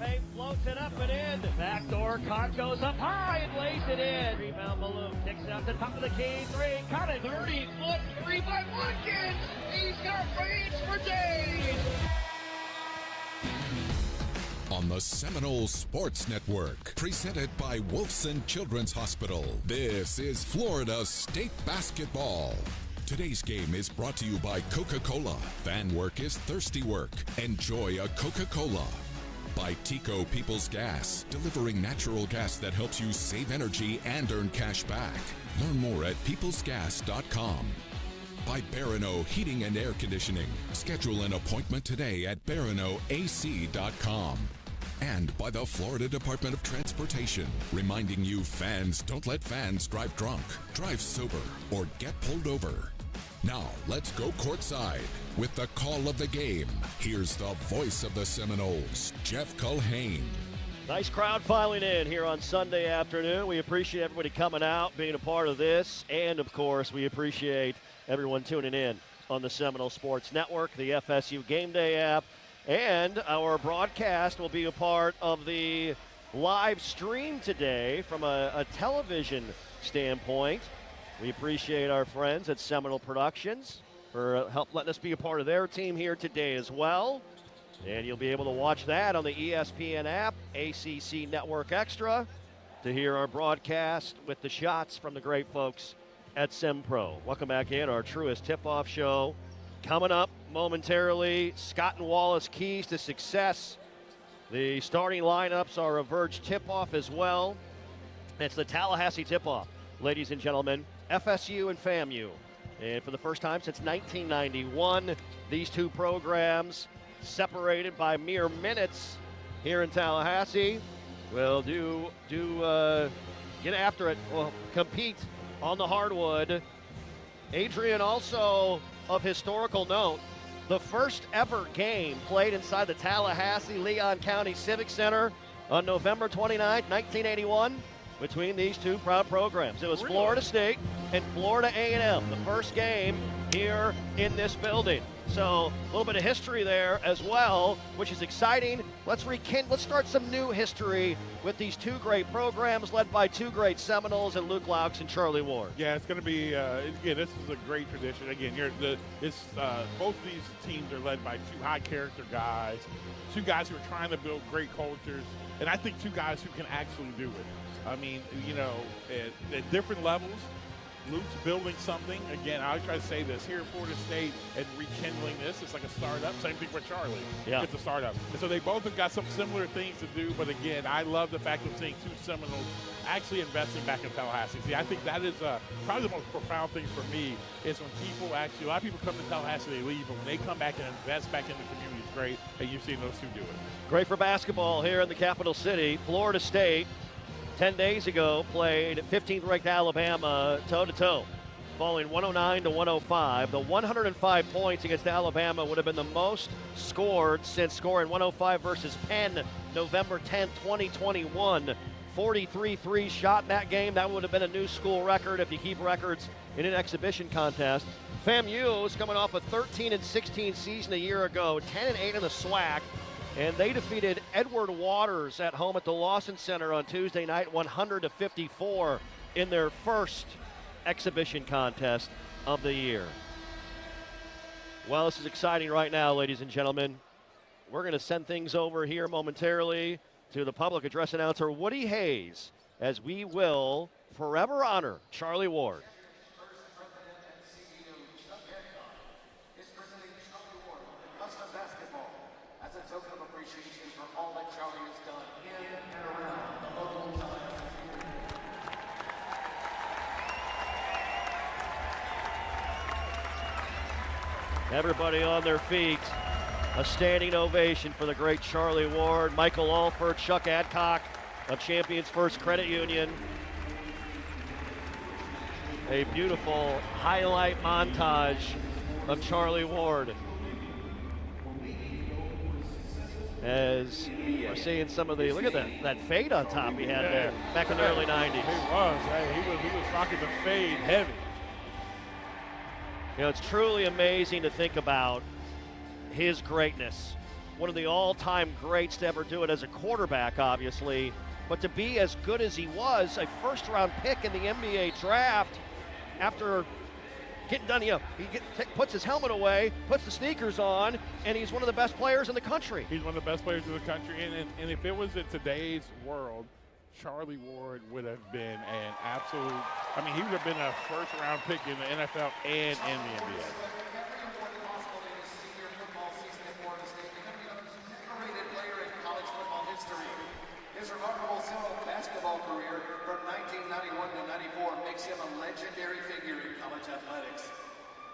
paint, floats it up and in. Backdoor cut goes up high and lays it in. Rebound Malou kicks it out to the top of the key. Three, cut it. 30-foot three by Watkins. He's got range for days. On the Seminole Sports Network, presented by Wolfson Children's Hospital, this is Florida State Basketball. Today's game is brought to you by Coca-Cola. Fan work is thirsty work. Enjoy a Coca-Cola. By Tico People's Gas, delivering natural gas that helps you save energy and earn cash back. Learn more at peoplesgas.com. By Barano Heating and Air Conditioning. Schedule an appointment today at baranoac.com. And by the Florida Department of Transportation, reminding you fans don't let fans drive drunk, drive sober, or get pulled over. Now, let's go courtside with the call of the game. Here's the voice of the Seminoles, Jeff Culhane. Nice crowd filing in here on Sunday afternoon. We appreciate everybody coming out, being a part of this, and, of course, we appreciate everyone tuning in on the Seminole Sports Network, the FSU Game Day app, and our broadcast will be a part of the live stream today from a television standpoint. We appreciate our friends at Seminole Productions for letting us be a part of their team here today as well. And you'll be able to watch that on the ESPN app, ACC Network Extra, to hear our broadcast with the shots from the great folks at SemPro. Welcome back in, our Truist Tip-Off Show. Coming up momentarily, Scott and Wallace keys to success. The starting lineups are a Verge tip-off as well. It's the Tallahassee tip-off, ladies and gentlemen. FSU and FAMU. And for the first time since 1991, these two programs separated by mere minutes here in Tallahassee will get after it, will compete on the hardwood. Adrian, also of historical note, the first ever game played inside the Tallahassee Leon County Civic Center on November 29, 1981. Between these two proud programs. It was really? Florida State and Florida A&M, the first game here in this building. So a little bit of history there as well, which is exciting. Let's start some new history with these two great programs led by two great Seminoles and Luke Laux and Charlie Ward. Yeah, it's going to be, again, this is a great tradition. Again, both of these teams are led by two high-character guys, two guys who are trying to build great cultures, and I think two guys who can actually do it. I mean, at different levels, Luke's building something. Again, I always try to say this here at Florida State and rekindling this. It's like a startup. Same thing for Charlie. Yeah. It's a startup. And so they both have got some similar things to do. But again, I love the fact of seeing two Seminoles actually investing back in Tallahassee. See, I think that is probably the most profound thing for me is when people actually, a lot of people come to Tallahassee, they leave, but when they come back and invest back in the community, it's great. And you've seen those two do it. Great for basketball here in the capital city. Florida State 10 days ago played 15th-ranked Alabama toe-to-toe, falling 109-105. The 105 points against Alabama would have been the most scored since scoring 105 versus Penn November 10, 2021. 43 threes shot in that game. That would have been a new school record if you keep records in an exhibition contest. FAMU is coming off a 13-16 season a year ago, 10-8 in the SWAC. And they defeated Edward Waters at home at the Lawson Center on Tuesday night, 100-54 in their first exhibition contest of the year. Well, this is exciting right now, ladies and gentlemen. We're going to send things over here momentarily to the public address announcer, Woody Hayes, as we will forever honor Charlie Ward. Everybody on their feet. A standing ovation for the great Charlie Ward, Michael Alford, Chuck Adcock of Champions First Credit Union. A beautiful highlight montage of Charlie Ward. As we're seeing some of the, look at that fade on top he had there back in the early 90s. He was rocking the fade heavy. You know, it's truly amazing to think about his greatness one of the all-time greats to ever do it as a quarterback, obviously, but to be as good as he was, a first-round pick in the NBA draft, after getting done, puts his helmet away, puts the sneakers on, and he's one of the best players in the country. He's one of the best players in the country, and if it was in today's world, Charlie Ward would have been an absolute, he would have been a first-round pick in the NFL and in the NBA. His remarkable solo basketball career from 1991 to 94 makes him a legendary figure in college athletics.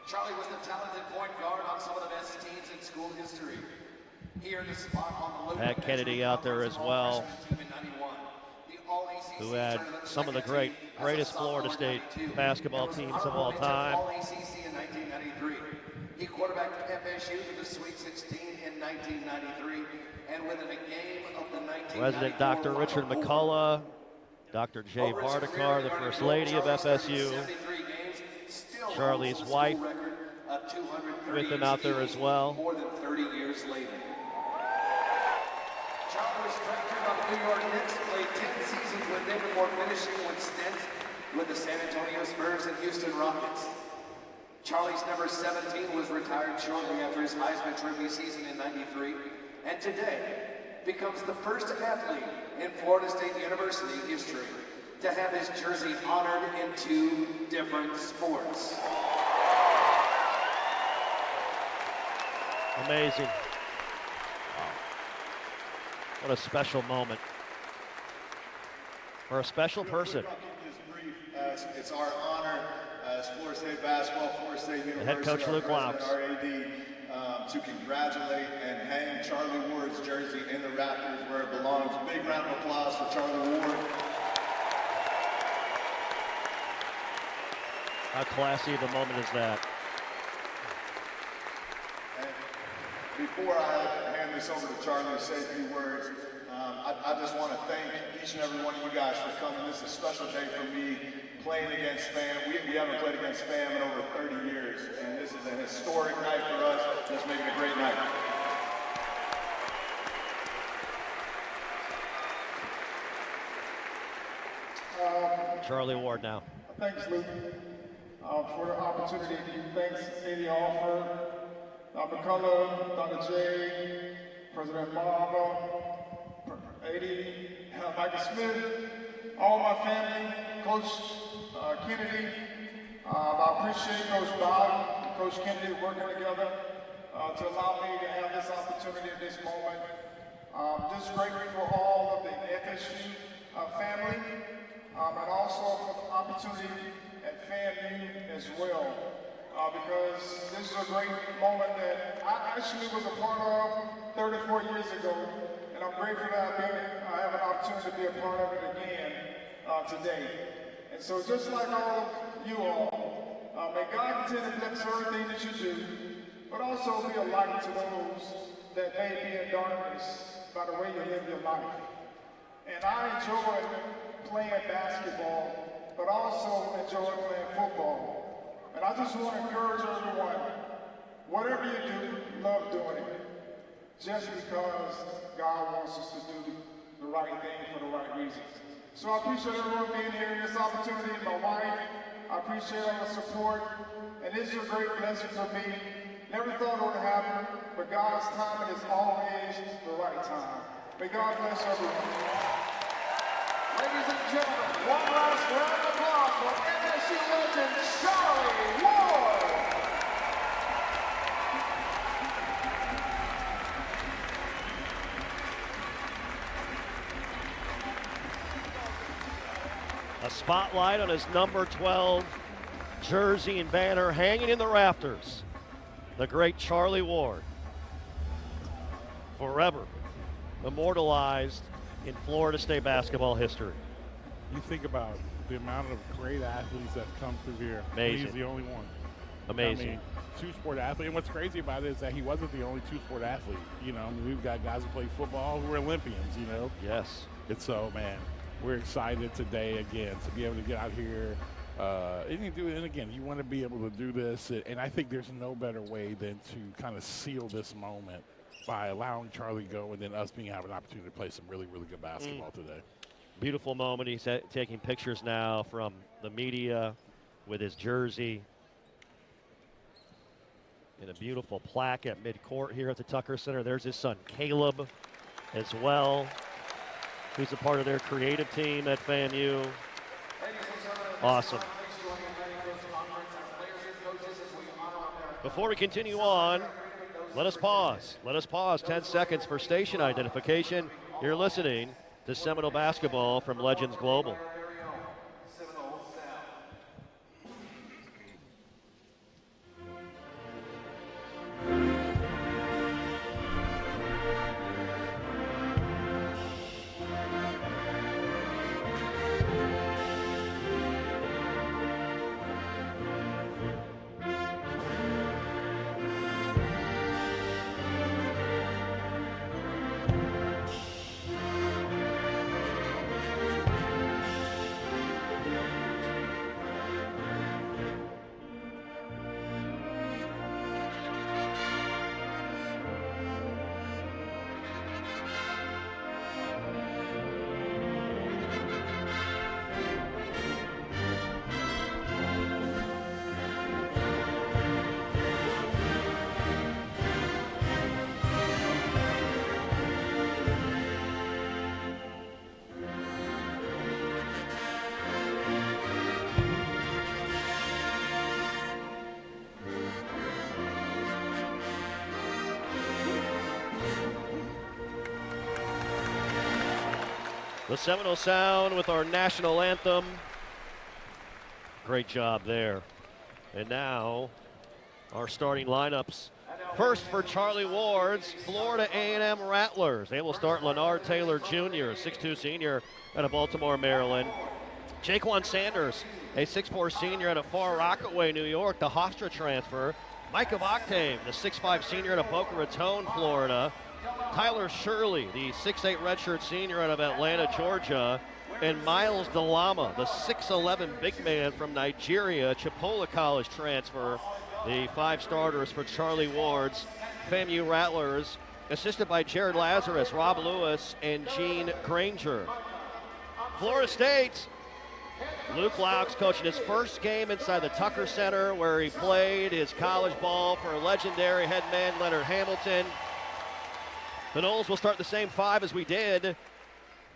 Charlie was the talented point guard on some of the best teams in school history. He earned a spot on the Pat Kennedy out there as well, who had some of the greatest Florida State basketball teams of all time. All-ACC in 1993. He quarterbacked FSU to the Sweet 16 in 1993. And within a game of the 1994 President Dr. Richard McCullough, Dr. Jay Vardacar, the First Lady of FSU, Charlie's wife with him out there as well. More than 30 years later. Charlie was drafted by the New York Knicks, played 10 seasons with them before finishing with stints with the San Antonio Spurs and Houston Rockets. Charlie's number 17 was retired shortly after his Heisman Trophy season in '93. And today becomes the first athlete in Florida State University history to have his jersey honored in 2 different sports. Amazing. Wow. What a special moment for a special person. It's our honor as Florida State basketball, Florida State University, Head coach Luke Laux, our AD, to congratulate and hang Charlie Ward's jersey in the rafters where it belongs. Big round of applause for Charlie Ward. How classy of a moment is that? And before I hand this over to Charlie to say a few words, I just want to thank each and every one of you guys for coming. This is a special day for me, playing against FAM. We haven't played against FAM in over 30 years, and this is a historic night for us. Let's make it a great night. Charlie Ward now. Thanks, Luke, for the opportunity. Thanks, Eddie Alford, Dr. McCullough, Dr. J, President Mama, Eddie, Michael Smith, all my family, Coach Kennedy. I appreciate Coach Bob and Coach Kennedy working together to allow me to have this opportunity at this moment. Just grateful for all of the FSU family and also for the opportunity at FAMU as well. Because this is a great moment that I actually was a part of 34 years ago, and I'm grateful that I have an opportunity to be a part of it again today. And so just like all of you all, may God continue to bless everything that you do, but also be a light to those that may be in darkness by the way you live your life. And I enjoy playing basketball, but also enjoy playing football. And I just want to encourage everyone, whatever you do, love doing it. Just because God wants us to do the right thing for the right reasons. So I appreciate everyone being here in this opportunity, my wife. I appreciate all the support. And this is a great blessing for me. Never thought it would happen, but God's timing is always the right time. May God bless everyone. Ladies and gentlemen, one last round of applause for FSU legend Charlie Ward. A spotlight on his number 12 jersey and banner hanging in the rafters. The great Charlie Ward, forever immortalized in Florida State basketball history. You think about the amount of great athletes that come through here. Amazing. He's the only one. Amazing. Two-sport athlete. And what's crazy about it is that he wasn't the only two-sport athlete. We've got guys who play football who are Olympians, Yes. And so, man, we're excited today again to be able to get out here. And again, you want to be able to do this. And I think there's no better way than to kind of seal this moment by allowing Charlie to go and then us being have an opportunity to play some really, really good basketball today. Beautiful moment. He's taking pictures now from the media with his jersey. And a beautiful plaque at midcourt here at the Tucker Center. There's his son, Caleb, as well, who's a part of their creative team at FAMU. Awesome. Before we continue on, let us pause. Let us pause 10 seconds for station identification. You're listening to Seminole Basketball from Legends Global. The Seminole Sound with our national anthem. Great job there. And now our starting lineups. First for Charlie Ward's Florida A&M Rattlers. They will start Leonard Taylor Jr., a 6'2 senior out of Baltimore, Maryland. Jaquan Sanders, a 6'4 senior out of Far Rockaway, New York, the Hofstra transfer. Micah Octave, the 6'5 senior out of Boca Raton, Florida. Tyler Shirley, the 6'8 redshirt senior out of Atlanta, Georgia. And Miles DeLama, the 6'11 big man from Nigeria, Chipola College transfer. The 5 starters for Charlie Ward's FAMU Rattlers, assisted by Jared Lazarus, Rob Lewis, and Gene Granger. Florida State, Luke Laux coaching his first game inside the Tucker Center, where he played his college ball for legendary head man Leonard Hamilton. The Noles will start the same 5 as we did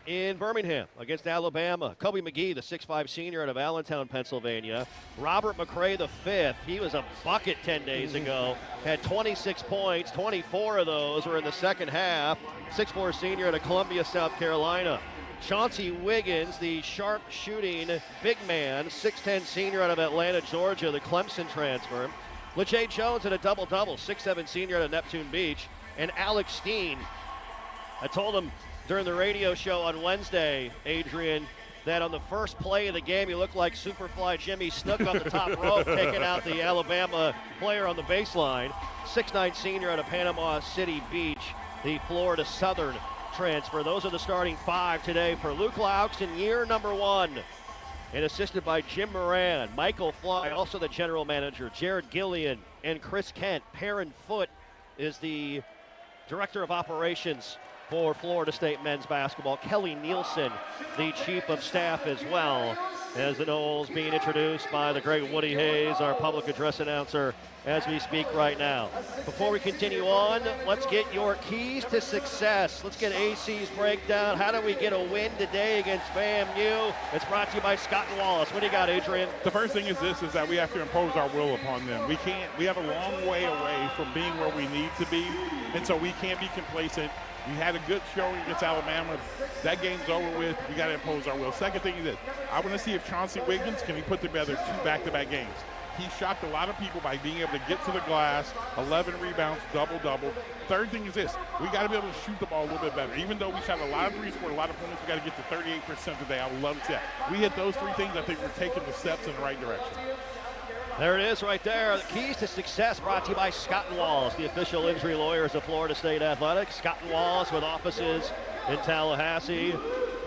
in Birmingham against Alabama. Kobe McGee, the 6'5 senior out of Allentown, Pennsylvania. Robert McRae, the 5th. He was a bucket 10 days ago. Had 26 points. 24 of those were in the second half. 6'4 senior out of Columbia, South Carolina. Chauncey Wiggins, the sharp shooting big man, 6'10 senior out of Atlanta, Georgia, the Clemson transfer. LeJay Jones at a double-double, 6'7 senior out of Neptune Beach. And Alex Steen, I told him during the radio show on Wednesday, Adrian, that on the first play of the game, he looked like Superfly Jimmy Snook on the top rope, taking out the Alabama player on the baseline. 6'9 senior out of Panama City Beach, the Florida Southern transfer. Those are the starting 5 today for Luke Laux in year number 1. And assisted by Jim Moran, Michael Fly, also the general manager, Jared Gillian, and Chris Kent. Perrin Foote is the director of operations for Florida State men's basketball. Kelly Nielsen, the chief of staff as well, as the Noles being introduced by the great Woody Hayes, our public address announcer, as we speak right now. Before we continue on, let's get your keys to success. Let's get AC's breakdown. How do we get a win today against FAMU? It's brought to you by Scott & Wallace. What do you got, Adrian? The first thing is that we have to impose our will upon them. We have a long way away from being where we need to be, and so we can't be complacent. We had a good showing against Alabama. That game's over with. We got to impose our will. Second thing is this. I want to see if Chauncey Wiggins can put together 2 back-to-back games. He shocked a lot of people by being able to get to the glass, 11 rebounds, double-double. Third thing is this. We got to be able to shoot the ball a little bit better. Even though we shot a lot of threes, scored a lot of points, we got to get to 38% today. I would love to see that. We hit those 3 things. I think we're taking the steps in the right direction. There it is right there. The keys to success brought to you by Scott & Wallace, the official injury lawyers of Florida State Athletics. Scott & Wallace with offices in Tallahassee.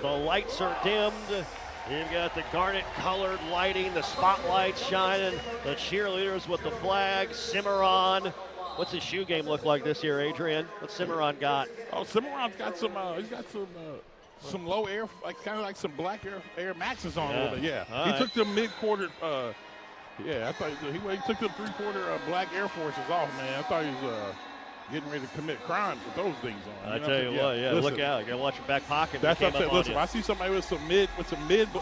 The lights are dimmed. You've got the garnet-colored lighting, the spotlights shining, the cheerleaders with the flags, Cimarron, What's his shoe game look like this year, Adrian? What's Cimarron got? Oh, Cimarron's got some. He's got some low air, kind of like some black Air Maxes on a little bit. Yeah, All he right. took the mid-quarter. I thought he took the three-quarter black Air Forces off, man. I thought he was getting ready to commit crimes with those things on. I tell you what, listen, look out! You gotta watch your back pocket. That's what I'm saying. Listen, you. if I see somebody with some mid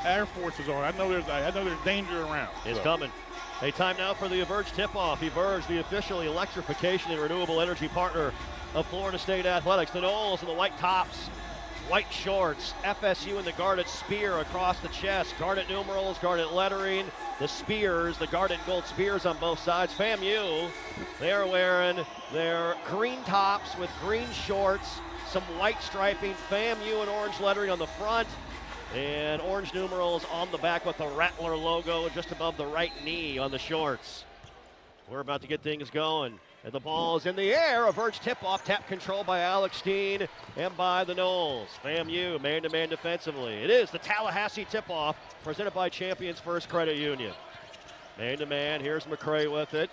Air Forces on, I know there's danger around. It's coming. Hey, time now for the Everge tip-off. Everge, the official electrification and renewable energy partner of Florida State Athletics. The Noles in the white tops, white shorts. FSU in the garnet spear across the chest. Garnet numerals, garnet lettering. The spears, the garnet and gold spears on both sides. FAMU, they are wearing their green tops with green shorts, some white striping. FAMU and orange lettering on the front. And orange numerals on the back with the Rattler logo just above the right knee on the shorts. We're about to get things going. And the ball is in the air. A Verge tip-off, tap control by Alex Steen and by the Noles. FAMU man-to-man defensively. It is the Tallahassee tip-off presented by Champions First Credit Union. Man-to-man, here's McCray with it.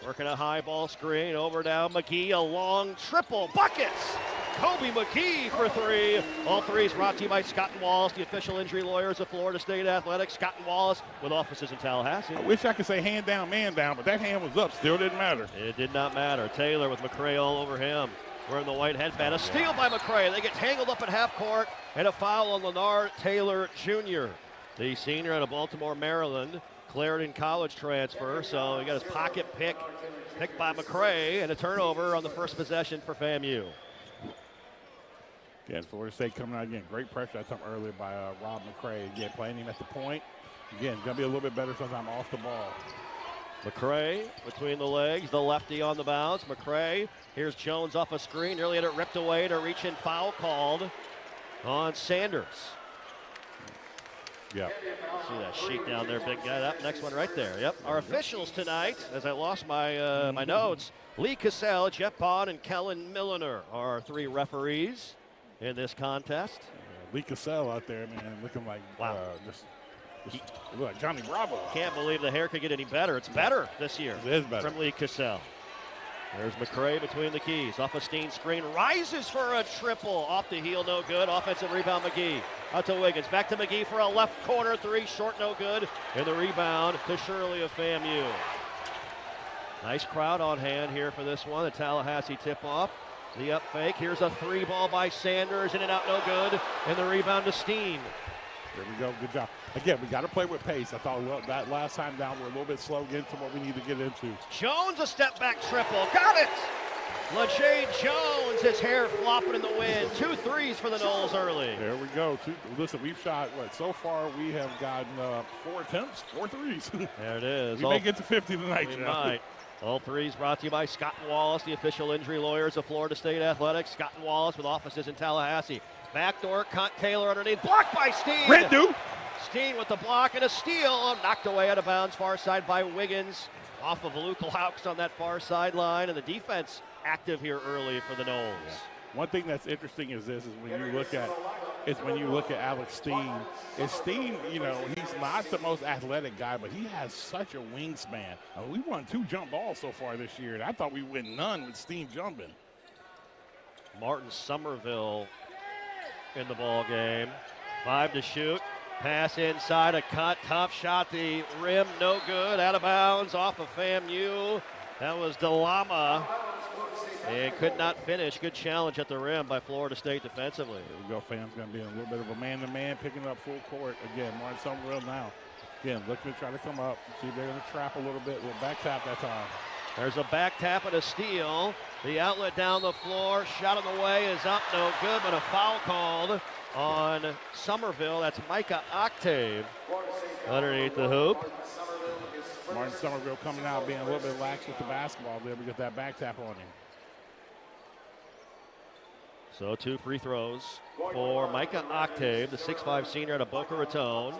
Working a high ball screen, over now McGee, a long triple, buckets! Kobe McGee for three. All threes brought to you by Scott & Wallace, the official injury lawyers of Florida State Athletics. Scott & Wallace with offices in Tallahassee. I wish I could say hand down, man down, but that hand was up. Still didn't matter. It did not matter. Taylor with McCray all over him. Wearing the white headband. A steal by McCray. They get tangled up at half court, and a foul on Leonard Taylor Jr., the senior out of Baltimore, Maryland. Clarendon College transfer, so he got his pocket picked by McCray, and a turnover on the first possession for FAMU. Again, Florida State coming out again. Great pressure that time earlier by Rob McCray. Again, playing him at the point. Again, going to be a little bit better sometime off the ball. McCray between the legs, the lefty on the bounce. McCray, here's Jones off a screen, nearly had it ripped away, and a reach-in foul called on Sanders. Yeah. See that sheet down there, big guy. That next one right there. Yep. Our officials tonight, as I lost my my notes, Lee Cassell, Jeff Bond, and Kellen Milliner are our three referees in this contest. Lee Cassell out there, man, looking like just look like Johnny Bravo. Can't believe the hair could get any better. It's better this year. It is better. From Lee Cassell. There's McCray between the keys. Off a Steen screen. Rises for a triple. Off the heel, no good. Offensive rebound, McGee. Out to Wiggins. Back to McGee for a left corner three. Short, no good. And the rebound to Shirley of FAMU. Nice crowd on hand here for this one. The Tallahassee tip-off. The up fake. Here's a three ball by Sanders. In and out, no good. And the rebound to Steen. There we go. Good job. Again, we got to play with pace. I thought that last time down we're a little bit slow getting to what we need to get into. Jones, a step back triple. Got it! LaJay Jones, his hair flopping in the wind. 2 threes for the Noles early. There we go. Listen, we've shot, so far we have gotten 4 attempts, 4 threes. There it is. We may get to 50 tonight. We might. All threes brought to you by Scott & Wallace, the official injury lawyers of Florida State Athletics. Scott & Wallace with offices in Tallahassee. Backdoor, Taylor underneath. Blocked by Steen. Red dude. Steen with the block and a steal. Knocked away out of bounds, far side by Wiggins. Off of Luke Laux on that far sideline. And the defense active here early for the Noles. Yeah. One thing that's interesting is when you look at Alex Steen. Steen, he's not the most athletic guy, but he has such a wingspan. We won 2 jump balls so far this year, and I thought we win none with Steen jumping. Martin Somerville in the ball game. 5 to shoot. Pass inside, a cut, tough shot, the rim, no good, out of bounds, off of FAMU. That was DeLama. And could not finish. Good challenge at the rim by Florida State defensively. There we go. Fam's going to be in a little bit of a man-to-man, picking up full court. Again, Martin Somerville now. Again, looking to try to come up, see if they're going to trap a little bit. A little back tap that time. There's a back tap and a steal. The outlet down the floor. Shot on the way is up, no good, but a foul called on Somerville. That's Micah Octave underneath the hoop. Martin Somerville coming out, being a little bit lax with the basketball there. We get that back tap on him. So 2 free throws for Micah Octave, the 6'5 senior out of Boca Raton.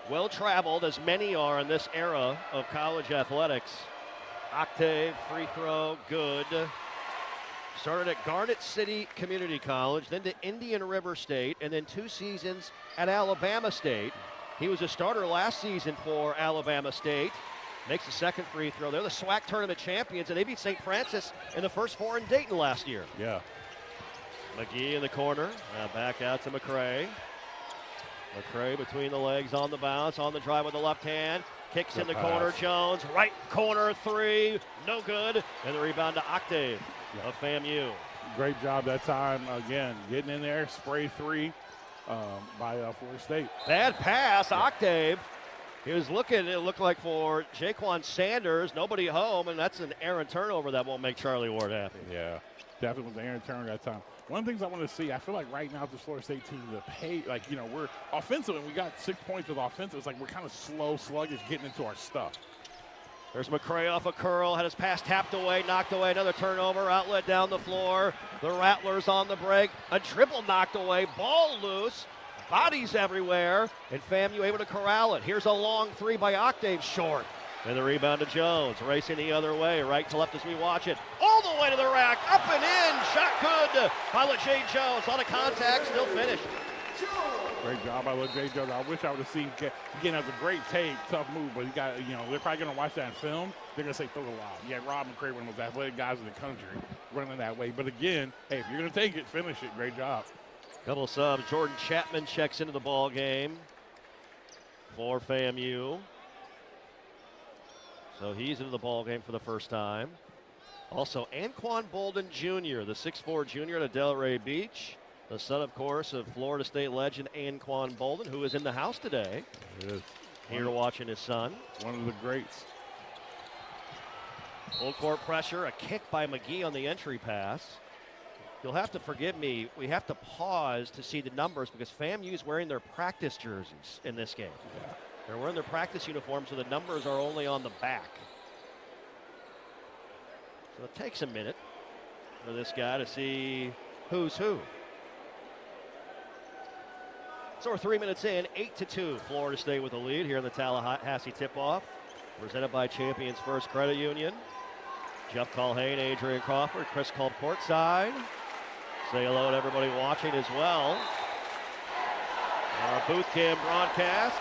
Well traveled, as many are in this era of college athletics. Octave, free throw, good. Started at Garnet City Community College, then to Indian River State, and then 2 seasons at Alabama State. He was a starter last season for Alabama State. makes the second free throw. They're the SWAC tournament champions, and they beat St. Francis in the first four in Dayton last year. Yeah. McGee in the corner. Now back out to McCray. McCray between the legs on the bounce, on the drive with the left hand. Kicks in the corner, Jones. Right corner three, no good. And the rebound to Octave of FAMU. Great job that time. Again, getting in there, spray three by Florida State. Bad pass, Octave. He was looking, it looked like for Jaquan Sanders, nobody home, and that's an errant turnover that won't make Charlie Ward happy. Yeah, definitely was an errant turnover that time. One of the things I want to see, I feel like right now this Florida State team, we're offensive and we got 6 points with offensive. It's like we're kind of slow, sluggish getting into our stuff. There's McCray off a curl, had his pass tapped away, knocked away, another turnover, outlet down the floor. The Rattlers on the break, a dribble knocked away, ball loose, bodies everywhere, and FAMU able to corral it. Here's a long three by Octave, short. And the rebound to Jones, racing the other way, right to left as we watch it. All the way to the rack, up and in, shot good by LeJay Jones. A lot of contact, still finished. Great job by LeJay Jones. I wish I would have seen, again, that's a great tape, tough move, but you got, they're probably going to watch that in film. They're going to say, throw it loud. Yeah, Rob McCray, one of the most athletic guys in the country, running that way. But again, hey, if you're going to take it, finish it. Great job. Couple subs. Jordan Chapman checks into the ball game for FAMU. So he's into the ball game for the first time. Also, Anquan Bolden Jr., the 6'4 junior at Delray Beach. The son, of course, of Florida State legend Anquan Bolden, who is in the house today. He is. Here watching his son. One of the greats. Full court pressure, a kick by McGee on the entry pass. You'll have to forgive me. We have to pause to see the numbers because FAMU is wearing their practice jerseys in this game. Yeah. They're wearing their practice uniforms, so the numbers are only on the back. So it takes a minute for this guy to see who's who. So we're 3 minutes in, 8-2. Florida State with the lead here in the Tallahassee tip-off. Presented by Champions First Credit Union. Jeff Culhane, Adrian Crawford, Chris Culp courtside. Say hello to everybody watching as well. Our booth cam broadcast.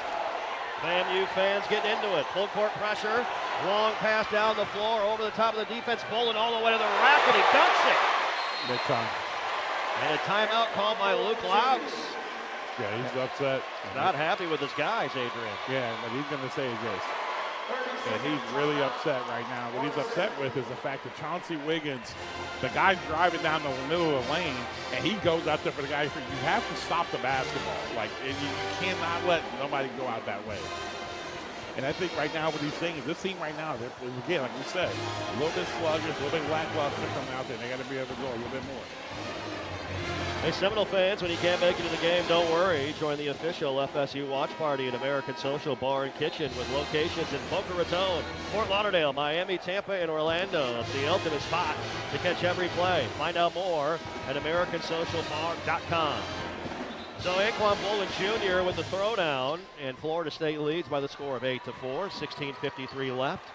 FAMU fans getting into it. Full court pressure. Long pass down the floor over the top of the defense. Bolden all the way to the rack, and he dunks it. Big time. And a timeout called by Luke Louts. Yeah, he's upset. Not happy with his guys, Adrian. Yeah, what he's going to say is this. And he's really upset right now. What he's upset with is the fact that Chauncey Wiggins, the guy's driving down the middle of the lane, and he goes out there for the guy. You have to stop the basketball. Like, you cannot let nobody go out that way. And I think right now what he's saying is this team right now, again, like we said, a little bit sluggish, a little bit lackluster coming out there. They got to be able to go a little bit more. Hey, Seminole fans, when you can't make it to the game, don't worry. Join the official FSU watch party at American Social Bar and Kitchen with locations in Boca Raton, Fort Lauderdale, Miami, Tampa, and Orlando. It's the ultimate spot to catch every play. Find out more at AmericanSocialBar.com. So Anquan Bolden Jr. with the throwdown, and Florida State leads by the score of 8-4, 16:53 left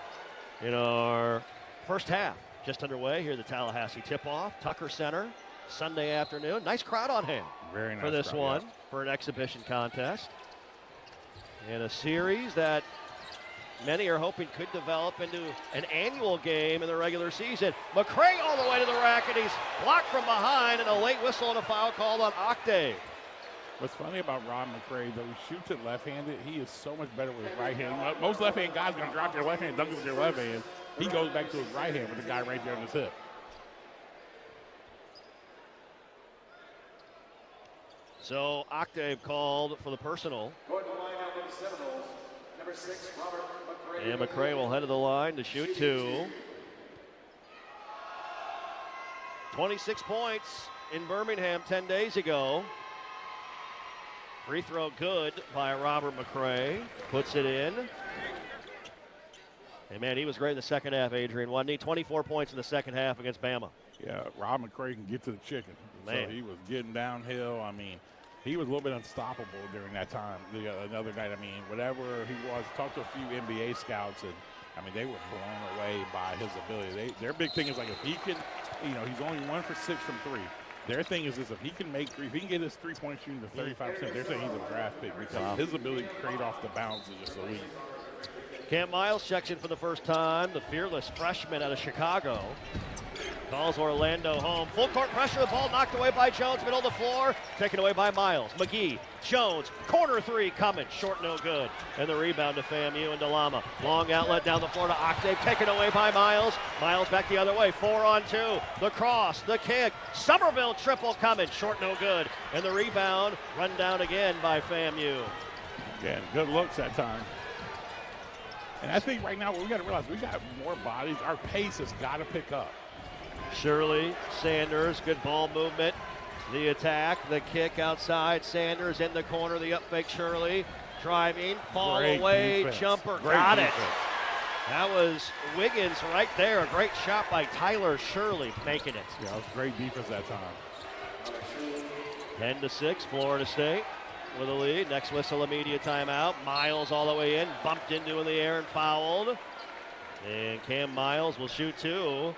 in our first half. Just underway here, the Tallahassee tip-off, Tucker Center. Sunday afternoon. Nice crowd on hand Very nice for this crowd, one, yeah. For an exhibition contest. And a series that many are hoping could develop into an annual game in the regular season. McCray all the way to the rack, and he's blocked from behind, and a late whistle and a foul called on Octave. What's funny about Rob McCray, though he shoots it left-handed, he is so much better with his right hand. Most left-hand guys are going to drop their left hand, dunk it with their left hand. He goes back to his right hand with the guy right there on his hip. So Octave called for the personal. Going to the line out with the Seminoles, number 6, Robert McCray. And McCray will head to the line to shoot two. 26 points in Birmingham 10 days ago. Free throw good by Robert McCray. Puts it in. And man, he was great in the second half, Adrian, wasn't he? 24 points in the second half against Bama. Yeah, Rob McCray can get to the chicken. Man. So he was getting downhill. I mean, he was a little bit unstoppable during that time. Another night, I mean, whatever he was, talked to a few NBA scouts, and I mean, they were blown away by his ability. Their big thing is like if he can, he's only 1 for 6 from 3. Their thing is this: if he can make three, if he can get his three-point shooting to 35%, they're saying he's a draft pick because his ability to create off the bounce is just elite. Cam Miles checks in for the first time, the fearless freshman out of Chicago. Calls Orlando home. Full court pressure, the ball knocked away by Jones, middle of the floor, taken away by Miles. McGee, Jones, corner three coming, short no good. And the rebound to FAMU and DeLama. Long outlet down the floor to Octave, taken away by Miles. Miles back the other way, 4-on-2. The cross, the kick, Somerville triple coming, short no good. And the rebound run down again by FAMU. Again, good looks that time. And I think right now what we got to realize, we got more bodies. Our pace has got to pick up. Shirley, Sanders, good ball movement. The attack, the kick outside. Sanders in the corner, the up fake Shirley. Driving, fall Great away, defense. jumper, Great got defense. it. That was Wiggins right there. A great shot by Tyler Shirley making it. Yeah, it was great defense that time. 10-6, Florida State with a lead. Next whistle, immediate timeout. Miles all the way in, bumped into in the air and fouled. And Cam Miles will shoot two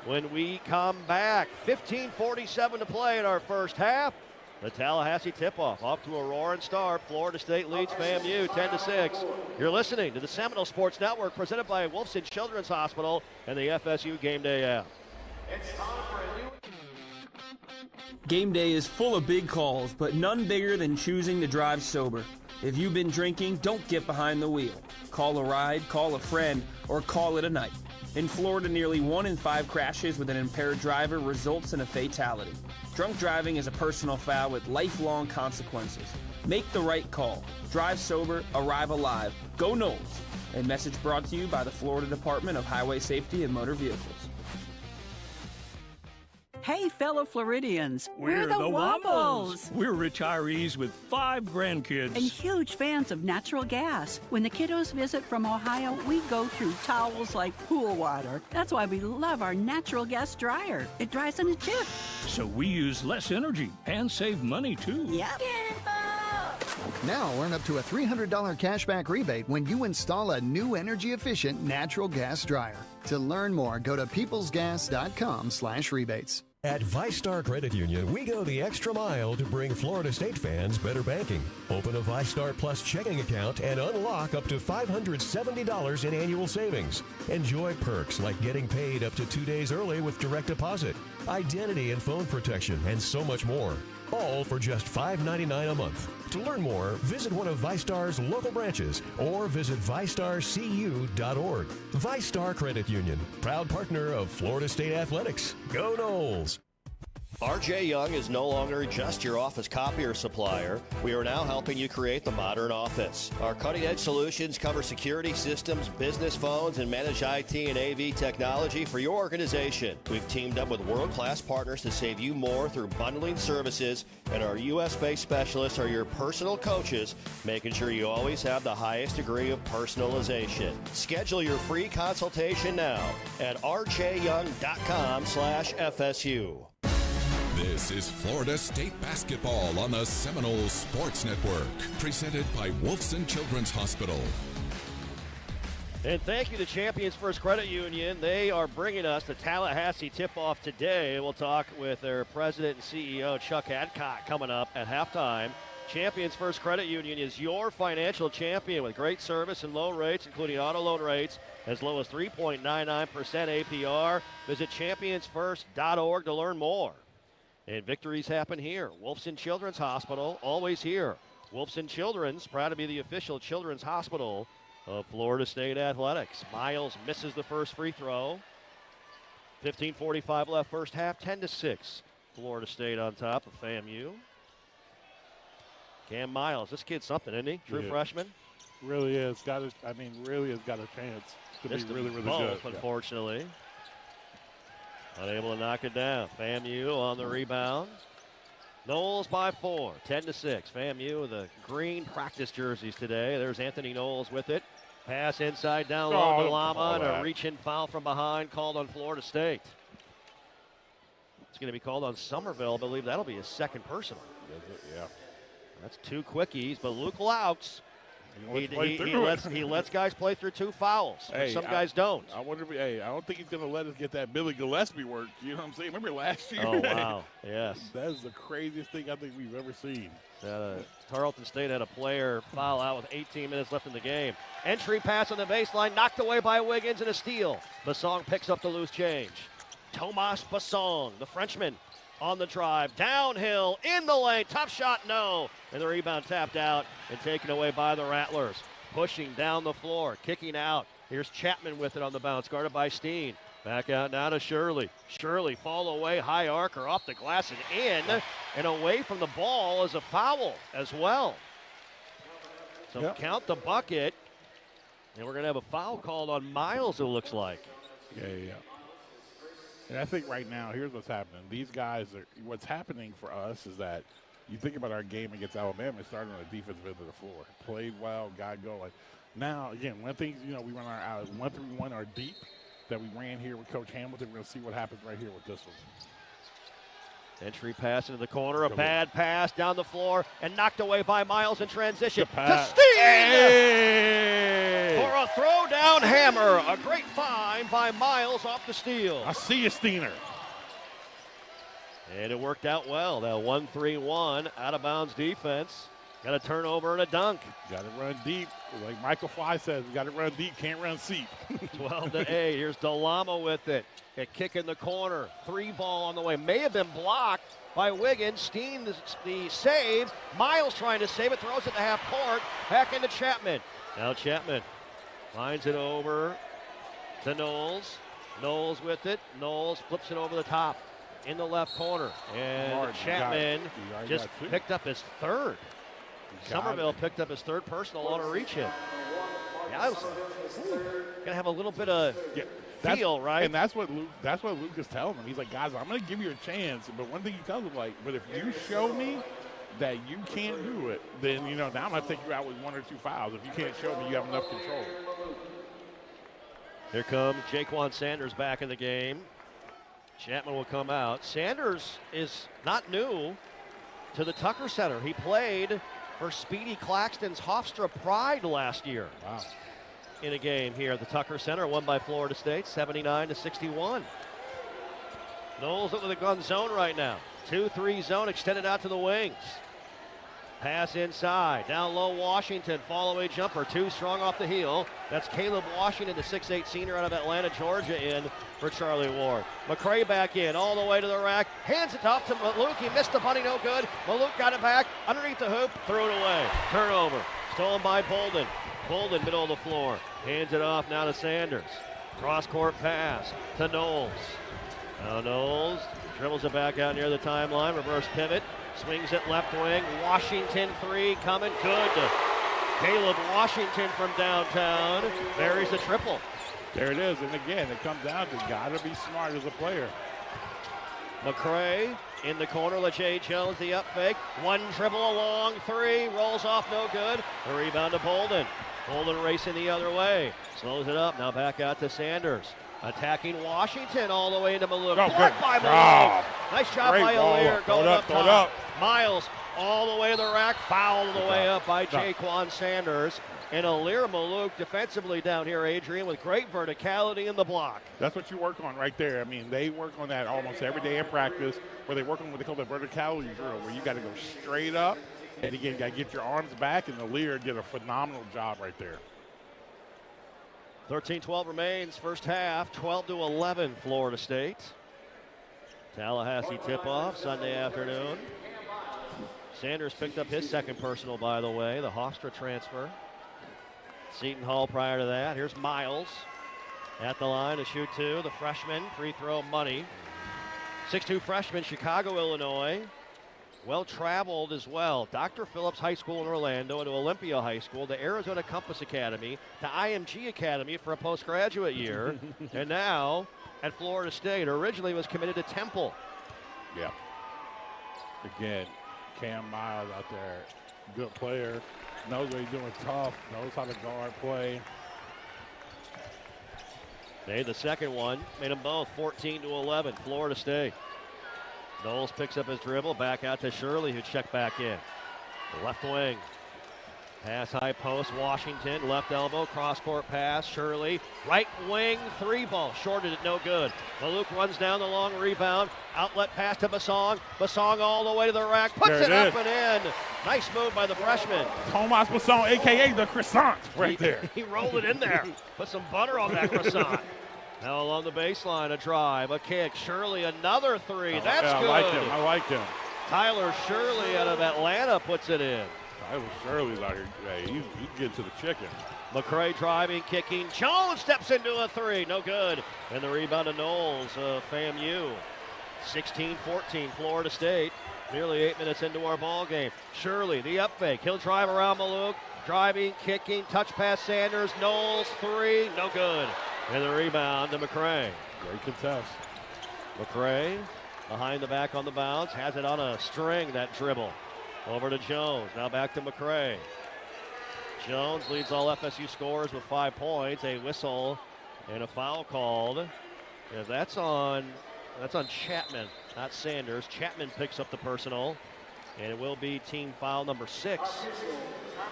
when we come back. 15:47 to play in our first half. The Tallahassee tip-off off to a roaring start. Florida State leads FAMU 10-6. You're listening to the Seminole Sports Network presented by Wolfson Children's Hospital and the FSU Game Day app. It's time for a new... Game day is full of big calls, but none bigger than choosing to drive sober. If you've been drinking, don't get behind the wheel. Call a ride, call a friend, or call it a night. In Florida, nearly 1 in 5 crashes with an impaired driver results in a fatality. Drunk driving is a personal foul with lifelong consequences. Make the right call. Drive sober, arrive alive. Go Noles. A message brought to you by the Florida Department of Highway Safety and Motor Vehicles. Hey, fellow Floridians, We're the Wombles. We're retirees with 5 grandkids. And huge fans of natural gas. When the kiddos visit from Ohio, we go through towels like pool water. That's why we love our natural gas dryer. It dries in a jiff. So we use less energy and save money, too. Yep. Now earn up to a $300 cashback rebate when you install a new energy-efficient natural gas dryer. To learn more, go to peoplesgas.com/rebates. At ViStar Credit Union, we go the extra mile to bring Florida State fans better banking. Open a ViStar Plus checking account and unlock up to $570 in annual savings. Enjoy perks like getting paid up to 2 days early with direct deposit, identity and phone protection, and so much more. All for just $5.99 a month. To learn more, visit one of ViStar's local branches or visit ViStarCU.org. ViStar Credit Union, proud partner of Florida State Athletics. Go Noles! RJ Young is no longer just your office copier supplier. We are now helping you create the modern office. Our cutting-edge solutions cover security systems, business phones, and managed IT and AV technology for your organization. We've teamed up with world-class partners to save you more through bundling services, and our U.S.-based specialists are your personal coaches, making sure you always have the highest degree of personalization. Schedule your free consultation now at rjyoung.com/FSU. This is Florida State basketball on the Seminole Sports Network, presented by Wolfson Children's Hospital. And thank you to Champions First Credit Union. They are bringing us the Tallahassee tip-off today. We'll talk with their president and CEO, Chuck Adcock, coming up at halftime. Champions First Credit Union is your financial champion with great service and low rates, including auto loan rates as low as 3.99% APR. Visit championsfirst.org to learn more. And victories happen here. Wolfson Children's Hospital, always here. Wolfson Children's, proud to be the official children's hospital of Florida State Athletics. Miles misses the first free throw. 15:45 left first half, 10-6. Florida State on top of FAMU. Cam Miles, this kid's something, isn't he? True freshman. Really is. Really has got a chance to be really, really good. Unfortunately. Unable to knock it down. FAMU on the rebound. Knowles by 4, 10-6. FAMU with the green practice jerseys today. There's Anthony Knowles with it. Pass inside down low to Lama, and a reach-in foul from behind called on Florida State. It's going to be called on Somerville. I believe that'll be his second personal. Yeah. That's 2 quickies, but Luke Laux He lets guys play through 2 fouls. Hey, some guys don't. I wonder if I don't think he's going to let us get that Billy Gillespie work. You know what I'm saying? Remember last year? Oh, wow. Yes. That is the craziest thing I think we've ever seen. Tarleton State had a player foul out with 18 minutes left in the game. Entry pass on the baseline, knocked away by Wiggins, and a steal. Basong picks up the loose change. Tomas Basong, the Frenchman, on the drive, downhill, in the lane, tough shot, no. And the rebound tapped out and taken away by the Rattlers. Pushing down the floor, kicking out. Here's Chapman with it on the bounce, guarded by Steen. Back out now to Shirley. Shirley fall away, high arcer off the glass and in, and away from the ball is a foul as well. So count the bucket, and we're going to have a foul called on Miles, it looks like. Yeah. And I think right now, here's what's happening. These guys what's happening for us is that you think about our game against Alabama, it started on the defensive end of the floor. Played well, got going. Now, again, one thing, we run our 1-3-1 are deep that we ran here with Coach Hamilton. We're going to see what happens right here with this one. Entry pass into the corner, a bad pass down the floor, and knocked away by Miles in transition to Steen! Hey! For a throw-down hammer. A great find by Miles off the steal. I see you, Steener. And it worked out well. That 1-3-1 out-of-bounds defense. Got a turnover and a dunk. Got to run deep. Like Michael Fly says, we got to run deep, can't run seep. 12-8. Here's Delama with it. A kick in the corner. 3-ball on the way. May have been blocked by Wiggins. Steen the save. Miles trying to save it. Throws it to half court. Back into Chapman. Now Chapman finds it over to Knowles. Knowles with it. Knowles flips it over the top in the left corner. And Chapman just picked up his third. Somerville picked up his third personal on a reach in. Yeah, I was gonna have a little bit of feel, right? And that's what Luke is telling him. He's like, guys, I'm gonna give you a chance. But one thing he tells him, but if you show me that you can't do it, then now I'm gonna take you out with 1 or 2 fouls. If you can't show me you have enough control. Here comes Jaquan Sanders back in the game. Chapman will come out. Sanders is not new to the Tucker Center. He played for Speedy Claxton's Hofstra Pride last year. Wow. In a game here at the Tucker Center, won by Florida State, 79-61. Knowles with a gun zone right now. 2-3 zone extended out to the wings. Pass inside, down low Washington, fall away jumper, too strong off the heel. That's Caleb Washington, the 6'8 senior out of Atlanta, Georgia, in for Charlie Ward. McCray back in, all the way to the rack, hands it off to Maluk, he missed the bunny, no good. Maluk got it back, underneath the hoop, threw it away. Turnover, stolen by Bolden. Bolden, middle of the floor, hands it off now to Sanders. Cross-court pass to Knowles. Now Knowles dribbles it back out near the timeline, reverse pivot. Swings it left wing. Washington 3 coming. Good. Caleb Washington from downtown buries the triple. There it is. And again, it comes down to got to be smart as a player. McCray in the corner. LeJay Jones, the up fake. One dribble, a long 3. Rolls off, no good. The rebound to Bolden. Bolden racing the other way. Slows it up. Now back out to Sanders. Attacking Washington all the way into Maluk. Blocked by Maluk. Nice job by Alear going up top. Miles all the way to the rack. Fouled the way up by Jaquan Sanders. And Alear Maluk defensively down here, Adrian, with great verticality in the block. That's what you work on right there. I mean, they work on that almost every day in practice, where they work on what they call the verticality drill, where you got to go straight up. And again, you got to get your arms back, and Alear did a phenomenal job right there. 13-12 remains, first half, 12-11 Florida State. Tallahassee tip-off Sunday afternoon. Sanders picked up his second personal, by the way, the Hofstra transfer. Seton Hall prior to that. Here's Miles at the line to shoot 2. The freshman, free throw money. 6'2 freshman, Chicago, Illinois. Well-traveled as well. Dr. Phillips High School in Orlando, and to Olympia High School, to Arizona Compass Academy, to IMG Academy for a postgraduate year, and now at Florida State. Originally was committed to Temple. Yeah. Again, Cam Miles out there, good player, knows what he's doing, tough, knows how to guard play. Made the second one, made them both 14-11, Florida State. Knowles picks up his dribble, back out to Shirley, who checked back in. The left wing. Pass high post, Washington, left elbow, cross-court pass, Shirley, right wing, 3-ball, shorted it, no good. Maluk runs down the long rebound, outlet pass to Basong, Basong all the way to the rack, puts it up and in. Nice move by the freshman. Thomas Basong, a.k.a. the croissant, there. He rolled it in there, put some butter on that croissant. Now along the baseline, a drive, a kick, Shirley, another three, that's good. I like him. Tyler Shirley out of Atlanta puts it in. Tyler Shirley's out here. Hey, you get to the chicken. McCray driving, kicking. Jones steps into a three. No good. And the rebound to Knowles, FAMU. 16-14, Florida State. Nearly 8 minutes into our ball game. Shirley, the up fake. He'll drive around Maluk. Driving, kicking, touch pass Sanders. Knowles, three. No good. And the rebound to McCray. Great contest. McCray behind the back on the bounce. Has it on a string, that dribble. Over to Jones, now back to McCray. Jones leads all FSU scorers with 5 points. A whistle and a foul called. And that's on Chapman, not Sanders. Chapman picks up the personal, and it will be team foul number 6.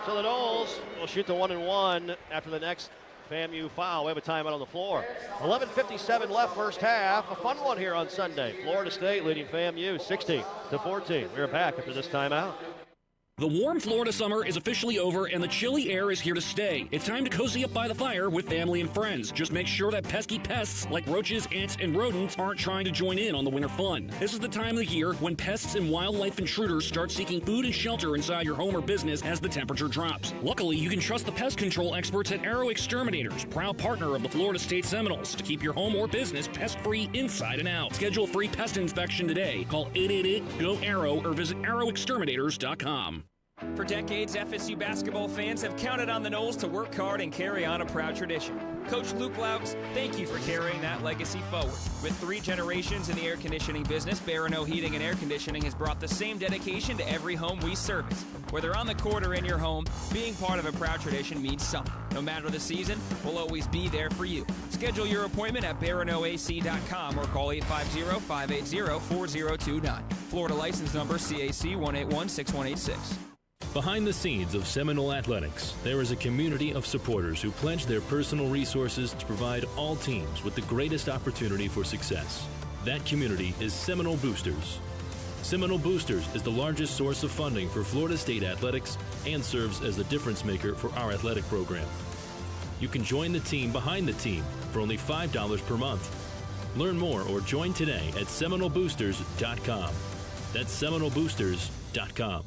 So the Noles will shoot the 1-and-1 after the next FAMU foul. We have a timeout on the floor. 11:57 left first half. A fun one here on Sunday. Florida State leading FAMU 60-14. We're back after this timeout. The warm Florida summer is officially over and the chilly air is here to stay. It's time to cozy up by the fire with family and friends. Just make sure that pesky pests like roaches, ants, and rodents aren't trying to join in on the winter fun. This is the time of the year when pests and wildlife intruders start seeking food and shelter inside your home or business as the temperature drops. Luckily, you can trust the pest control experts at Arrow Exterminators, proud partner of the Florida State Seminoles, to keep your home or business pest-free inside and out. Schedule a free pest inspection today. Call 888-GO-ARROW or visit arrowexterminators.com. For decades, FSU basketball fans have counted on the Noles to work hard and carry on a proud tradition. Coach Luke Laux, thank you for carrying that legacy forward. With 3 generations in the air conditioning business, Barano Heating and Air Conditioning has brought the same dedication to every home we service. Whether on the court or in your home, being part of a proud tradition means something. No matter the season, we'll always be there for you. Schedule your appointment at baranoac.com or call 850-580-4029. Florida license number CAC 1816186. Behind the scenes of Seminole Athletics, there is a community of supporters who pledge their personal resources to provide all teams with the greatest opportunity for success. That community is Seminole Boosters. Seminole Boosters is the largest source of funding for Florida State athletics and serves as the difference maker for our athletic program. You can join the team behind the team for only $5 per month. Learn more or join today at SeminoleBoosters.com. That's SeminoleBoosters.com.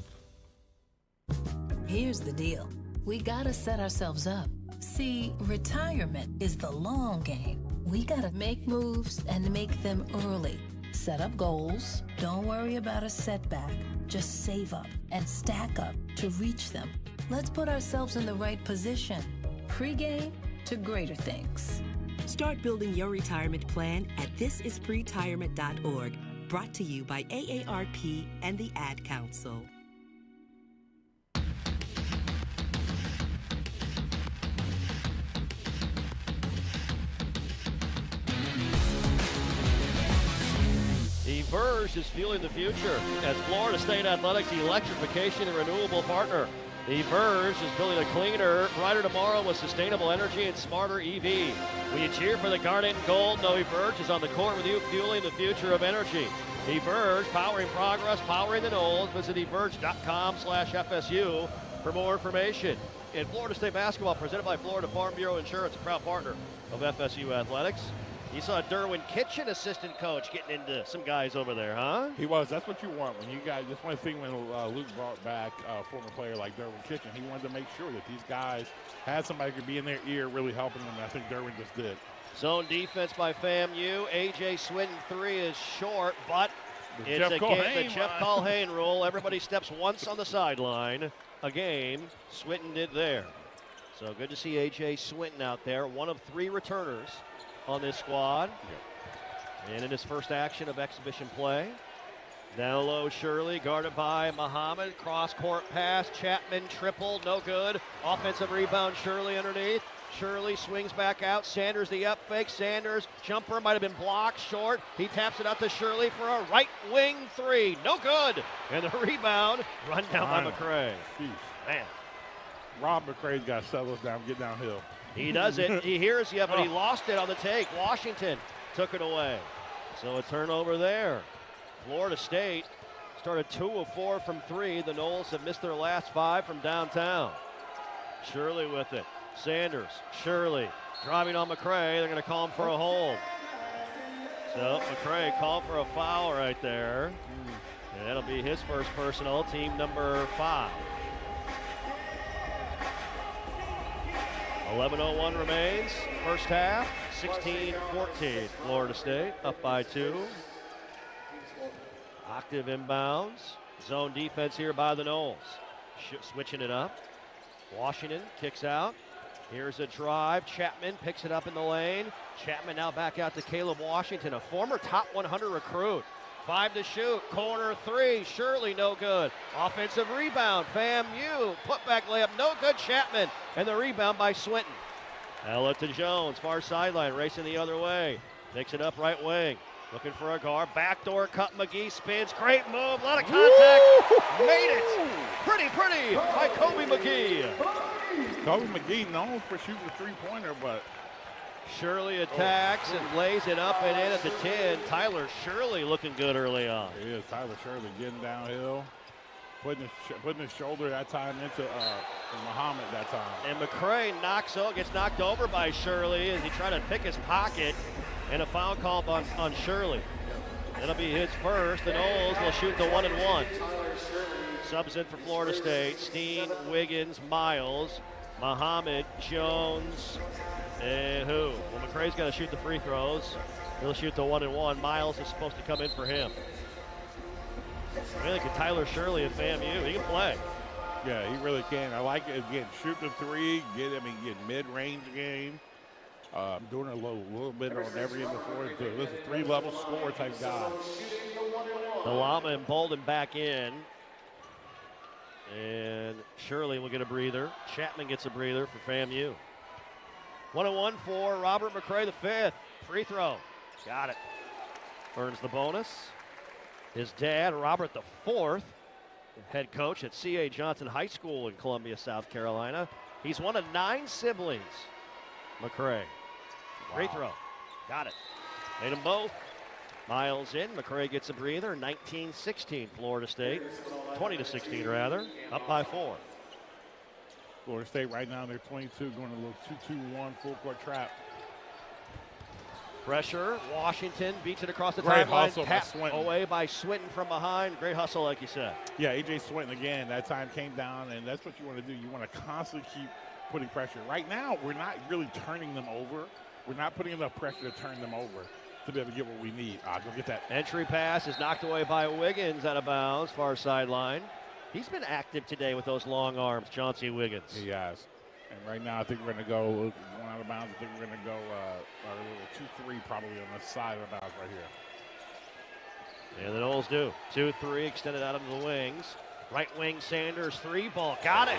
Here's the deal. We gotta set ourselves up. See, retirement is the long game. We gotta make moves and make them early. Set up goals. Don't worry about a setback. Just save up and stack up to reach them. Let's put ourselves in the right position. Pre-game to greater things. Start building your retirement plan at thisispretirement.org. Brought to you by AARP and the Ad Council. Verge is fueling the future as Florida State Athletics electrification and renewable partner. The Verge is building a cleaner, brighter tomorrow with sustainable energy and smarter EV. When you cheer for the Garnet and Gold, know Verge is on the court with you, fueling the future of energy. The Verge, powering progress, powering the Noles. Visit theverge.com/FSU for more information. In Florida State basketball, presented by Florida Farm Bureau Insurance, a proud partner of FSU Athletics. You saw Derwin Kitchen, assistant coach, getting into some guys over there, huh? He was. That's what you want when you guys. That's one thing when Luke brought back a former player like Derwin Kitchen. He wanted to make sure that these guys had somebody who could be in their ear, really helping them. And I think Derwin just did. Zone defense by FAMU. A.J. Swinton three is short, but it's Jeff again the Jeff Culhane rule. Everybody steps once on the sideline a game. Swinton did there. So good to see A.J. Swinton out there, one of 3 returners on this squad. And in his first action of exhibition play. Down low, Shirley, guarded by Muhammad. Cross-court pass, Chapman, triple, no good. Offensive rebound, Shirley underneath. Shirley swings back out. Sanders the up fake. Sanders, jumper might have been blocked short. He taps it out to Shirley for a right wing three. No good. And the rebound run down by McCray. Jeez. Man. Rob McCray's got to settle us down, get downhill. He does it. He hears you, but he lost it on the take. Washington took it away. So a turnover there. Florida State started 2 of 4 from 3. The Noles have missed their last 5 from downtown. Shirley with it. Sanders, Shirley driving on McCray. They're going to call him for a hold. So McCray called for a foul right there. And that'll be his first personal, team number 5. 11:01 remains, first half, 16-14. Florida State up by 2. Octave inbounds. Zone defense here by the Noles. Switching it up. Washington kicks out. Here's a drive. Chapman picks it up in the lane. Chapman now back out to Caleb Washington, a former top 100 recruit. 5 to shoot. Corner 3. Shirley no good. Offensive rebound. FAMU. Putback layup. No good. Chapman. And the rebound by Swinton. Ella to Jones. Far sideline. Racing the other way. Picks it up right wing. Looking for a guard. Backdoor cut. McGee spins. Great move. A lot of contact. Woo! Made it. Pretty by Kobe McGee. Kobe McGee known for shooting a three-pointer, but Shirley attacks and lays it up and in at the 10. Tyler Shirley looking good early on. He is. Tyler Shirley getting downhill, putting his shoulder that time into Muhammad that time. And McCray gets knocked over by Shirley as he tried to pick his pocket, and a foul call on Shirley. That'll be his first. The Noles will shoot the 1-1. Subs in for Florida State. Steen, Wiggins, Miles, Muhammad, Jones, and who? Well, McCray's got to shoot the free throws. He'll shoot the 1-1. Miles is supposed to come in for him. I think Tyler Shirley at FAMU, he can play. Yeah, he really can. I like it. Again, shoot the 3, get mid-range game. Doing a little bit on every end of the floor. This is 3-level score type guy. Delama and Bolden back in. And Shirley will get a breather. Chapman gets a breather for FAMU. 1-1 for Robert McCray, the 5th. Free throw. Got it. Earns the bonus. His dad, Robert the 4th, head coach at C.A. Johnson High School in Columbia, South Carolina. He's one of 9 siblings. McCray. Free throw. Got it. Made them both. Miles in. McCray gets a breather. 19-16 Florida State. 20-16 rather. Up by 4. Florida State right now, they're 22, going a little 2-2-1 full court trap. Pressure. Washington beats it across the Great timeline. hustle by Tapped Swinton. away by Swinton from behind. Great hustle, like you said. Yeah, A.J. Swinton again. That time came down, and that's what you want to do. You want to constantly keep putting pressure. Right now, we're not really turning them over. We're not putting enough pressure to turn them over to be able to get what we need. Go get that. Entry pass is knocked away by Wiggins out of bounds, far sideline. He's been active today with those long arms, Chauncey Wiggins. He has. And right now, I think we're going to go going out of bounds. I think we're going to go a little 2-3 probably on the side of the bounds right here. And the Noles do. 2-3 extended out into the wings. Right wing Sanders, 3 ball. Got it.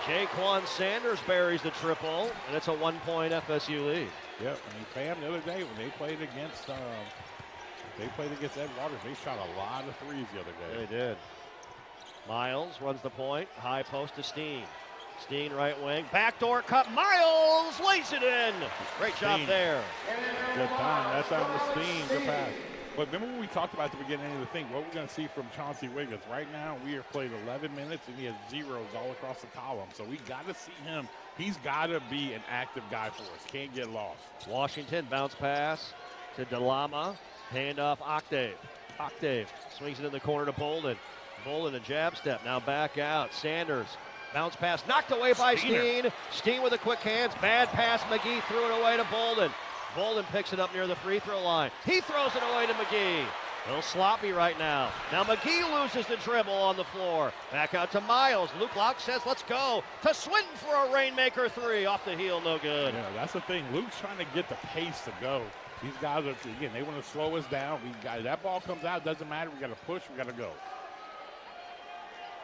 Jaquan Sanders buries the triple, and it's a 1-point FSU lead. Yep. I mean, Fam the other day when they played against Ed Waters, they shot a lot of threes the other day. They did. Miles runs the point. High post to Steen. Steen right wing. Backdoor cut. Miles lays it in. Great job there. Good time. That time was Steen. Good pass. But remember when we talked about at the beginning of the thing, what we're going to see from Chauncey Wiggins. Right now, we have played 11 minutes, and he has zeros all across the column. So we got to see him. He's got to be an active guy for us. Can't get lost. Washington bounce pass to Delama. Handoff Octave. Octave swings it in the corner to Bolden. Bolden a jab step. Now back out. Sanders. Bounce pass knocked away by Steen. Steen with the quick hands. Bad pass. McGee threw it away to Bolden. Bolden picks it up near the free throw line. He throws it away to McGee. A little sloppy right now. Now McGee loses the dribble on the floor. Back out to Miles. Luke Locke says, let's go. To Swinton for a rainmaker 3. Off the heel, no good. Yeah, that's the thing. Luke's trying to get the pace to go. These guys are, again, they want to slow us down. That ball comes out, doesn't matter. We got to push, we got to go.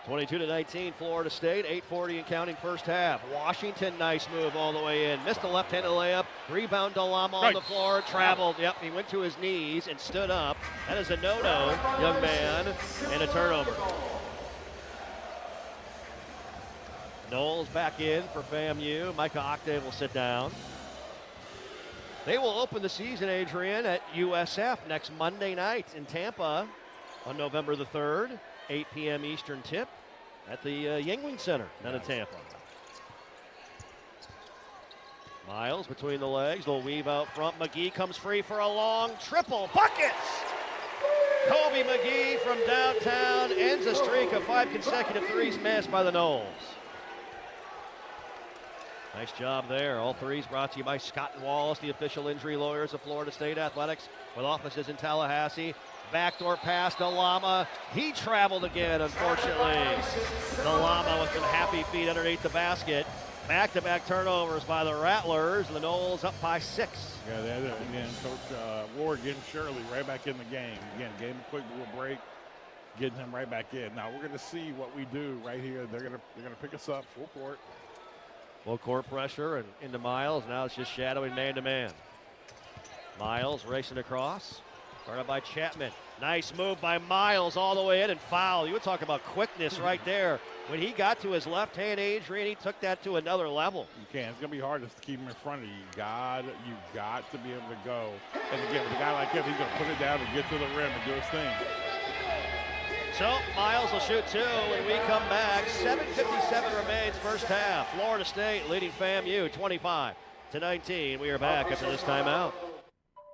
22-19 Florida State, 8:40 and counting first half. Washington, nice move all the way in. Missed the left-handed layup. Rebound Delama on the floor. Traveled. Yep, he went to his knees and stood up. That is a no-no, young man, and a turnover. Knowles back in for FAMU. Micah Octave will sit down. They will open the season, Adrian, at USF next Monday night in Tampa on November the 3rd, 8 p.m. Eastern tip at the Yuengling Center down in Tampa. Miles between the legs. Little weave out front. McGee comes free for a long triple. Buckets! Kobe McGee from downtown ends a streak of 5 consecutive threes missed by the Noles. Nice job there. All threes brought to you by Scott and Wallace, the official injury lawyers of Florida State Athletics, with offices in Tallahassee. Backdoor pass to Lama. He traveled again, unfortunately. The Lama with some happy feet underneath the basket. Back-to-back turnovers by the Rattlers. The Noles up by 6. Yeah, again, Coach Ward getting Shirley right back in the game. Again, gave him a quick little break, getting him right back in. Now we're going to see what we do right here. They're going to pick us up full court. Full court pressure and into Miles. Now it's just shadowing man-to-man. Miles racing across. Guarded by Chapman. Nice move by Miles all the way in and foul. You would talk about quickness right there. When he got to his left hand, Adrian, he took that to another level. You can't. It's going to be hard to keep him in front of you. You got to be able to go. And again, with a guy like him, he's going to put it down and get to the rim and do his thing. So Miles will shoot 2 when we come back. 7:57 remains first half. Florida State leading FAMU 25-19. We are back after this timeout.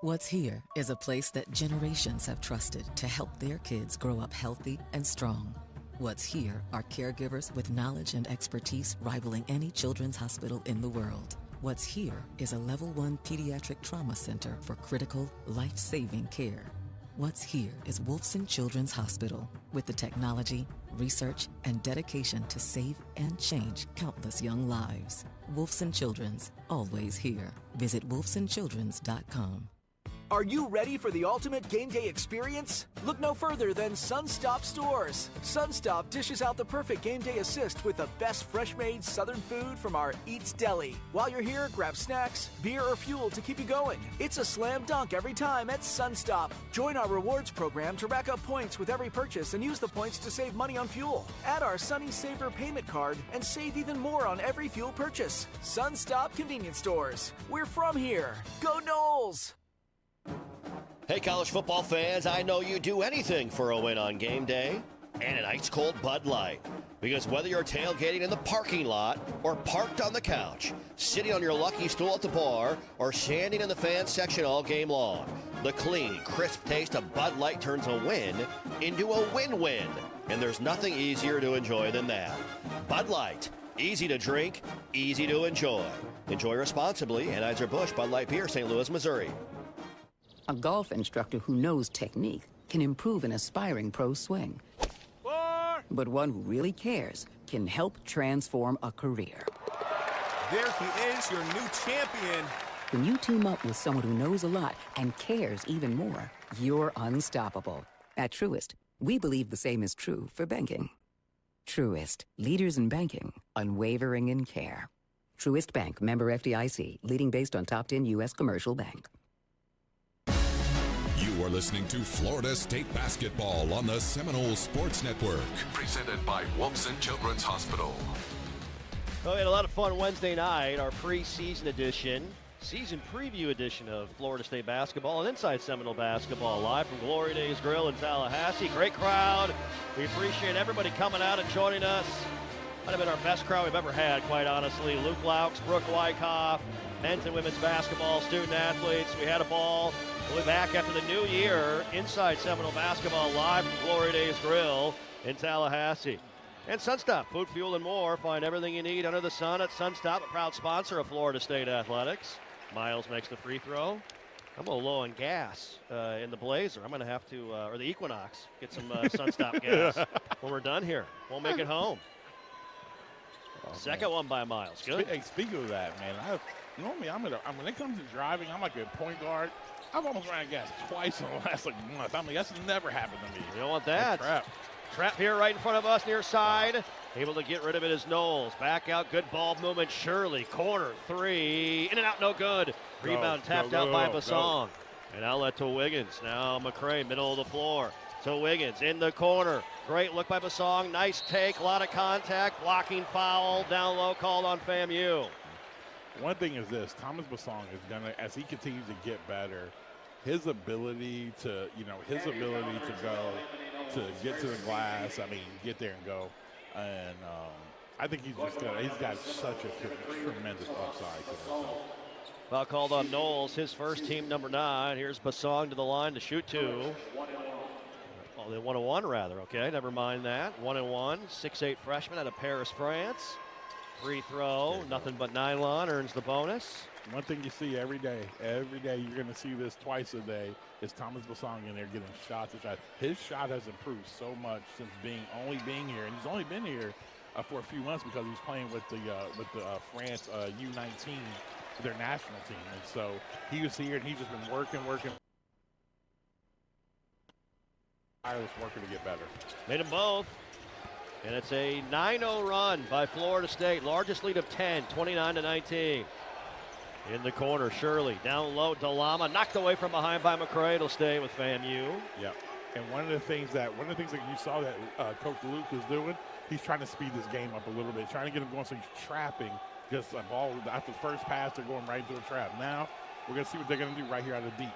What's Here is a place that generations have trusted to help their kids grow up healthy and strong. What's Here are caregivers with knowledge and expertise rivaling any children's hospital in the world. What's Here is a level 1 pediatric trauma center for critical, life-saving care. What's Here is Wolfson Children's Hospital with the technology, research, and dedication to save and change countless young lives. Wolfson Children's, always here. Visit wolfsonchildrens.com. Are you ready for the ultimate game day experience? Look no further than Sunstop Stores. Sunstop dishes out the perfect game day assist with the best fresh-made Southern food from our Eats Deli. While you're here, grab snacks, beer, or fuel to keep you going. It's a slam dunk every time at Sunstop. Join our rewards program to rack up points with every purchase and use the points to save money on fuel. Add our Sunny Saver payment card and save even more on every fuel purchase. Sunstop Convenience Stores. We're from here. Go Noles! Hey, college football fans, I know you'd do anything for a win on game day and an ice-cold Bud Light. Because whether you're tailgating in the parking lot or parked on the couch, sitting on your lucky stool at the bar, or standing in the fan section all game long, the clean, crisp taste of Bud Light turns a win into a win-win. And there's nothing easier to enjoy than that. Bud Light. Easy to drink, easy to enjoy. Enjoy responsibly. Anheuser-Busch Bud Light Beer, St. Louis, Missouri. A golf instructor who knows technique can improve an aspiring pro swing. But one who really cares can help transform a career. There he is, your new champion. When you team up with someone who knows a lot and cares even more, you're unstoppable. At Truist, we believe the same is true for banking. Truist, leaders in banking, unwavering in care. Truist Bank, member FDIC, leading based on top 10 U.S. commercial bank. You are listening to Florida State Basketball on the Seminole Sports Network. Presented by Wolfson Children's Hospital. Well, we had a lot of fun Wednesday night, our preseason edition, season preview edition of Florida State Basketball and Inside Seminole Basketball, live from Glory Days Grill in Tallahassee. Great crowd. We appreciate everybody coming out and joining us. Might have been our best crowd we've ever had, quite honestly. Luke Laux, Brooke Wyckoff, men's and women's basketball, student athletes. We had a ball. We'll be back after the new year, Inside Seminole Basketball, live from Glory Days Grill in Tallahassee. And Sunstop, food, fuel, and more. Find everything you need under the sun at Sunstop, a proud sponsor of Florida State Athletics. Miles makes the free throw. I'm a little low on gas in the Blazer. I'm going to have to, or the Equinox, get some Sunstop gas when we're done here. Won't make it home. Second one by Miles. Good. Hey, speaking of that, man, normally when it comes to driving, I'm like a point guard. I've almost ran out of gas twice in the last month. I mean, that's never happened to me. You don't want that. Trap here right in front of us near side. Able to get rid of it is Knowles. Back out, good ball movement. Shirley, corner three. In and out, no good. Rebound tapped out by Basong. And outlet to Wiggins. Now McCray, middle of the floor. to Wiggins in the corner. Great look by Basong. Nice take. A lot of contact. Blocking foul. Down low called on FAMU. One thing is this. Thomas Basong is going to, as he continues to get better, his ability to go, to get to the glass, get there and go. And I think he's got such a tremendous upside to himself. Foul called on Knowles, his first, team number 9. Here's Basong to the line to shoot 2. Oh, they 1-1 rather. Okay, never mind that. 1-1, 6'8" freshman out of Paris, France. Free throw, nothing but nylon, earns the bonus. One thing you see every day you're going to see this twice a day, is Thomas Basong in there getting shots. His shot has improved so much since being here, and he's only been here for a few months because he's playing with the France U19, their national team. And so he was here, and he's just been working. Tireless worker to get better. Made them both. And it's a 9-0 run by Florida State. Largest lead of 10, 29-19. In the corner, Shirley. Down low, DeLama. Knocked away from behind by McCray. It'll stay with FAMU. Yep. And one of the things that you saw that Coach Luke is doing, he's trying to speed this game up a little bit, trying to get him going so he's trapping. Just a ball after the first pass, they're going right into a trap. Now we're going to see what they're going to do right here out of deep.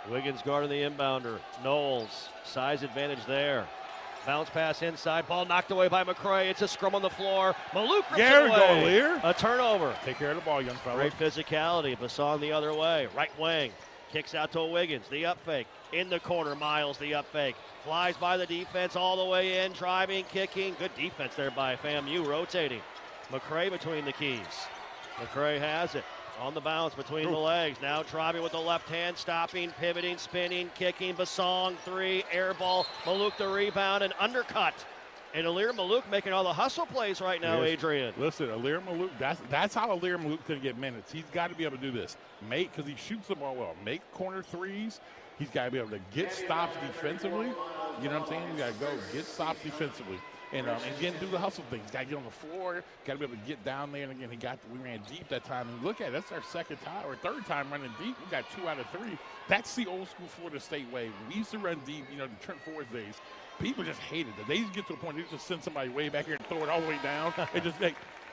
Wiggins guarding the inbounder. Knowles, size advantage there. Bounce pass inside, ball knocked away by McCray. It's a scrum on the floor. Maluk rips it away. Lear. A turnover. Take care of the ball, young fella. Great physicality. Basong the other way. Right wing. Kicks out to Wiggins. The up fake. In the corner, Miles, the up fake. Flies by the defense all the way in. Driving, kicking. Good defense there by FAMU. Rotating. McCray between the keys. McCray has it. On the bounce between the legs. Now driving with the left hand, stopping, pivoting, spinning, kicking. Basong, 3, air ball. Maluk the rebound and undercut. And Alir Maluk making all the hustle plays right now, yes. Adrian. Listen, Alir Maluk, that's how Alir Maluk can get minutes. He's got to be able to do this. Because he shoots the ball well. Make corner threes. He's got to be able to get stops defensively. You know what I'm saying? He's got to go get stops defensively. And again, do the hustle thing. He's got to get on the floor, got to be able to get down there. And again, we ran deep that time. And look at it, that's our second time or third time running deep. We got 2 out of 3. That's the old school Florida State way. We used to run deep, the Trent Forrest days. People just hated it. They used to get to a point, they just send somebody way back here and throw it all the way down. And just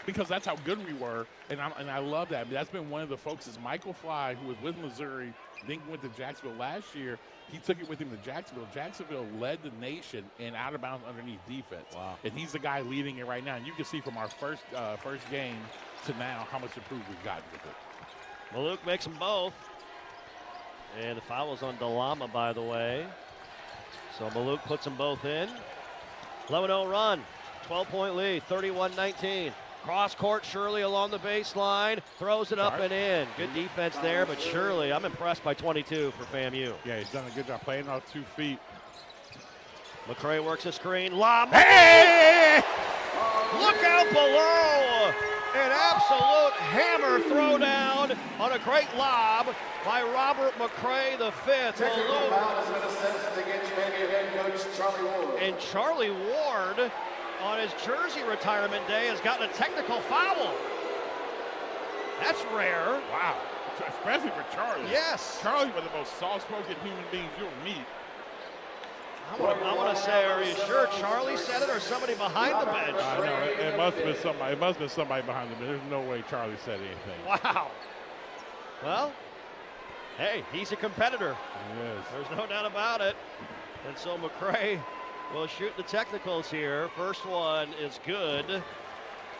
because that's how good we were. And I love that. That's been one of the focuses. Michael Fly, who was with Missouri, then went to Jacksonville last year. He took it with him to Jacksonville. Jacksonville led the nation in out-of-bounds underneath defense. Wow. And he's the guy leading it right now. And you can see from our first game to now how much improved we've gotten with it. Maluk makes them both. And the foul was on DeLama, by the way. So Maluk puts them both in. 11-0 run. 12-point lead. 31-19. Cross court, Shirley along the baseline, throws it up and in. Good defense there, but Shirley, I'm impressed by 22 for FAMU. Yeah, he's done a good job playing off 2 feet. McCray works a screen, lob. Hey! Look out below! An absolute hammer throwdown on a great lob by Robert McCray, the 5th. And Charlie Ward, on his jersey retirement day, has gotten a technical foul. That's rare. Wow. Especially for Charlie. Yes. Charlie was the most soft-spoken human beings you'll meet. I want to say, are you sure Charlie said it or somebody behind the bench? No, it must have been somebody. It must have been somebody behind the bench. There's no way Charlie said anything. Wow. Well, hey, he's a competitor. He is. There's no doubt about it. And so McCray will shoot the technicals here. First one is good.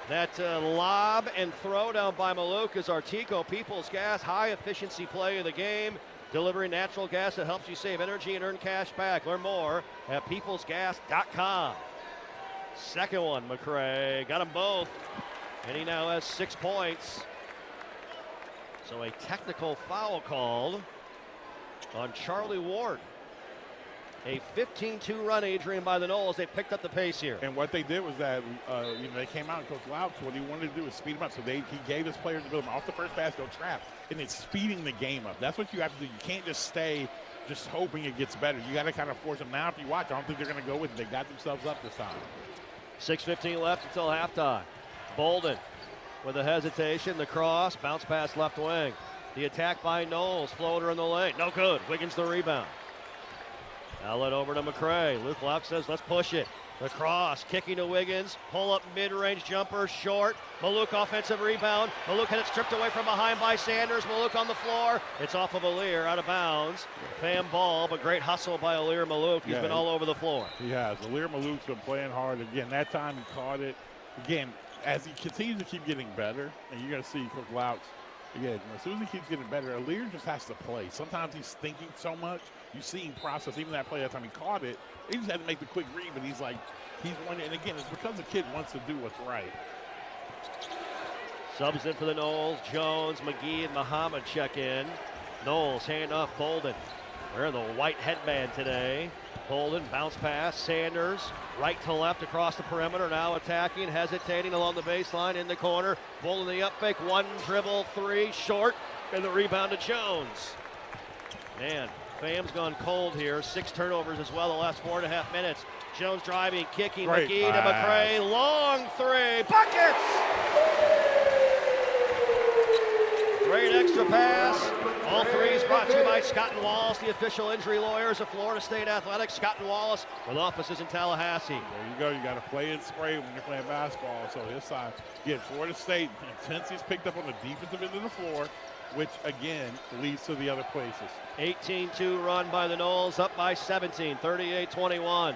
That lob and throw down by Maluk is Artico People's Gas, high efficiency play of the game. Delivering natural gas that helps you save energy and earn cash back. Learn more at peoplesgas.com. Second one, McCray. Got them both. And he now has 6 points. So a technical foul called on Charlie Ward. A 15-2 run, Adrian, by the Noles. They picked up the pace here. And what they did was that they came out and Coach Louch, what he wanted to do is speed them up. So he gave his players the ability off the first pass, go trap. And it's speeding the game up. That's what you have to do. You can't just stay just hoping it gets better. You got to kind of force them. Now, if you watch, I don't think they're going to go with it. They got themselves up this time. 6:15 left until halftime. Bolden with a hesitation. The cross, bounce pass left wing. The attack by Knowles. Floater in the lane. No good. Wiggins the rebound. Outlet over to McCray. Luke Laux says, let's push it. The cross, kicking to Wiggins. Pull up mid-range jumper, short. Maluk offensive rebound. Maluk had it stripped away from behind by Sanders. Maluk on the floor. It's off of Alir, out of bounds. Fam ball, but great hustle by Alir Maluk. He's been all over the floor. He has. Alir Maluk's been playing hard. Again, that time he caught it. Again, as he continues to keep getting better, and you're going to see Coach Laux, again, as soon as he keeps getting better, Alir just has to play. Sometimes he's thinking so much. You see him process. Even that play, that time he caught it, he just had to make the quick read, but he's wondering. And again, it's because the kid wants to do what's right. Subs in for the Noles. Jones, McGee, and Muhammad check in. Noles, hand up, Bolden. Wearing the white headband today. Bolden, bounce pass, Sanders, right to left across the perimeter, now attacking, hesitating along the baseline, in the corner. Bolden the up fake, one dribble, three, short, and the rebound to Jones. Man, Fam's gone cold here. 6 turnovers as well the last 4.5 minutes. Jones driving, kicking, Great McGee pass. to McCray, long three, buckets! Great extra pass. All threes brought to you by Scott & Wallace, the official injury lawyers of Florida State Athletics. Scott & Wallace with offices in Tallahassee. There you go. You got to play and spray when you're playing basketball. So this side, again, Florida State, intensity's picked up on the defensive end of the floor, which, again, leads to the other places. 18-2 run by the Noles, up by 17, 38-21.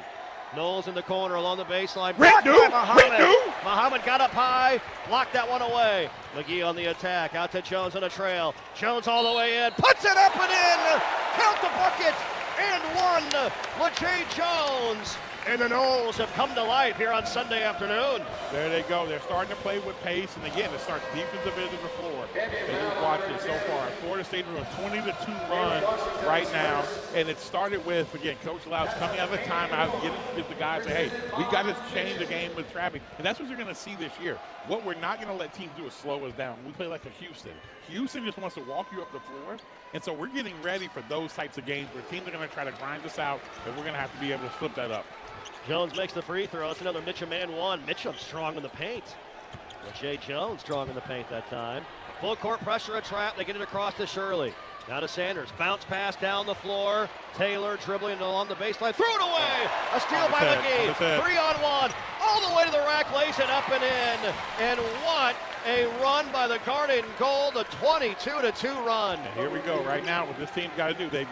Noles in the corner along the baseline. Blocked by Muhammad. Muhammad got up high, blocked that one away. McGee on the attack, out to Jones on a trail. Jones all the way in, puts it up and in. Count the bucket, and one. LaJay Jones. And the Noles have come to life here on Sunday afternoon. There they go. They're starting to play with pace, and again, it starts defensive end of the floor. And you've watched it so far. Florida State is a 20-2 run right now, and it started with, again, Coach Laux coming out of the timeout, get the guys say, hey, we got to change the game with traffic. And that's what you're going to see this year. What we're not going to let teams do is slow us down. We play like a Houston. Houston just wants to walk you up the floor, and so we're getting ready for those types of games where teams are going to try to grind us out, and we're going to have to be able to flip that up. Jones makes the free throw. It's another Mitchum and one. Mitchum strong in the paint. LaJay Jones strong in the paint that time. Full court pressure, a trap. They get it across to Shirley. Now to Sanders. Bounce pass down the floor. Taylor dribbling along the baseline. Threw it away. A steal by McGee. 3-on-1. All the way to the rack. Lays it up and in. And what a run by the Garden Gold. A 22-2 run. And here we go. Right now, what this team's got to do, here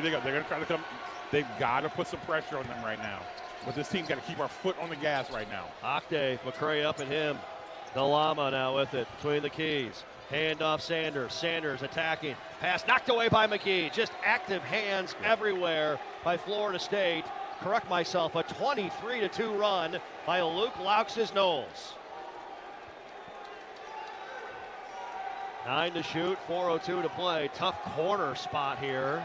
they go. They're going to try to come. They've got to put some pressure on them right now. But this team's got to keep our foot on the gas right now. Octave, McCray up at him. Delama now with it between the keys. Hand off Sanders. Sanders attacking. Pass knocked away by McGee. Just active hands everywhere by Florida State. Correct myself, a 23-2 run by Luke Laux' Noles. 9 to shoot, 4:02 to play. Tough corner spot here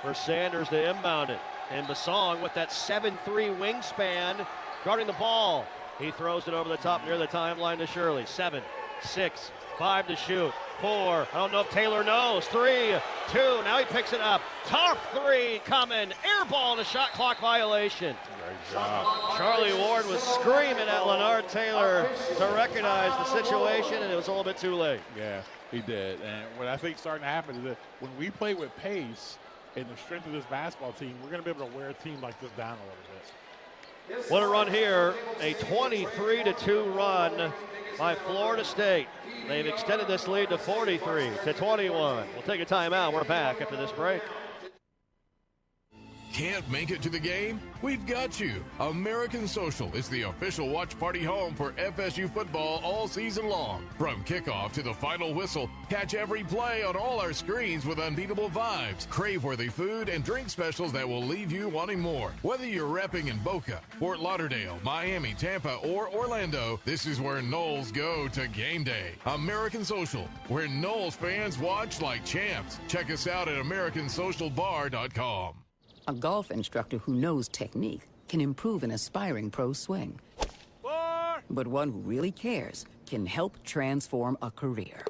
for Sanders to inbound it. And Basong with that 7'3 wingspan guarding the ball. He throws it over the top near the timeline to Shirley. 7, 6, 5 to shoot. 4, I don't know if Taylor knows. 3, 2, now he picks it up. Tough three coming. Air ball and a shot clock violation. Great job. Charlie Ward was screaming at Leonard Taylor to recognize the situation, and it was a little bit too late. Yeah, he did. And what I think is starting to happen is that when we play with pace and the strength of this basketball team, we're going to be able to wear a team like this down a little bit. What a run here. A 23-2 run by Florida State. They've extended this lead to 43-21. We'll take a timeout. We're back after this break. Can't make it to the game? We've got you. American Social is the official watch party home for FSU football all season long. From kickoff to the final whistle, catch every play on all our screens with unbeatable vibes, crave-worthy food, and drink specials that will leave you wanting more. Whether you're repping in Boca, Fort Lauderdale, Miami, Tampa, or Orlando, this is where Noles go to game day. American Social, where Noles fans watch like champs. Check us out at AmericanSocialBar.com. A golf instructor who knows technique can improve an aspiring pro's swing. But one who really cares can help transform a career.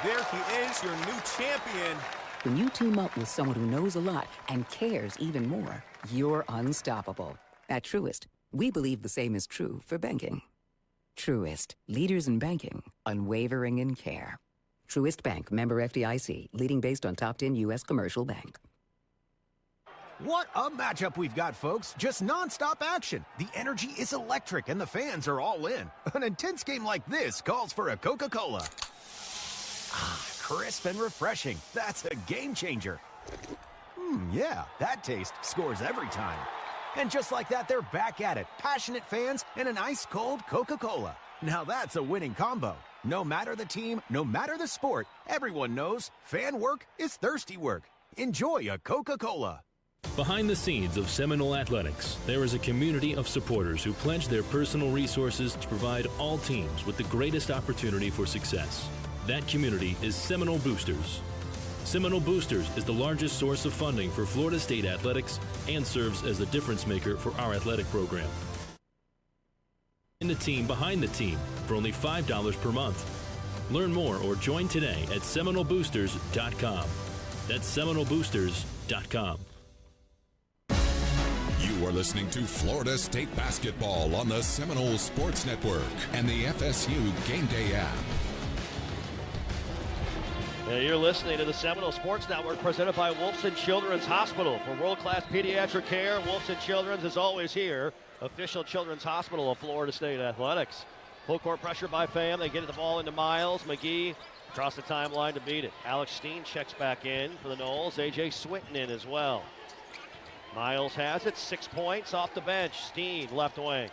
There he is, your new champion. When you team up with someone who knows a lot and cares even more, you're unstoppable. At Truist, we believe the same is true for banking. Truist, leaders in banking, unwavering in care. Truist Bank, member FDIC, leading based on top 10 U.S. commercial bank. What a matchup we've got, folks. Just nonstop action. The energy is electric and the fans are all in. An intense game like this calls for a Coca-Cola. Ah, crisp and refreshing. That's a game changer. Yeah, that taste scores every time. And just like that, they're back at it. Passionate fans and an ice-cold Coca-Cola. Now that's a winning combo. No matter the team, no matter the sport, everyone knows fan work is thirsty work. Enjoy a Coca-Cola. Behind the scenes of Seminole Athletics, there is a community of supporters who pledge their personal resources to provide all teams with the greatest opportunity for success. That community is Seminole Boosters. Seminole Boosters is the largest source of funding for Florida State Athletics and serves as the difference maker for our athletic program. In the team behind the team for only $5 per month. Learn more or join today at SeminoleBoosters.com. That's SeminoleBoosters.com. You are listening to Florida State Basketball on the Seminole Sports Network and the FSU Game Day app. You're listening to the Seminole Sports Network presented by Wolfson Children's Hospital. For world-class pediatric care, Wolfson Children's is always here. Official Children's Hospital of Florida State Athletics. Full court pressure by FAM. They get the ball into Miles. McGee across the timeline to beat it. Alex Steen checks back in for the Noles. A.J. Swinton in as well. Miles has it. 6 points off the bench. Steen left wing.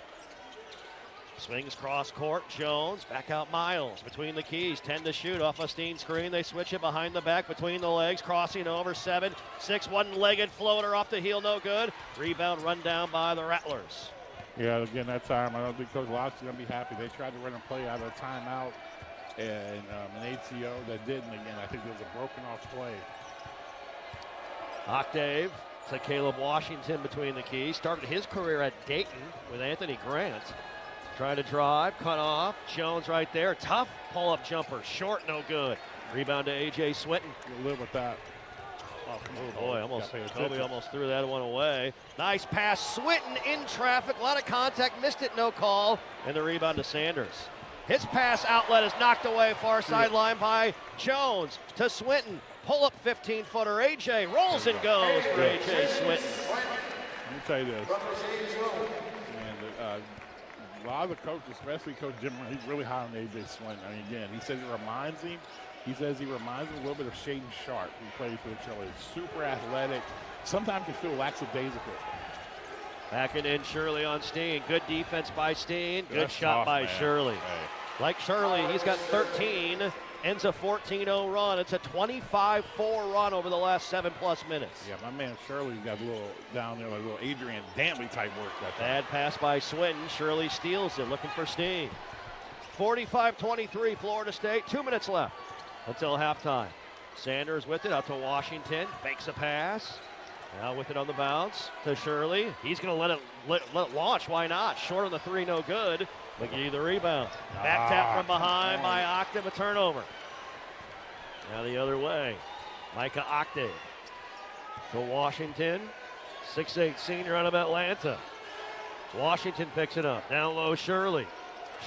Swings cross court. Jones back out. Miles between the keys. 10 to shoot off a Steen screen. They switch it behind the back between the legs. Crossing over 7. 6 one-legged floater off the heel. No good. Rebound run down by the Rattlers. Yeah, again, that time I don't think Coach Locke's going to be happy. They tried to run a play out of a timeout and an ATO that didn't. Again, I think there was a broken off play. Octave to Caleb Washington between the keys. Started his career at Dayton with Anthony Grant. Trying to drive, cut off. Jones right there. Tough pull-up jumper. Short, no good. Rebound to A.J. Swinton. You'll live with that. Oh boy, Kobe almost threw that one away. Nice pass. Swinton in traffic. A lot of contact. Missed it, no call. And the rebound to Sanders. His pass outlet is knocked away far sideline by Jones to Swinton. Pull-up 15-footer. A.J. rolls and goes for A.J. Swinton. Let me tell you this. And, a lot of the coaches, especially Coach Jim, he's really high on A.J. Swinton. I mean, again, he says he reminds him a little bit of Shaden Sharp, who played for the Trailers. Super athletic. Sometimes can feel lackadaisical. Backing in Shirley on Steen. Good defense by Steen. Good shot by Shirley. Hey. Like Shirley, he's got 13. Ends a 14-0 run. It's a 25-4 run over the last 7+ minutes. Yeah, my man Shirley's got a little down there, like a little Adrian Dantley type work. Bad pass by Swinton. Shirley steals it, looking for Steen. 45-23, Florida State. 2 minutes left until halftime. Sanders with it, up to Washington. Fakes a pass. Now with it on the bounce to Shirley. He's going to let it launch. Why not? Short on the 3, no good. McGee the rebound. Back tap from behind by Octave, a turnover. Now the other way. Micah Octave to Washington. 6'8" senior out of Atlanta. Washington picks it up. Down low, Shirley.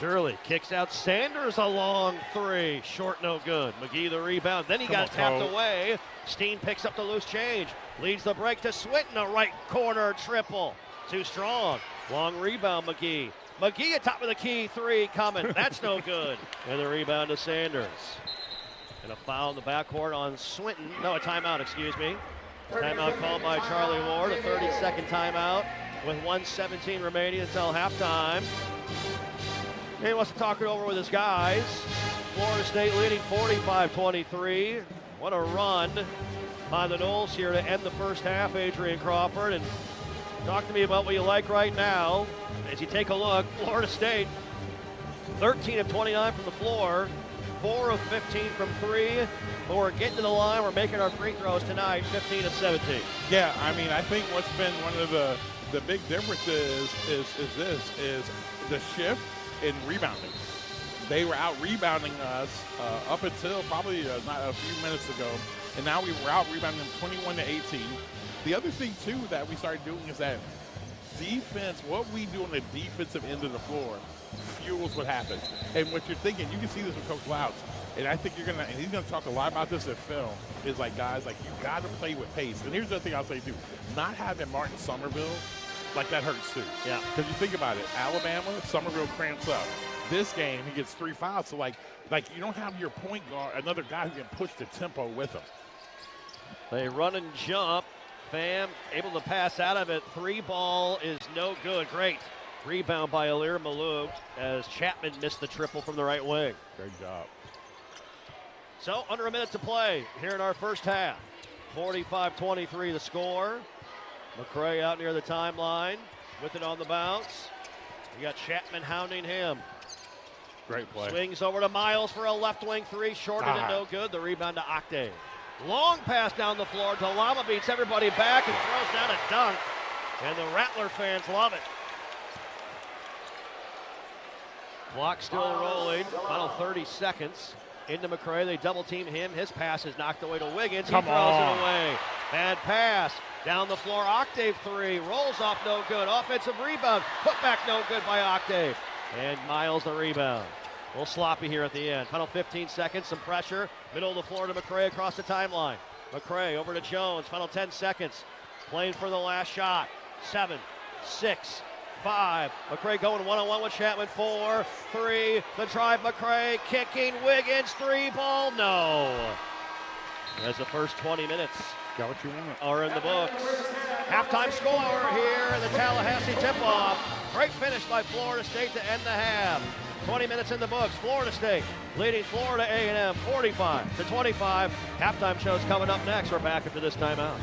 Shirley kicks out. Sanders a long 3. Short, no good. McGee the rebound. Then he got tapped away. Steen picks up the loose change. Leads the break to Swinton. A right corner triple. Too strong. Long rebound, McGee. McGee atop of the key. 3 coming. That's no good. And the rebound to Sanders. And a foul in the backcourt on Swinton. No, a timeout, excuse me. Timeout called by Charlie Ward. A 30-second timeout with 1:17 remaining until halftime. And he wants to talk it over with his guys. Florida State leading 45-23. What a run by the Noles here to end the first half, Adrian Crawford. And talk to me about what you like right now. As you take a look, Florida State, 13 of 29 from the floor, 4 of 15 from 3. But we're getting to the line. We're making our free throws tonight, 15 of 17. Yeah, I mean, I think what's been one of the big differences is the shift in rebounding. They were out rebounding us up until probably not a few minutes ago, and now we were out rebounding them 21-18. The other thing too that we started doing is that defense, what we do on the defensive end of the floor, fuels what happens. And what you're thinking, you can see this with Coach Louds. And I think he's gonna talk a lot about this in film, is like, guys, like, you gotta play with pace. And here's the other thing I'll say too, not having Martin Somerville, like, that hurts too. Yeah. Because you think about it, Alabama, Somerville cramps up. This game, he gets 3 fouls, so like you don't have your point guard, another guy who can push the tempo with him. They run and jump. FAM able to pass out of it. 3 ball is no good. Great rebound by Alir Malouk as Chapman missed the triple from the right wing. Great job. So under a minute to play here in our first half. 45-23 the score. McCray out near the timeline with it on the bounce. You got Chapman hounding him. Great play. Swings over to Miles for a left wing 3, shorted and no good. The rebound to Octave. Long pass down the floor. Lama beats everybody back and throws down a dunk. And the Rattler fans love it. Clock still rolling. Final 30 seconds. Into McCray. They double team him. His pass is knocked away to Wiggins. He throws it away. Bad pass. Down the floor. Octave 3. Rolls off no good. Offensive rebound. Put back no good by Octave. And Miles the rebound. A little sloppy here at the end. Final 15 seconds. Some pressure. Middle of the floor to McCray across the timeline. McCray over to Jones. Final 10 seconds. Playing for the last shot. 7, 6, 5. McCray going one-on-one with Chapman. 4, 3. The drive. McCray kicking. Wiggins. 3 ball. No. As the first 20 minutes got what you want. Are in the books. Halftime score here in the Tallahassee tip-off. Great finish by Florida State to end the half. 20 minutes in the books. Florida State leading Florida A&M 45-25. Halftime show's coming up next. We're back after this timeout.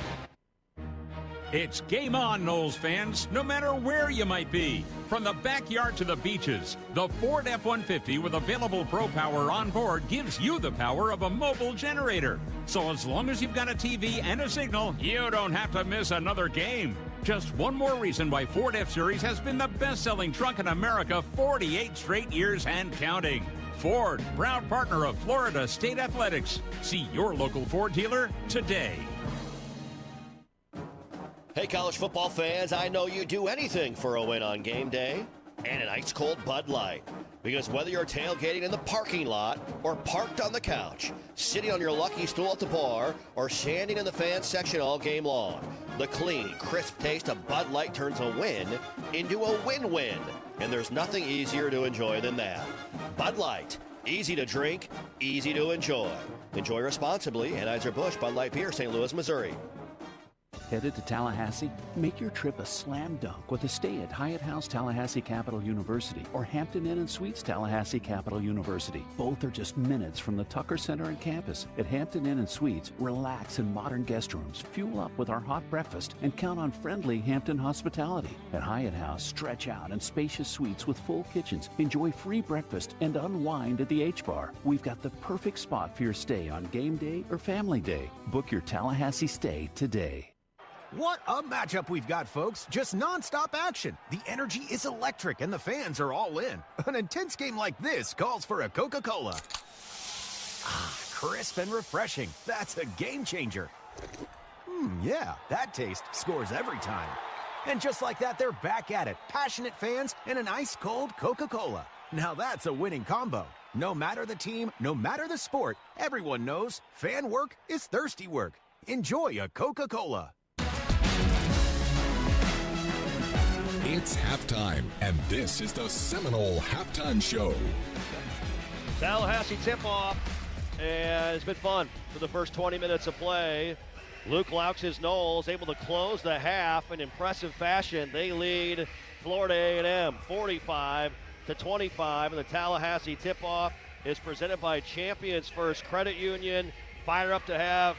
It's game on, Knowles fans, no matter where you might be. From the backyard to the beaches, the Ford F-150 with available Pro Power on board gives you the power of a mobile generator. So as long as you've got a TV and a signal, you don't have to miss another game. Just one more reason why Ford F-Series has been the best-selling truck in America 48 straight years and counting. Ford, proud partner of Florida State Athletics. See your local Ford dealer today. Hey, college football fans, I know you'd do anything for a win on game day and an ice-cold Bud Light. Because whether you're tailgating in the parking lot or parked on the couch, sitting on your lucky stool at the bar, or standing in the fan section all game long, the clean, crisp taste of Bud Light turns a win into a win-win. And there's nothing easier to enjoy than that. Bud Light. Easy to drink, easy to enjoy. Enjoy responsibly. Anheuser-Busch Bud Light Beer, St. Louis, Missouri. Headed to Tallahassee? Make your trip a slam dunk with a stay at Hyatt House Tallahassee Capital University or Hampton Inn & Suites Tallahassee Capital University. Both are just minutes from the Tucker Center and campus. At Hampton Inn & Suites, relax in modern guest rooms, fuel up with our hot breakfast, and count on friendly Hampton hospitality. At Hyatt House, stretch out in spacious suites with full kitchens, enjoy free breakfast, and unwind at the H-Bar. We've got the perfect spot for your stay on game day or family day. Book your Tallahassee stay today. What a matchup we've got, folks. Just nonstop action. The energy is electric and the fans are all in. An intense game like this calls for a Coca-Cola. Ah, crisp and refreshing. That's a game changer. Yeah, that taste scores every time. And just like that, they're back at it. Passionate fans and an ice-cold Coca-Cola. Now that's a winning combo. No matter the team, no matter the sport, everyone knows fan work is thirsty work. Enjoy a Coca-Cola. It's halftime, and this is the Seminole Halftime Show. Tallahassee tip-off, and it's been fun for the first 20 minutes of play. Luke Loux's Knowles able to close the half in impressive fashion. They lead Florida A&M 45-25, and the Tallahassee tip-off is presented by Champions First Credit Union. Fire up to have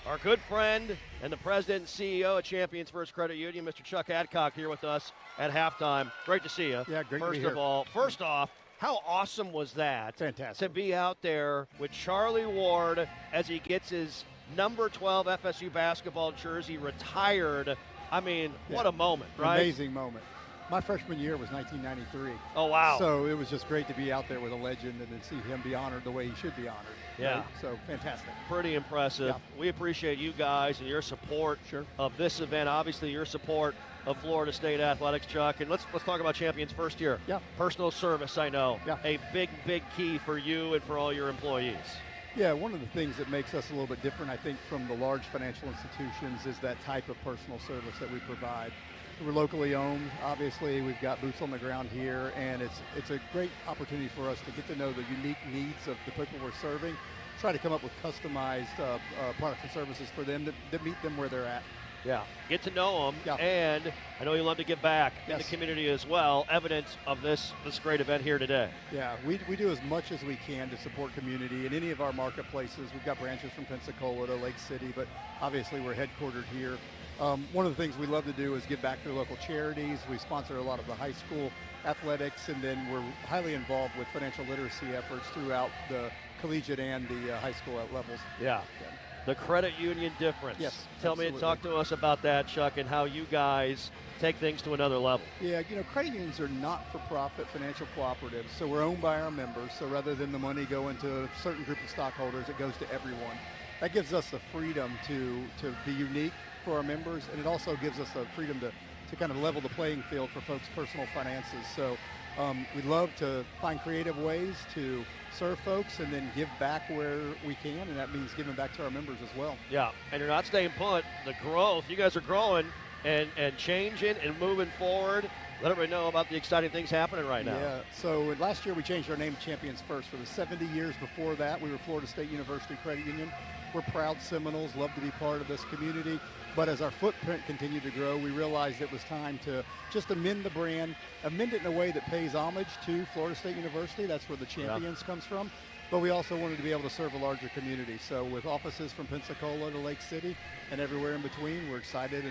our good friend and the president and CEO of Champions First Credit Union, Mr. Chuck Adcock, here with us at halftime. Great to see you. Yeah, great to be here. First off, how awesome was that? Fantastic. To be out there with Charlie Ward as he gets his number 12 FSU basketball jersey retired. I mean, what a moment, right? Amazing moment. My freshman year was 1993. Oh, wow. So it was just great to be out there with a legend and to see him be honored the way he should be honored. Yeah. Right? So fantastic. Pretty impressive. Yeah. We appreciate you guys and your support of this event. Obviously, your support of Florida State Athletics, Chuck. And let's talk about Champions first year. Yeah. Personal service, I know. Yeah. A big, big key for you and for all your employees. Yeah, one of the things that makes us a little bit different, I think, from the large financial institutions is that type of personal service that we provide. We're locally owned. Obviously, we've got boots on the ground here, and it's a great opportunity for us to get to know the unique needs of the people we're serving, try to come up with customized products and services for them that meet them where they're at. Yeah, get to know them, and I know you love to give back in the community as well. Evidence of this great event here today. Yeah, we do as much as we can to support community in any of our marketplaces. We've got branches from Pensacola to Lake City, but obviously we're headquartered here. One of the things we love to do is give back to local charities. We sponsor a lot of the high school athletics, and then we're highly involved with financial literacy efforts throughout the collegiate and the high school levels. Yeah. The credit union difference. Yes, Talk to us about that, Chuck, and how you guys take things to another level. Yeah, credit unions are not-for-profit financial cooperatives, so we're owned by our members. So rather than the money going to a certain group of stockholders, it goes to everyone. That gives us the freedom to be unique for our members, and it also gives us the freedom to kind of level the playing field for folks' personal finances. So we love to find creative ways to serve folks and then give back where we can, and that means giving back to our members as well. Yeah, and you're not staying put. The growth, you guys are growing and changing and moving forward. Let everybody know about the exciting things happening right now. Yeah, so last year we changed our name to Champions First. For the 70 years before that, we were Florida State University Credit Union. We're proud Seminoles, love to be part of this community. But as our footprint continued to grow, we realized it was time to just amend the brand, amend it in a way that pays homage to Florida State University. That's where the Champions comes from. But we also wanted to be able to serve a larger community. So with offices from Pensacola to Lake City and everywhere in between, we're excited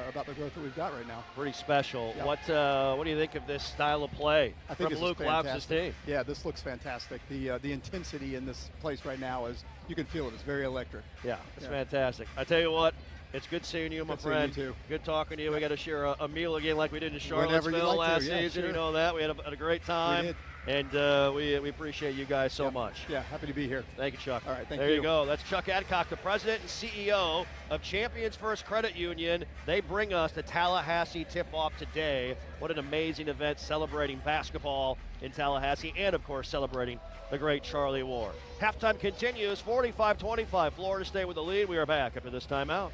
about the growth that we've got right now. Pretty special. Yeah. What do you think of this style of play from Luke Loucks' team? Yeah, this looks fantastic. The intensity in this place right now is, you can feel it. It's very electric. Yeah, it's fantastic. I tell you what, it's good seeing you, my friend. Seeing you too. Good talking to you. We got to share a meal again like we did in Charlottesville last season. Sure. You know that. We had a great time. We did. And we appreciate you guys so much. Yeah, happy to be here. Thank you, Chuck. All right, thank you. There you go. That's Chuck Adcock, the president and CEO of Champions First Credit Union. They bring us the Tallahassee tip-off today. What an amazing event celebrating basketball in Tallahassee and, of course, celebrating the great Charlie Ward. Halftime continues, 45-25. Florida State with the lead. We are back after this timeout.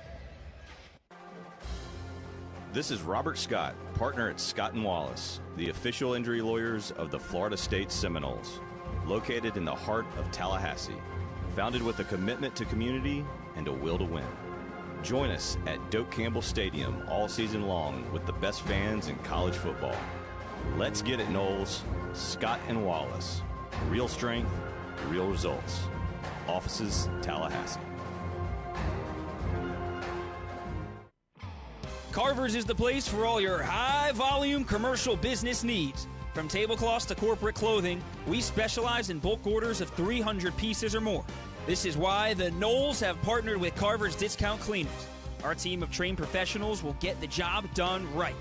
This is Robert Scott, partner at Scott & Wallace, the official injury lawyers of the Florida State Seminoles, located in the heart of Tallahassee, founded with a commitment to community and a will to win. Join us at Doak Campbell Stadium all season long with the best fans in college football. Let's get it, Noles. Scott & Wallace. Real strength, real results. Offices, Tallahassee. Carver's is the place for all your high-volume commercial business needs. From tablecloths to corporate clothing, we specialize in bulk orders of 300 pieces or more. This is why the Noles have partnered with Carver's Discount Cleaners. Our team of trained professionals will get the job done right.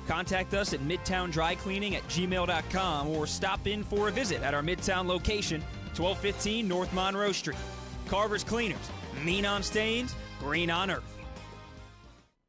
Contact us at midtowndrycleaning@gmail.com or stop in for a visit at our Midtown location, 1215 North Monroe Street. Carver's Cleaners, mean on stains, green on earth.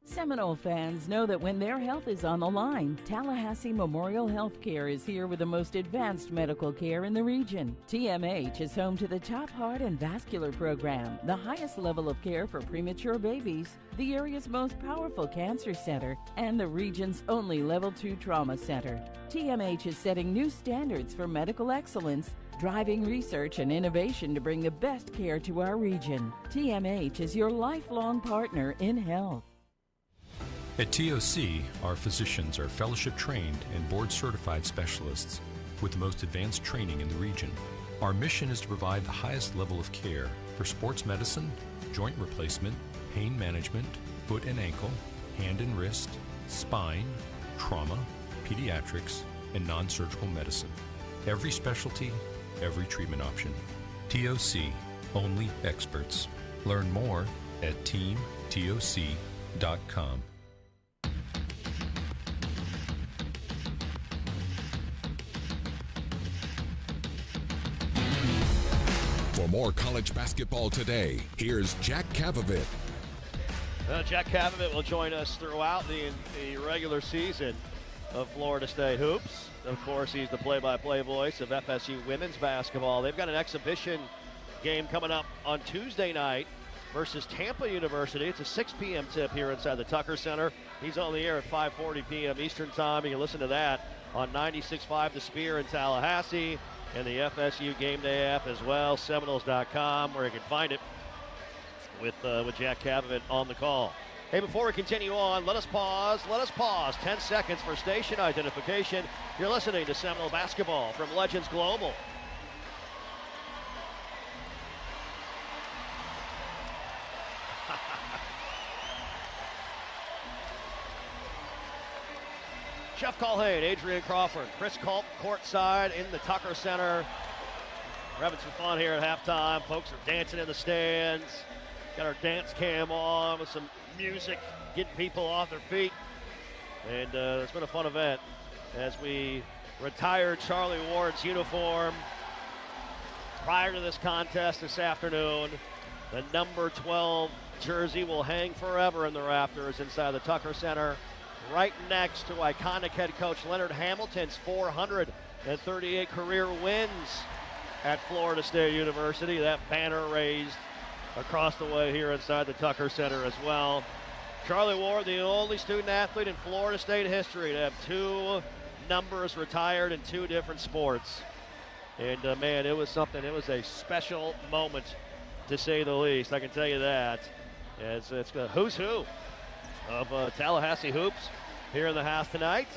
Seminole fans know that when their health is on the line, Tallahassee Memorial Healthcare is here with the most advanced medical care in the region. TMH is home to the top heart and vascular program, the highest level of care for premature babies, the area's most powerful cancer center, and the region's only Level 2 trauma center. TMH is setting new standards for medical excellence, driving research and innovation to bring the best care to our region. TMH is your lifelong partner in health. At TOC, our physicians are fellowship trained and board certified specialists with the most advanced training in the region. Our mission is to provide the highest level of care for sports medicine, joint replacement, pain management, foot and ankle, hand and wrist, spine, trauma, pediatrics, and non-surgical medicine. Every specialty, every treatment option. TOC, only experts. Learn more at teamtoc.com. For more college basketball today, here's Jack Kavovit. Jack Kavovit will join us throughout the regular season of Florida State hoops. Of course, he's the play-by-play voice of FSU women's basketball. They've got an exhibition game coming up on Tuesday night versus Tampa University. It's a 6 p.m. tip here inside the Tucker Center. He's on the air at 5:40 p.m. Eastern Time. You can listen to that on 96.5 The Spear in Tallahassee and the FSU Game Day app as well, Seminoles.com, where you can find it with Jack Cavavant on the call. Hey, before we continue on, let us pause. 10 seconds for station identification. You're listening to Seminole Basketball from Legends Global. Chef Culhane, Adrian Crawford, Chris Culp courtside in the Tucker Center. We're having some fun here at halftime. Folks are dancing in the stands. Got our dance cam on with some music, getting people off their feet. And it's been a fun event as we retired Charlie Ward's uniform prior to this contest this afternoon. The number 12 jersey will hang forever in the rafters inside the Tucker Center, right next to iconic head coach Leonard Hamilton's 438 career wins at Florida State University. That banner raised across the way here inside the Tucker Center as well. Charlie Ward, the only student athlete in Florida State history to have 2 numbers retired in 2 different sports. And man, it was something. It was a special moment, to say the least. I can tell you that. It's a who's who of Tallahassee hoops here in the house tonight,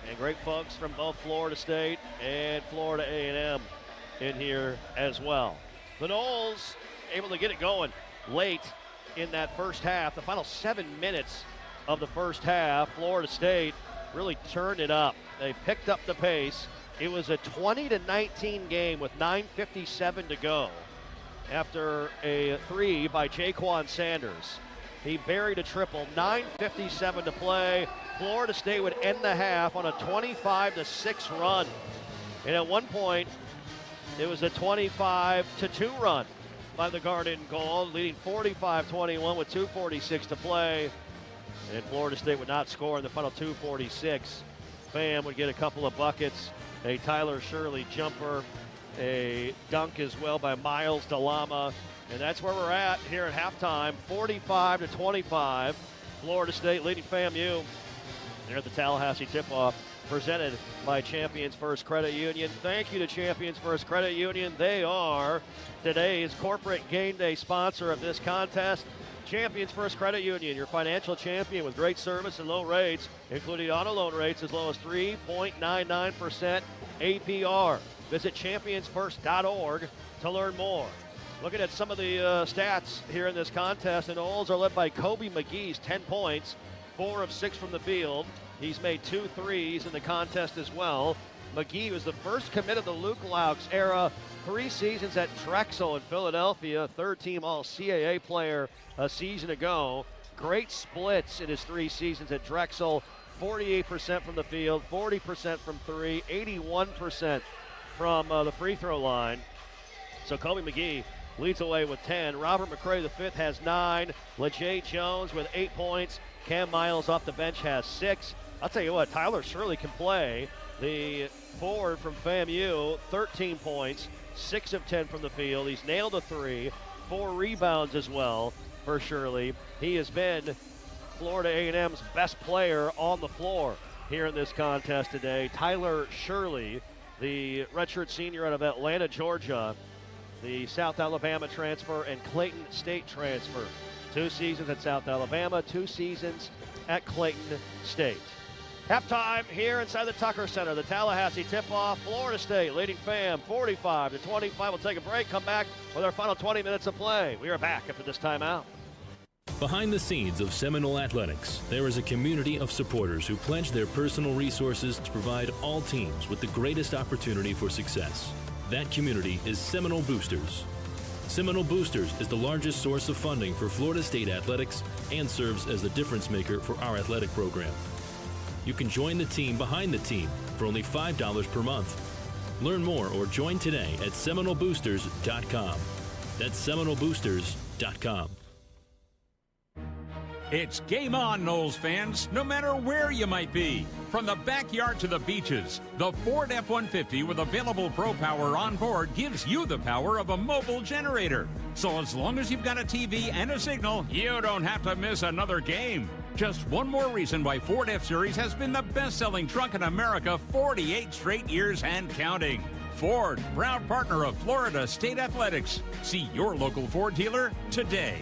and great folks from both Florida State and Florida A&M in here as well. The Noles able to get it going late in that first half. The final 7 minutes of the first half, Florida State really turned it up. They picked up the pace. It was a 20-19 game with 9:57 to go after a 3 by Jaquan Sanders. He buried a triple, 9:57 to play. Florida State would end the half on a 25-6 run. And at one point, it was a 25-2 run by the Garden Gold, leading 45-21 with 2:46 to play. And Florida State would not score in the final 2:46. FAM would get a couple of buckets, a Tyler Shirley jumper, a dunk as well by Miles DeLama. And that's where we're at here at halftime, 45-25. Florida State leading FAMU. They're at the Tallahassee tip-off, presented by Champions First Credit Union. Thank you to Champions First Credit Union. They are today's corporate game day sponsor of this contest. Champions First Credit Union, your financial champion with great service and low rates, including auto loan rates as low as 3.99% APR. Visit championsfirst.org to learn more. Looking at some of the stats here in this contest, the Noles are led by Kobe McGee's 10 points, 4 of 6 from the field. He's made 2 threes in the contest as well. McGee was the first commit of the Luke Laux era, 3 seasons at Drexel in Philadelphia, 3rd-team All-CAA player a season ago. Great splits in his 3 seasons at Drexel, 48% from the field, 40% from 3, 81% from the free throw line. So Kobe McGee leads away with 10. Robert McCray V has 9. LeJay Jones with 8 points. Cam Miles off the bench has 6. I'll tell you what, Tyler Shirley can play. The forward from FAMU, 13 points, 6 of 10 from the field. He's nailed a 3, 4 rebounds as well for Shirley. He has been Florida A&M's best player on the floor here in this contest today. Tyler Shirley, the redshirt senior out of Atlanta, Georgia, the South Alabama transfer and Clayton State transfer. 2 seasons at South Alabama, 2 seasons at Clayton State. Halftime here inside the Tucker Center. The Tallahassee tip-off. Florida State leading FAM 45-25. We'll take a break, come back with our final 20 minutes of play. We are back after this timeout. Behind the scenes of Seminole Athletics, there is a community of supporters who pledge their personal resources to provide all teams with the greatest opportunity for success. That community is Seminole Boosters. Seminole Boosters is the largest source of funding for Florida State athletics and serves as the difference maker for our athletic program. You can join the team behind the team for only $5 per month. Learn more or join today at SeminoleBoosters.com. That's SeminoleBoosters.com. It's game on, Knowles fans, no matter where you might be. From the backyard to the beaches, the Ford F-150 with available Pro Power on board gives you the power of a mobile generator. So as long as you've got a TV and a signal, you don't have to miss another game. Just one more reason why Ford F-Series has been the best-selling truck in America 48 straight years and counting. Ford, proud partner of Florida State Athletics. See your local Ford dealer today.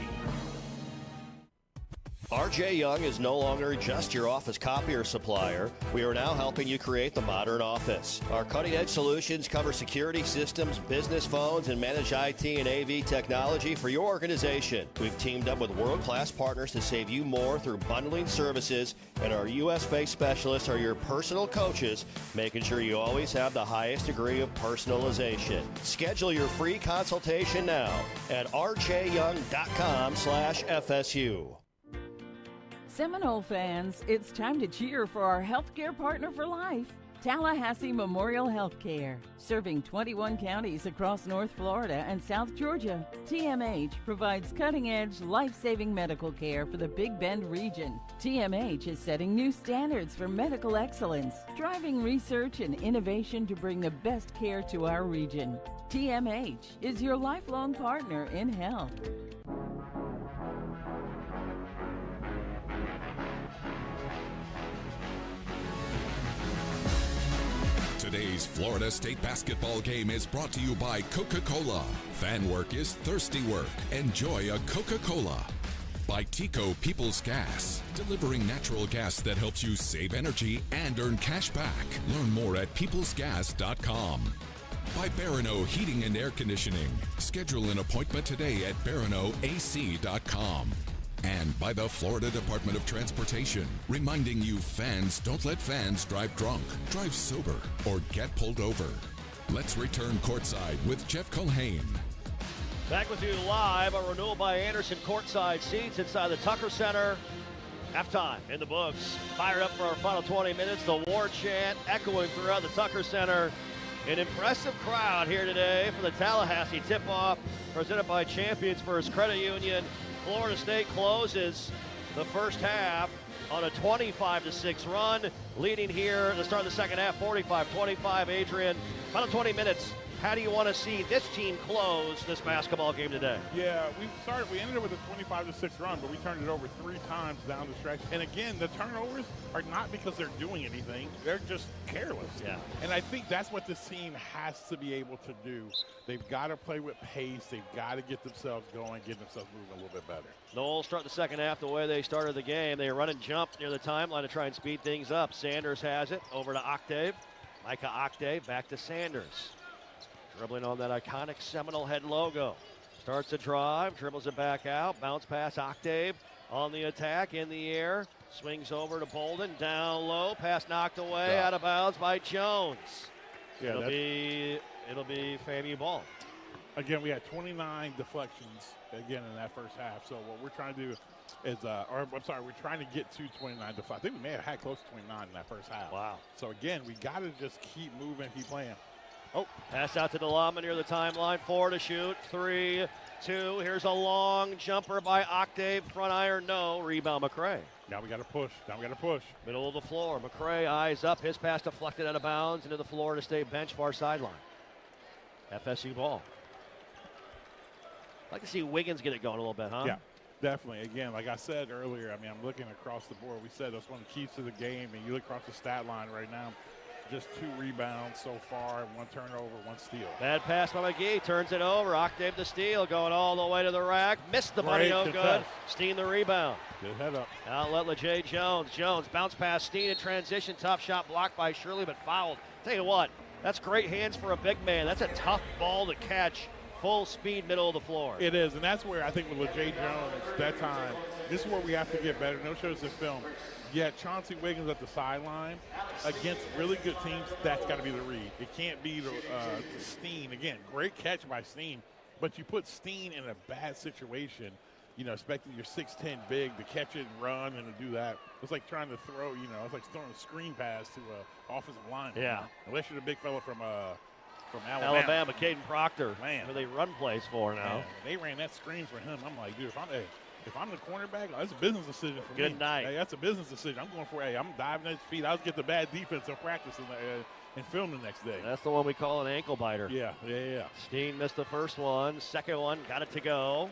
R.J. Young is no longer just your office copier supplier. We are now helping you create the modern office. Our cutting-edge solutions cover security systems, business phones, and managed IT and AV technology for your organization. We've teamed up with world-class partners to save you more through bundling services, and our U.S.-based specialists are your personal coaches, making sure you always have the highest degree of personalization. Schedule your free consultation now at rjyoung.com/FSU. Seminole fans, it's time to cheer for our healthcare partner for life, Tallahassee Memorial Healthcare. Serving 21 counties across North Florida and South Georgia, TMH provides cutting-edge, life-saving medical care for the Big Bend region. TMH is setting new standards for medical excellence, driving research and innovation to bring the best care to our region. TMH is your lifelong partner in health. Today's Florida State basketball game is brought to you by Coca-Cola. Fan work is thirsty work. Enjoy a Coca-Cola. By Tico People's Gas, delivering natural gas that helps you save energy and earn cash back. Learn more at peoplesgas.com. By Barano Heating and Air Conditioning. Schedule an appointment today at baranoac.com. And by the Florida Department of Transportation, reminding you fans don't let fans drive drunk, drive sober, or get pulled over. Let's return courtside with Jeff Culhane. Back with you live, a renewal by Anderson courtside seats inside the Tucker Center. Halftime in the books. Fired up for our final 20 minutes. The war chant echoing throughout the Tucker Center. An impressive crowd here today for the Tallahassee tip-off presented by Champions First Credit Union. Florida State closes the first half on a 25-6 run, leading here at the start of the second half, 45-25. Adrian, final 20 minutes. How do you want to see this team close this basketball game today? Yeah, we ended up with a 25-6 run, but we turned it over 3 times down the stretch. And again, the turnovers are not because they're doing anything. They're just careless. Yeah. And I think that's what this team has to be able to do. They've got to play with pace. They've got to get themselves going, get themselves moving a little bit better. Knowles start the second half the way they started the game. They run and jump near the timeline to try and speed things up. Sanders has it over to Octave. Micah Octave back to Sanders. Dribbling on that iconic Seminole head logo. Starts a drive, dribbles it back out, bounce pass Octave on the attack, in the air, swings over to Bolden, down low, pass knocked away, out of bounds by Jones. Yeah, it'll be FAMU ball. Again, we had 29 deflections again in that first half. So what we're trying to do is, we're trying to get to 29 deflections. I think we may have had close to 29 in that first half. Wow. So again, we got to just keep moving, keep playing. Oh, pass out to DeLama near the timeline. 4 to shoot. 3, 2. Here's a long jumper by Octave. Front iron, no. Rebound, McCray. Now we got to push. Middle of the floor. McCray eyes up. His pass deflected out of bounds into the Florida State bench, far sideline. FSU ball. I'd like to see Wiggins get it going a little bit, huh? Yeah, definitely. Again, like I said earlier, I mean, I'm looking across the board. We said that's one of the keys to the game, and you look across the stat line right now. Just 2 rebounds so far, 1 turnover, 1 steal. Bad pass by McGee, turns it over. Octave the steal, going all the way to the rack. Missed the money, no good. Steen the rebound. Good head up. Outlet LeJay Jones. Jones bounce pass, Steen in transition. Tough shot blocked by Shirley, but fouled. Tell you what, that's great hands for a big man. That's a tough ball to catch. Full speed, middle of the floor. It is, and that's where I think with LeJay Jones, that time, this is where we have to get better. No shows in film. Yeah, Chauncey Wiggins at the sideline against really good teams, that's got to be the read. It can't be to Steen. Again, great catch by Steen, but you put Steen in a bad situation, you know, expecting your 6'10" big to catch it and run and to do that. It's like trying to throw, you know, it's like throwing a screen pass to an offensive lineman. Yeah. Unless you're the big fella from Alabama. Caden Proctor, man, who they run plays for now. Man, they ran that screen for him. I'm like, dude, if if I'm the cornerback, that's a business decision for me. Good night. Hey, that's a business decision. I'm going for, hey, I'm diving at his feet. I'll get the bad defense in practice and film the next day. That's the one we call an ankle biter. Yeah. Steen missed the first one. Second one, got it to go.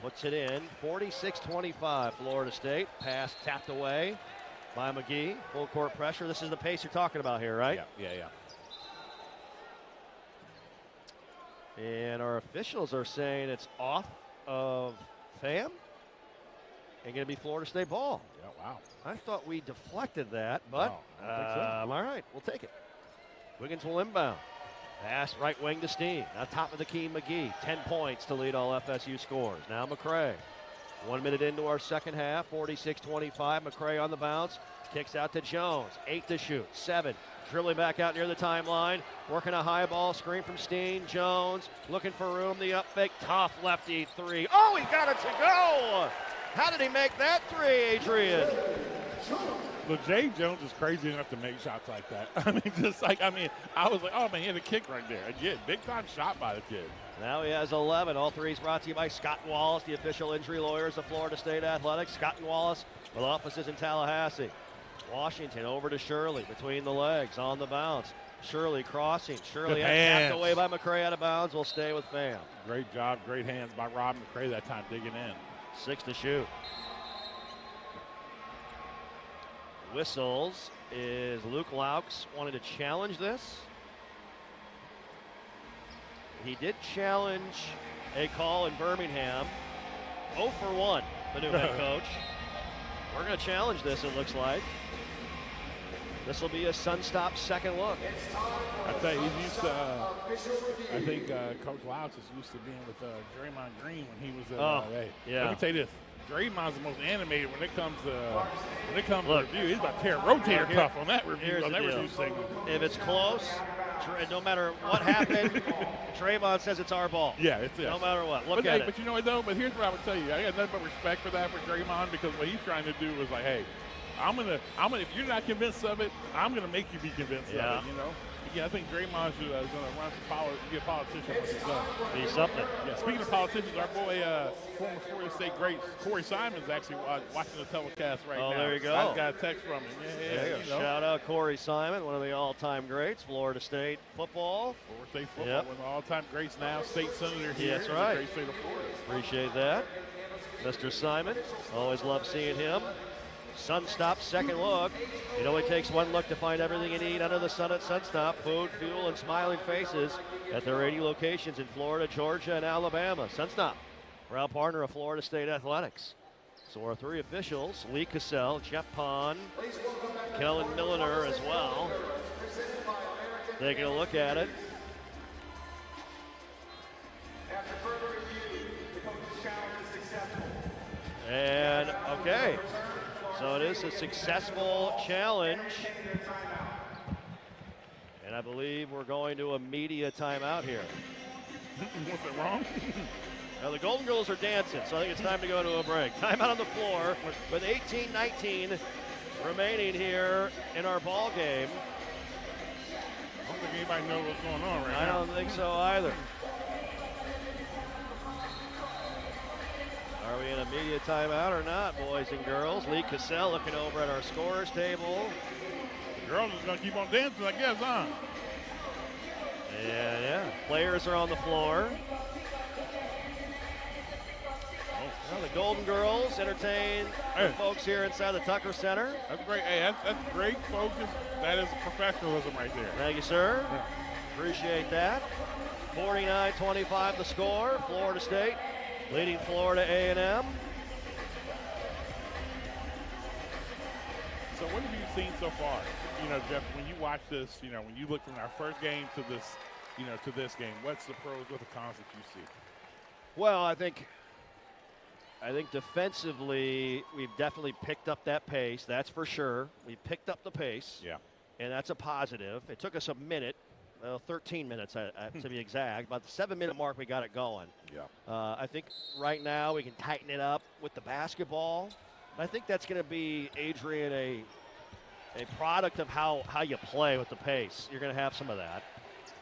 Puts it in. 46-25, Florida State. Pass tapped away by McGee. Full court pressure. This is the pace you're talking about here, right? Yeah. And our officials are saying it's off of FAM and going to be Florida State ball. Yeah, wow. I thought we deflected that, but I don't think so. all right, we'll take it. Wiggins will inbound. Pass right wing to Steen. On top of the key, McGee. 10 points to lead all FSU scores. Now McCray. 1 minute into our second half. 46-25. McCray on the bounce. Kicks out to Jones. 8 to shoot. 7. Dribbling back out near the timeline. Working a high ball screen from Steen. Jones looking for room. The up fake. Tough lefty 3. Oh, he got it to go. How did he make that 3, Adrian? Look, Jay Jones is crazy enough to make shots like that. I was like, oh, man, he had a kick right there. Again, big-time shot by the kid. Now he has 11. All threes brought to you by Scott and Wallace, the official injury lawyers of Florida State Athletics. Scott and Wallace with offices in Tallahassee. Washington over to Shirley between the legs on the bounce. Shirley crossing. Shirley tapped away by McCray out of bounds. Will stay with FAM. Great job, great hands by Rob McCray that time digging in. 6 to shoot. Whistles is Luke Laux wanted to challenge this. He did challenge a call in Birmingham. 0 for 1, the new head coach. We're going to challenge this, it looks like. This will be a Sunstop second look. I tell you, he's used to, I think Coach Laux is used to being with Draymond Green when he was at yeah. Let me tell you this. Draymond's the most animated when it comes to review. He's about to tear a rotator cuff on that review segment. If it's close, no matter what happened, Draymond says it's our ball. Yeah, it's no matter what. Look at it. But you know what though? But here's what I would tell you. I got nothing but respect for that for Draymond, because what he's trying to do is like, hey, I'm gonna. If you're not convinced of it, I'm gonna make you be convinced of it. You know. Yeah, I think Draymond is going to run for be a politician once he's done. Be something. Yeah, speaking of politicians, our boy, former Florida State great Corey Simon is actually watching the telecast right now. Oh, there you go. I got a text from him. Yeah. Shout out Corey Simon, one of the all-time greats, Florida State football. Florida State football, one of the all-time greats now, state senator here. That's right. In the great state of Florida. Appreciate that. Mr. Simon, always love seeing him. Sunstop second look. It only takes one look to find everything you need under the sun at Sunstop. Food, fuel, and smiling faces at their 80 locations in Florida, Georgia, and Alabama. Sunstop, proud partner of Florida State Athletics. So our 3 officials, Lee Cassell, Jeff Pond, Kellen Milliner as well. Taking a look at it. And, okay. So it is a successful challenge. And I believe we're going to a media timeout here. Was it wrong? Now the Golden Girls are dancing, so I think it's time to go to a break. Timeout on the floor with 18-19 remaining here in our ball game. I don't think anybody knows what's going on right now. I don't think so either. Are we in a media timeout or not, boys and girls? Lee Cassell looking over at our scorers table. The girls is going to keep on dancing, I guess, huh? Yeah. Players are on the floor. Well, the Golden Girls entertain the folks here inside the Tucker Center. That's great. Hey, that's great focus. That is professionalism right there. Thank you, sir. Yeah. Appreciate that. 49-25 the score. Florida State leading Florida A&M. So what have you seen so far? You know, Jeff, when you watch this, you know, when you look from our first game to this, you know, to this game, what's the pros, what the cons that you see? Well, I think defensively, we've definitely picked up that pace. That's for sure. We picked up the pace. Yeah. And that's a positive. It took us a minute. 13 minutes to be exact. About the 7-minute mark, we got it going. Yeah. I think right now we can tighten it up with the basketball. I think that's going to be, Adrian, a product of how you play with the pace. You're going to have some of that.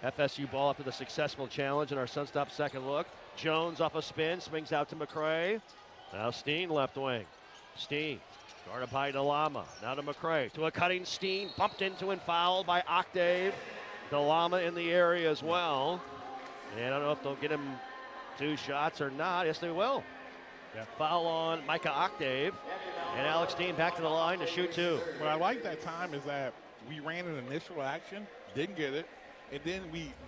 FSU ball after the successful challenge in our Sunstop second look. Jones off a spin, swings out to McCray. Now Steen left wing. Steen guarded by DeLama. Now to McCray. To a cutting Steen. Bumped into and fouled by Octave. DeLama in the area as well. And I don't know if they'll get him 2 shots or not. Yes, they will. Yeah. Foul on Micah Octave. And Alex Steen back to the line to shoot 2. What I like that time is that we ran an initial action, didn't get it, and then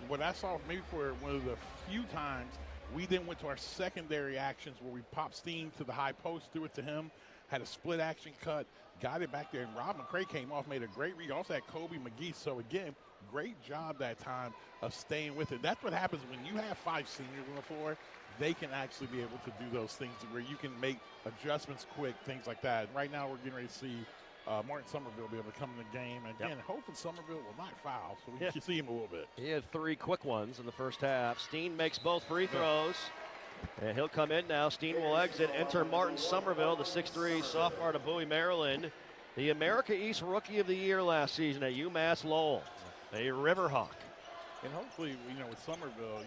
what I saw maybe for one of the few times, we then went to our secondary actions where we popped Steen to the high post, threw it to him, had a split action cut, got it back there, and Rob McCray came off, made a great read. Also had Kobe McGee. So again, great job that time of staying with it. That's what happens when you have 5 seniors on the floor. They can actually be able to do those things where you can make adjustments quick, things like that. And right now we're getting ready to see Martin Somerville be able to come in the game. And again, hopefully Somerville will not foul, so we can see him a little bit. He had 3 quick ones in the first half. Steen makes both free throws. And he'll come in now. Steen will exit. Enter Martin Somerville, the 6'3 sophomore out of Bowie, Maryland. The America East Rookie of the Year last season at UMass Lowell. A Riverhawk. And hopefully, with Somerville,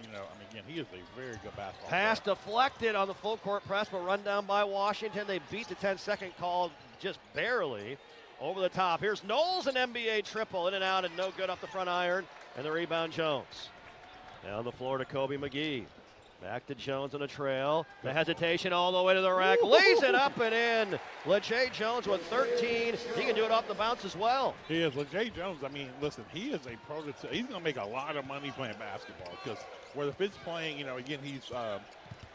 again, he is a very good basketball Pass player. deflected on the full court press, but run down by Washington. They beat the 10-second call just barely over the top. Here's Knowles, an NBA triple, in and out, and no good off the front iron. And the rebound, Jones. Now on the floor to Kobe McGee. Back to Jones on a trail. The hesitation all the way to the rack. Lays it up and in. LeJay Jones with 13. He can do it off the bounce as well. He is. LeJay Jones, listen, he is a prototype. He's going to make a lot of money playing basketball because where the Fitz playing, again, he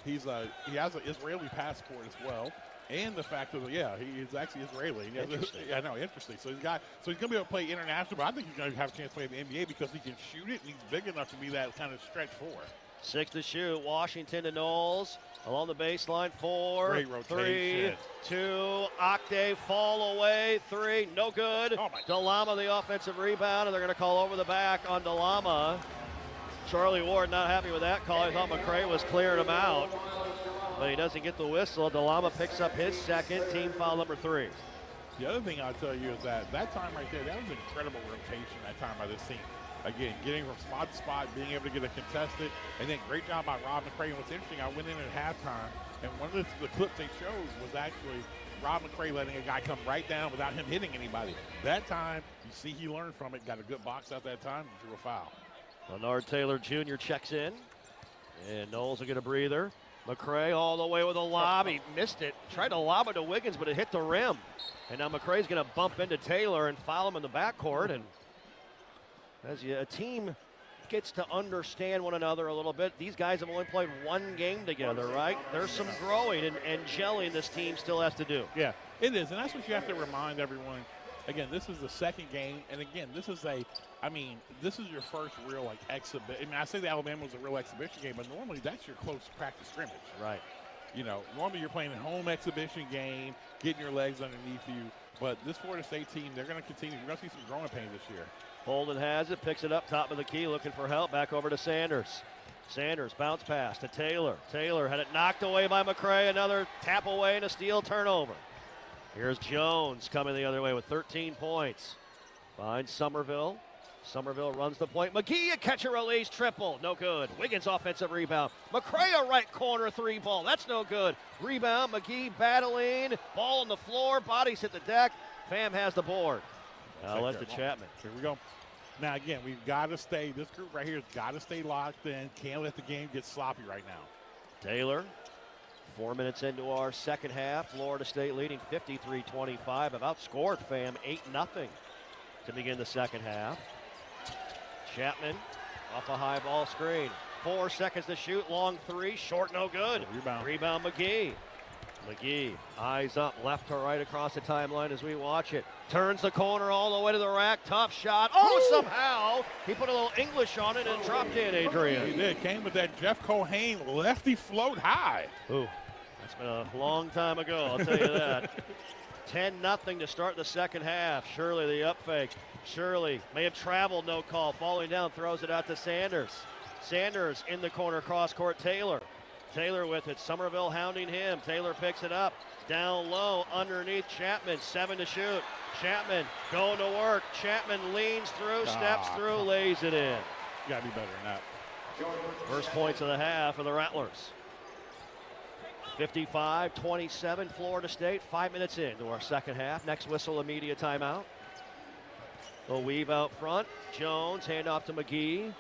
has an Israeli passport as well. And the fact that, he is actually Israeli. Interesting. Yeah, I know, interesting. So he's going to be able to play international, but I think he's going to have a chance to play in the NBA because he can shoot it and he's big enough to be that kind of stretch 4. 6 to shoot. Washington to Knowles along the baseline. 4, Great rotation. 3, 2. Octave fall away. 3, no good. Oh my. DeLama the offensive rebound, and they're going to call over the back on DeLama. Charlie Ward not happy with that call. He thought McCray was clearing him out, but he doesn't get the whistle. DeLama picks up his second, team foul number 3. The other thing I'll tell you is that time right there, that was an incredible rotation that time by this team. Again, getting from spot to spot, being able to get a contested, and then great job by Rob McCray. And what's interesting, I went in at halftime, and one of the clips they showed was actually Rob McCray letting a guy come right down without him hitting anybody. That time, you see he learned from it, got a good box out that time, and drew a foul. Leonard Taylor Jr. checks in, and Knowles will get a breather. McCray all the way with a lob. He missed it. Tried to lob it to Wiggins, but it hit the rim. And now McCray's going to bump into Taylor and foul him in the backcourt. And as a team gets to understand one another a little bit, these guys have only played 1 game together, right? There's some growing and gelling this team still has to do. Yeah, it is, and that's what you have to remind everyone. Again, this is the second game, and again, this is your first real exhibition. I say the Alabama was a real exhibition game, but normally that's your close practice scrimmage. Right. Normally you're playing a home exhibition game, getting your legs underneath you, but this Florida State team, they're going to continue. We're going to see some growing pains this year. Holden has it, picks it up, top of the key, looking for help. Back over to Sanders. Sanders, bounce pass to Taylor. Taylor had it knocked away by McCray. Another tap away and a steal turnover. Here's Jones coming the other way with 13 points. Finds Somerville. Somerville runs the point. McGee, a catch and release triple. No good. Wiggins offensive rebound. McCray, a right corner 3 ball. That's no good. Rebound. McGee battling. Ball on the floor. Bodies hit the deck. FAM has the board. Now let to Chapman. Here we go. Now, again, we've got to stay. This group right here has got to stay locked in. Can't let the game get sloppy right now. Taylor, 4 minutes into our second half. Florida State leading 53-25. Have outscored FAM 8-0 to begin the second half. Chapman off a high ball screen. 4 seconds to shoot. Long 3. Short, no good. Rebound McGee. McGee, eyes up, left to right across the timeline as we watch it. Turns the corner all the way to the rack. Tough shot. Oh, somehow he put a little English on it and dropped in, Adrian. He did. Came with that Jeff Culhane lefty float high. Ooh, that's been a long time ago, I'll tell you that. 10-0 to start the second half. Shirley the up fake. Shirley may have traveled, no call. Falling down, throws it out to Sanders. Sanders in the corner, cross court, Taylor. Taylor with it. Somerville hounding him. Taylor picks it up. Down low underneath Chapman. 7 to shoot. Chapman going to work. Chapman leans through, steps through, lays it in. You got to be better than that. First points of the half for the Rattlers. 55-27, Florida State. 5 minutes into our second half. Next whistle, immediate timeout. A weave out front. Jones, handoff to McGee.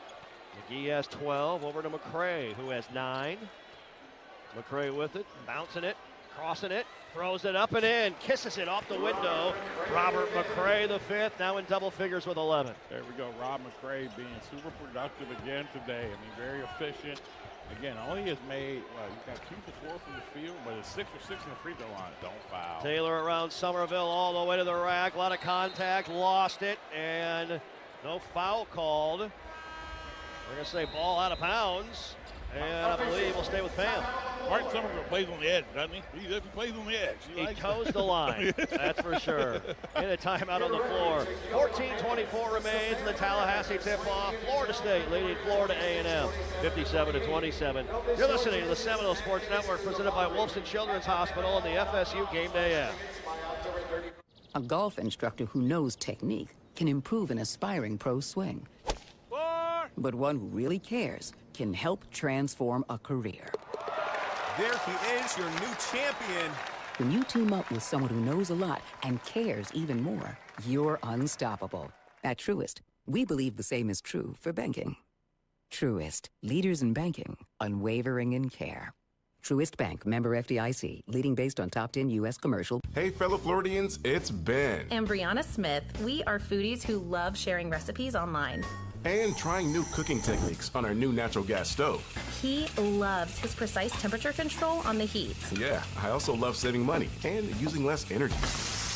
McGee has 12. Over to McCray, who has 9. McCray with it, bouncing it, crossing it, throws it up and in, kisses it off the window. Robert McCray, the 5th, now in double figures with 11. There we go. Rob McCray being super productive again today. I mean, very efficient. Again, only has made, he's got 2 for 4 from the field, but it's 6 for 6 in the free throw line. Don't foul. Taylor around Somerville all the way to the rack. A lot of contact, lost it, and no foul called. We're going to say ball out of bounds, and I believe we'll stay with FAM. Martin Somerville plays on the edge, doesn't he? He plays on the edge. He toes the line, that's for sure. In a timeout on the floor. 14:24 remains in the Tallahassee tip-off. Florida State leading Florida A&M 57-27. You're listening to the Seminole Sports Network presented by Wolfson Children's Hospital and the FSU Game Day app. A golf instructor who knows technique can improve an aspiring pro swing. But one who really cares can help transform a career. There he is, your new champion. When you team up with someone who knows a lot and cares even more, you're unstoppable. At Truist, we believe the same is true for banking. Truist, leaders in banking, unwavering in care. Truist Bank, member FDIC, leading based on top 10 U.S. commercial. Hey, fellow Floridians, it's Ben. And Brianna Smith. We are foodies who love sharing recipes online. And trying new cooking techniques on our new natural gas stove. He loves his precise temperature control on the heat. Yeah, I also love saving money and using less energy.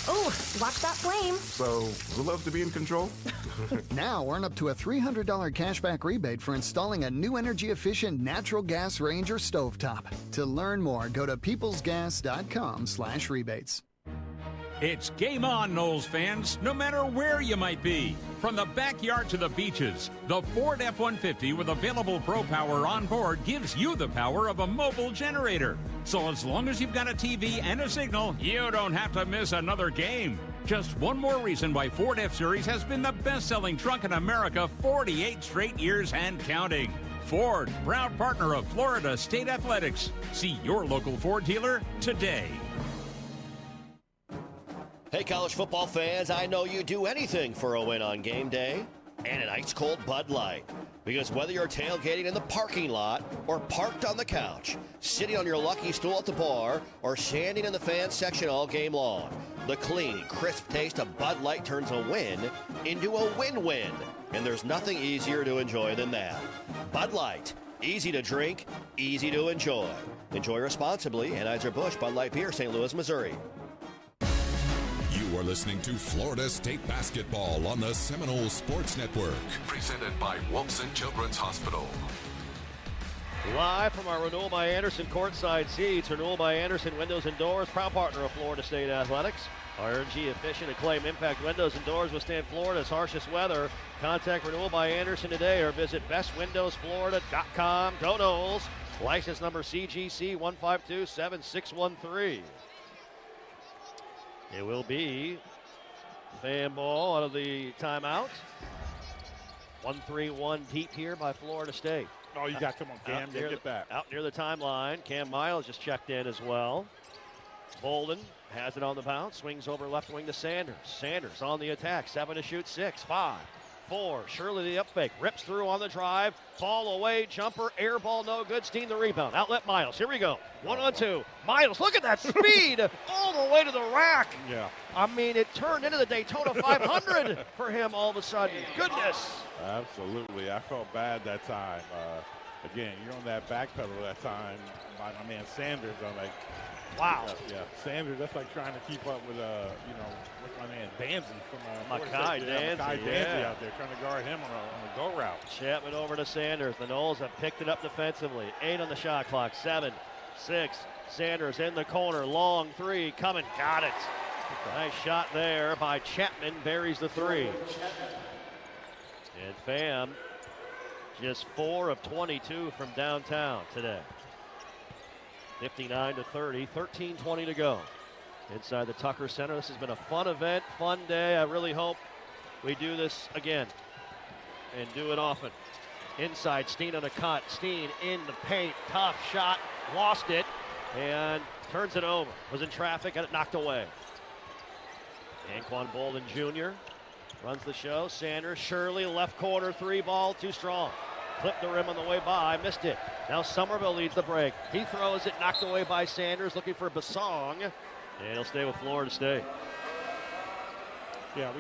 Oh, watch that flame. So, who loves to be in control? Now earn up to a $300 cashback rebate for installing a new energy-efficient natural gas range or stovetop. To learn more, go to peoplesgas.com/rebates. It's game on, Noles fans, no matter where you might be. From the backyard to the beaches, the Ford F-150 with available Pro Power on board gives you the power of a mobile generator. So as long as you've got a TV and a signal, you don't have to miss another game. Just one more reason why Ford F-Series has been the best-selling truck in America 48 straight years and counting. Ford, proud partner of Florida State Athletics. See your local Ford dealer today. Hey, college football fans, I know you'd do anything for a win on game day and an ice-cold Bud Light. Because whether you're tailgating in the parking lot or parked on the couch, sitting on your lucky stool at the bar, or standing in the fan section all game long, the clean, crisp taste of Bud Light turns a win into a win-win. And there's nothing easier to enjoy than that. Bud Light. Easy to drink, easy to enjoy. Enjoy responsibly. Anheuser-Busch Bud Light Beer, St. Louis, Missouri. You are listening to Florida State basketball on the Seminole Sports Network. Presented by Wolfson Children's Hospital. Live from our Renewal by Anderson courtside seats. Renewal by Anderson Windows and Doors, proud partner of Florida State Athletics. Our energy-efficient Acclaim Impact windows and doors withstand Florida's harshest weather. Contact Renewal by Anderson today or visit bestwindowsflorida.com. Go Noles. License number CGC 1527613. It will be fan ball out of the timeout. 1-3-1 deep here by Florida State. Oh, you got to come on, Cam. Get that. Out near the timeline. Cam Miles just checked in as well. Bolden has it on the bounce. Swings over left wing to Sanders. Sanders on the attack. 7 to shoot. 6, 5, 4. Shirley the up fake. Rips through on the drive. Ball away. Jumper. Air ball no good. Steen the rebound. Outlet Miles. Here we go. 1-on-2. Miles, look at that speed all the way to the rack. Yeah. I mean, it turned into the Daytona 500 for him all of a sudden. Goodness. Absolutely. I felt bad that time. Again, you're on that back pedal that time by my man Sanders. I'm like, wow. Yeah, Sanders, that's like trying to keep up with, what's my man, Danzy from Makai Danzy out there, trying to guard him on a go route. Chapman over to Sanders. The Noles have picked it up defensively. 8 on the shot clock. 7, 6. Sanders in the corner. Long 3 coming. Got it. Nice shot there by Chapman. Buries the 3. And FAM just 4 of 22 from downtown today. 59-30, 13:20 to go. Inside the Tucker Center. This has been a fun event, fun day. I really hope we do this again and do it often. Inside, Steen on a cut. Steen in the paint. Tough shot. Lost it. and turns it over. Was in traffic, got it knocked away. Anquan Bolden Jr. runs the show. Sanders, Shirley, left corner, 3 ball, too strong. Clipped the rim on the way by, missed it. Now Somerville leads the break. He throws it, knocked away by Sanders, looking for Basong, and he'll stay with Florida State. Yeah,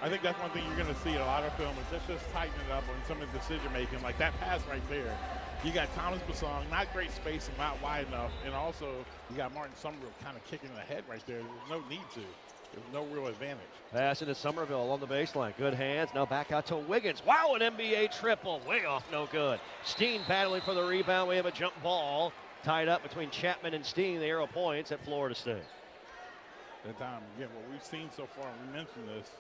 I think that's one thing you're going to see in a lot of film is just tighten it up on some of the decision making. Like that pass right there. You got Thomas Basong, not great spacing, not wide enough, and also you got Martin Somerville kind of kicking in the head right there. There's no need to. There's no real advantage. Pass into Somerville along the baseline. Good hands. Now back out to Wiggins. Wow, an NBA triple. Way off, no good. Steen battling for the rebound. We have a jump ball tied up between Chapman and Steen. The arrow points at Florida State. That time, again, what we've seen so far, and we mentioned this,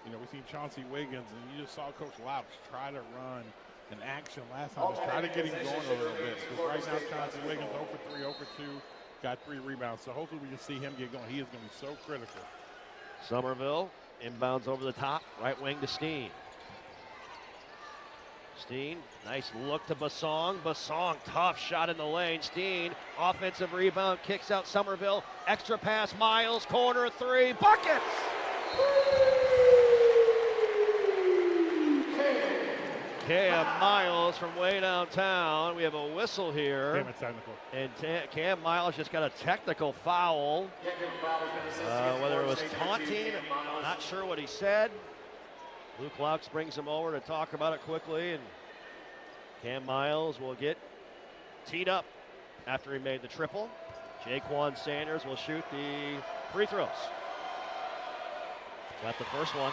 we've seen Chauncey Wiggins, and you just saw Coach Loucks try to run an action last time. Just try to get him going a little bit. Because right now, Chauncey Wiggins 0 for 3, 0 for 2, got 3 rebounds. So hopefully we can see him get going. He is going to be so critical. Somerville inbounds over the top, right wing to Steen. Steen, nice look to Basong. Basong, tough shot in the lane. Steen, offensive rebound, kicks out Somerville. Extra pass, Miles, corner 3, buckets! Cam Miles from way downtown. We have a whistle here. And Cam Miles just got a technical foul. Whether it was taunting, not sure what he said. Luke Loucks brings him over to talk about it quickly, and Cam Miles will get teed up after he made the triple. Jaquan Sanders will shoot the free throws. Got the first one.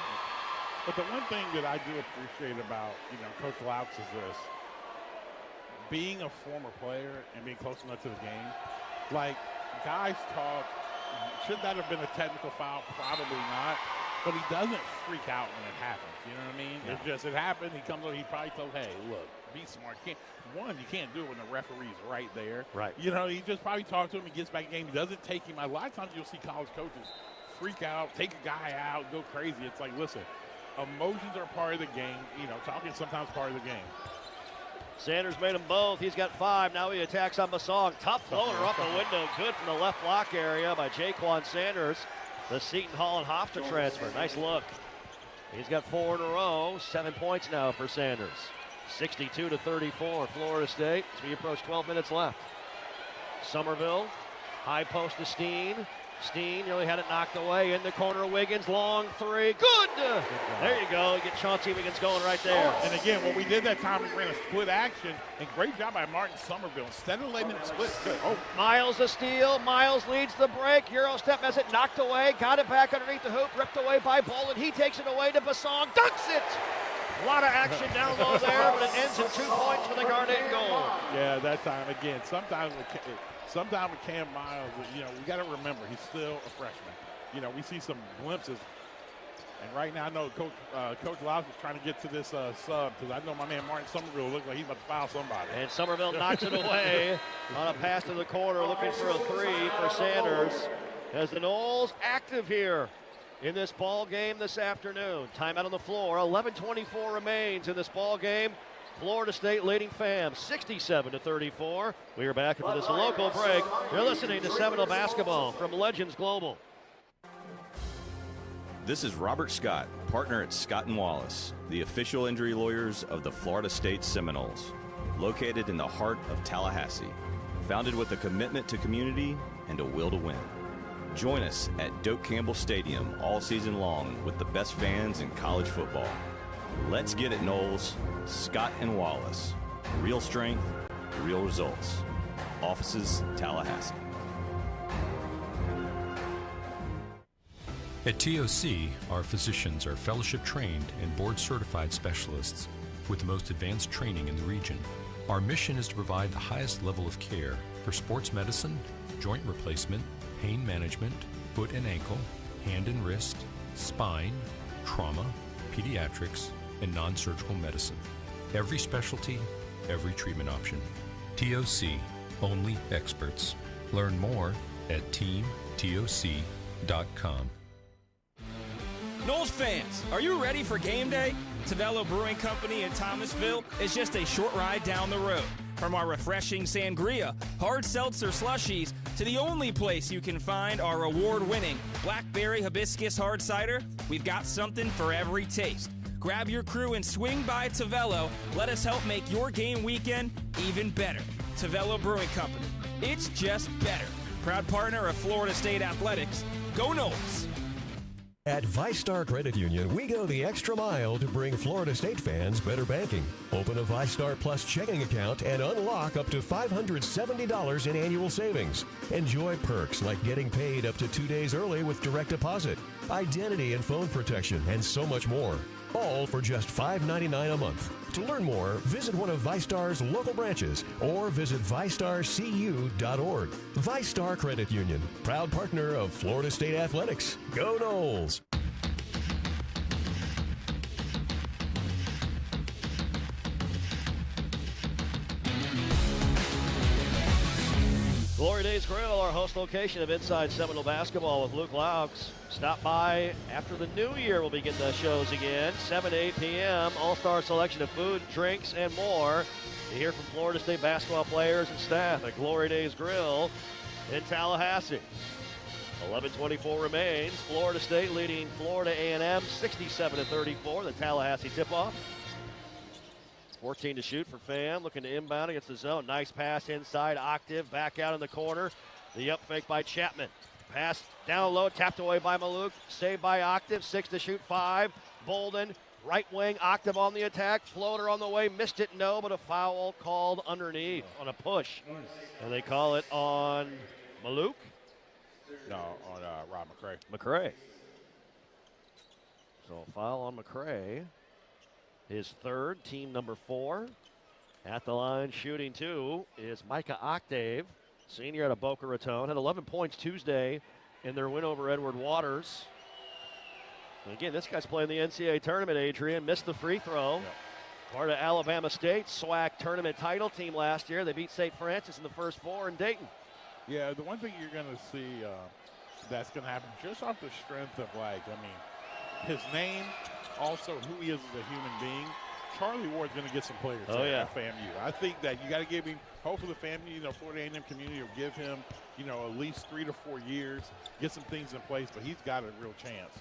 But the one thing that I do appreciate about, Coach Loucks is this. Being a former player and being close enough to the game, like, guys talk, should that have been a technical foul? Probably not. But he doesn't freak out when it happens. You know what I mean? Yeah. It's just, it happened. He comes over, he probably told, hey, look, be smart. You can't do it when the referee's right there. Right. He just probably talked to him. He gets back in the game. He doesn't take him. A lot of times you'll see college coaches freak out, take a guy out, go crazy. It's like, listen, emotions are part of the game. Talking sometimes part of the game. Sanders made them both. He's got 5. Now he attacks on Basong. Tough floater off the window. Good from the left block area by Jaquan Sanders. The Seton Hall and Hofstra transfer. Nice look. He's got 4 in a row. 7 points now for Sanders. 62-34, Florida State as we approach 12 minutes left. Somerville, high post to Steen. Steen nearly had it knocked away. In the corner, Wiggins, long 3. Good! There you go. You get Chauncey Wiggins going right there. And again, what we did that time, we ran a split action, and great job by Martin Somerville. Instead of letting him split, good. Oh. Miles a steal. Miles leads the break. Euro step has it knocked away. Got it back underneath the hoop. Ripped away by Bolden. He takes it away to Basong. Dunks it! A lot of action down low there, but it ends in 2 points for the Garnet goal. Yeah, that time, again, sometimes with Cam Miles, we got to remember, he's still a freshman. We see some glimpses. And right now, I know Coach Loucks is trying to get to this sub, because I know my man Martin Somerville looks like he's about to foul somebody. And Somerville knocks it away on a pass to the corner, looking for a 3 for Sanders. As the Noles active here in this ball game this afternoon. Timeout on the floor. 11:24 remains in this ball game. Florida State leading FAM 67-34. We are back for this local break. You're listening to Seminole Basketball from Legends Global. This is Robert Scott, partner at Scott & Wallace, the official injury lawyers of the Florida State Seminoles, located in the heart of Tallahassee, founded with a commitment to community and a will to win. Join us at Doak Campbell Stadium all season long with the best fans in college football. Let's get it, Noles. Scott & Wallace. Real strength, real results. Offices, Tallahassee. At TOC, our physicians are fellowship trained and board certified specialists with the most advanced training in the region. Our mission is to provide the highest level of care for sports medicine, joint replacement, pain management, foot and ankle, hand and wrist, spine, trauma, pediatrics, and non-surgical medicine. Every specialty, every treatment option. TOC, only experts. Learn more at teamtoc.com. Noles fans, are you ready for game day? Tavello Brewing Company in Thomasville is just a short ride down the road. From our refreshing sangria, hard seltzer slushies, to the only place you can find our award-winning blackberry hibiscus hard cider, we've got something for every taste. Grab your crew and swing by Tavello. Let us help make your game weekend even better. Tavello Brewing Company. It's just better. Proud partner of Florida State Athletics. Go Noles! At ViStar Credit Union, we go the extra mile to bring Florida State fans better banking. Open a ViStar Plus checking account and unlock up to $570 in annual savings. Enjoy perks like getting paid up to 2 days early with direct deposit, identity and phone protection, and so much more. All for just $5.99 a month. To learn more, visit one of ViStar's local branches or visit ViStarCU.org. ViStar Credit Union, proud partner of Florida State Athletics. Go Noles! Glory Days Grill, our host location of Inside Seminole Basketball with Luke Laux. Stop by after the new year. We'll begin the shows again, 7 to 8 p.m. All-star selection of food, drinks, and more. You hear from Florida State basketball players and staff at Glory Days Grill in Tallahassee. 11:24 remains. Florida State leading Florida A&M 67-34. The Tallahassee tip-off. 14 to shoot for FAM, looking to inbound against the zone. Nice pass inside, Octave, back out in the corner. The up fake by Chapman. Pass down low, tapped away by Maluk, saved by Octave, 6 to shoot, 5. Bolden, right wing, Octave on the attack, floater on the way, missed it, no, but a foul called underneath on a push. And they call it on Maluk? No, on Rob McCray. McCray. So a foul on McCray. His third, team number 4. At the line, shooting 2 is Micah Octave, senior out of Boca Raton. Had 11 points Tuesday in their win over Edward Waters. And again, this guy's playing the NCAA tournament, Adrian. Missed the free throw. Yep. Part of Alabama State's SWAC tournament title team last year. They beat St. Francis in the first 4 in Dayton. Yeah, the one thing you're going to see that's going to happen just off the strength of, his name, also who he is as a human being. Charlie Ward's going to get some players at FAMU. I think that you got to give him, hopefully the FAMU, Florida A&M community will give him, at least 3 to 4 years, get some things in place, but he's got a real chance.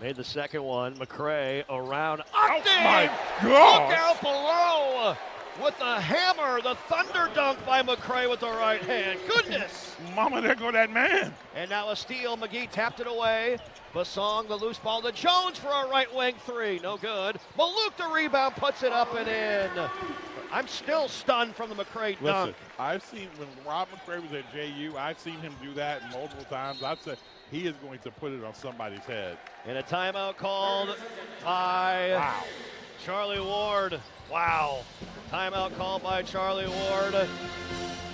Made the second one. McCray around. Octave! Oh, my God! Look out below with the hammer. The thunder dunk by McCray with the right hand. Goodness! Mama, there go that man. And now a steal. McGee tapped it away. Basong, the loose ball to Jones for a right wing 3. No good. Maluk, the rebound, puts it up and in. I'm still stunned from the McCray dunk. Listen, I've seen when Rob McCray was at JU, I've seen him do that multiple times. I've said he is going to put it on somebody's head. And a timeout called by Charlie Ward. Wow. Timeout called by Charlie Ward.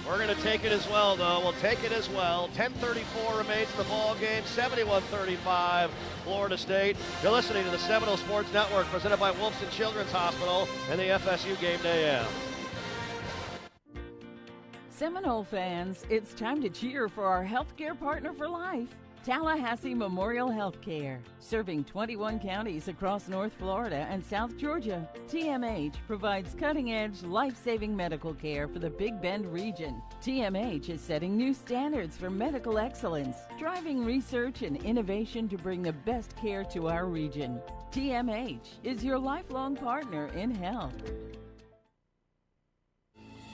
We're going to take it as well, though. We'll take it as well. 10:34 remains in the ball game. 71-35, Florida State. You're listening to the Seminole Sports Network, presented by Wolfson Children's Hospital and the FSU Game Day app. Seminole fans, it's time to cheer for our healthcare partner for life, Tallahassee Memorial Healthcare. Serving 21 counties across North Florida and South Georgia, TMH provides cutting-edge, life-saving medical care for the Big Bend region. TMH is setting new standards for medical excellence, driving research and innovation to bring the best care to our region. TMH is your lifelong partner in health.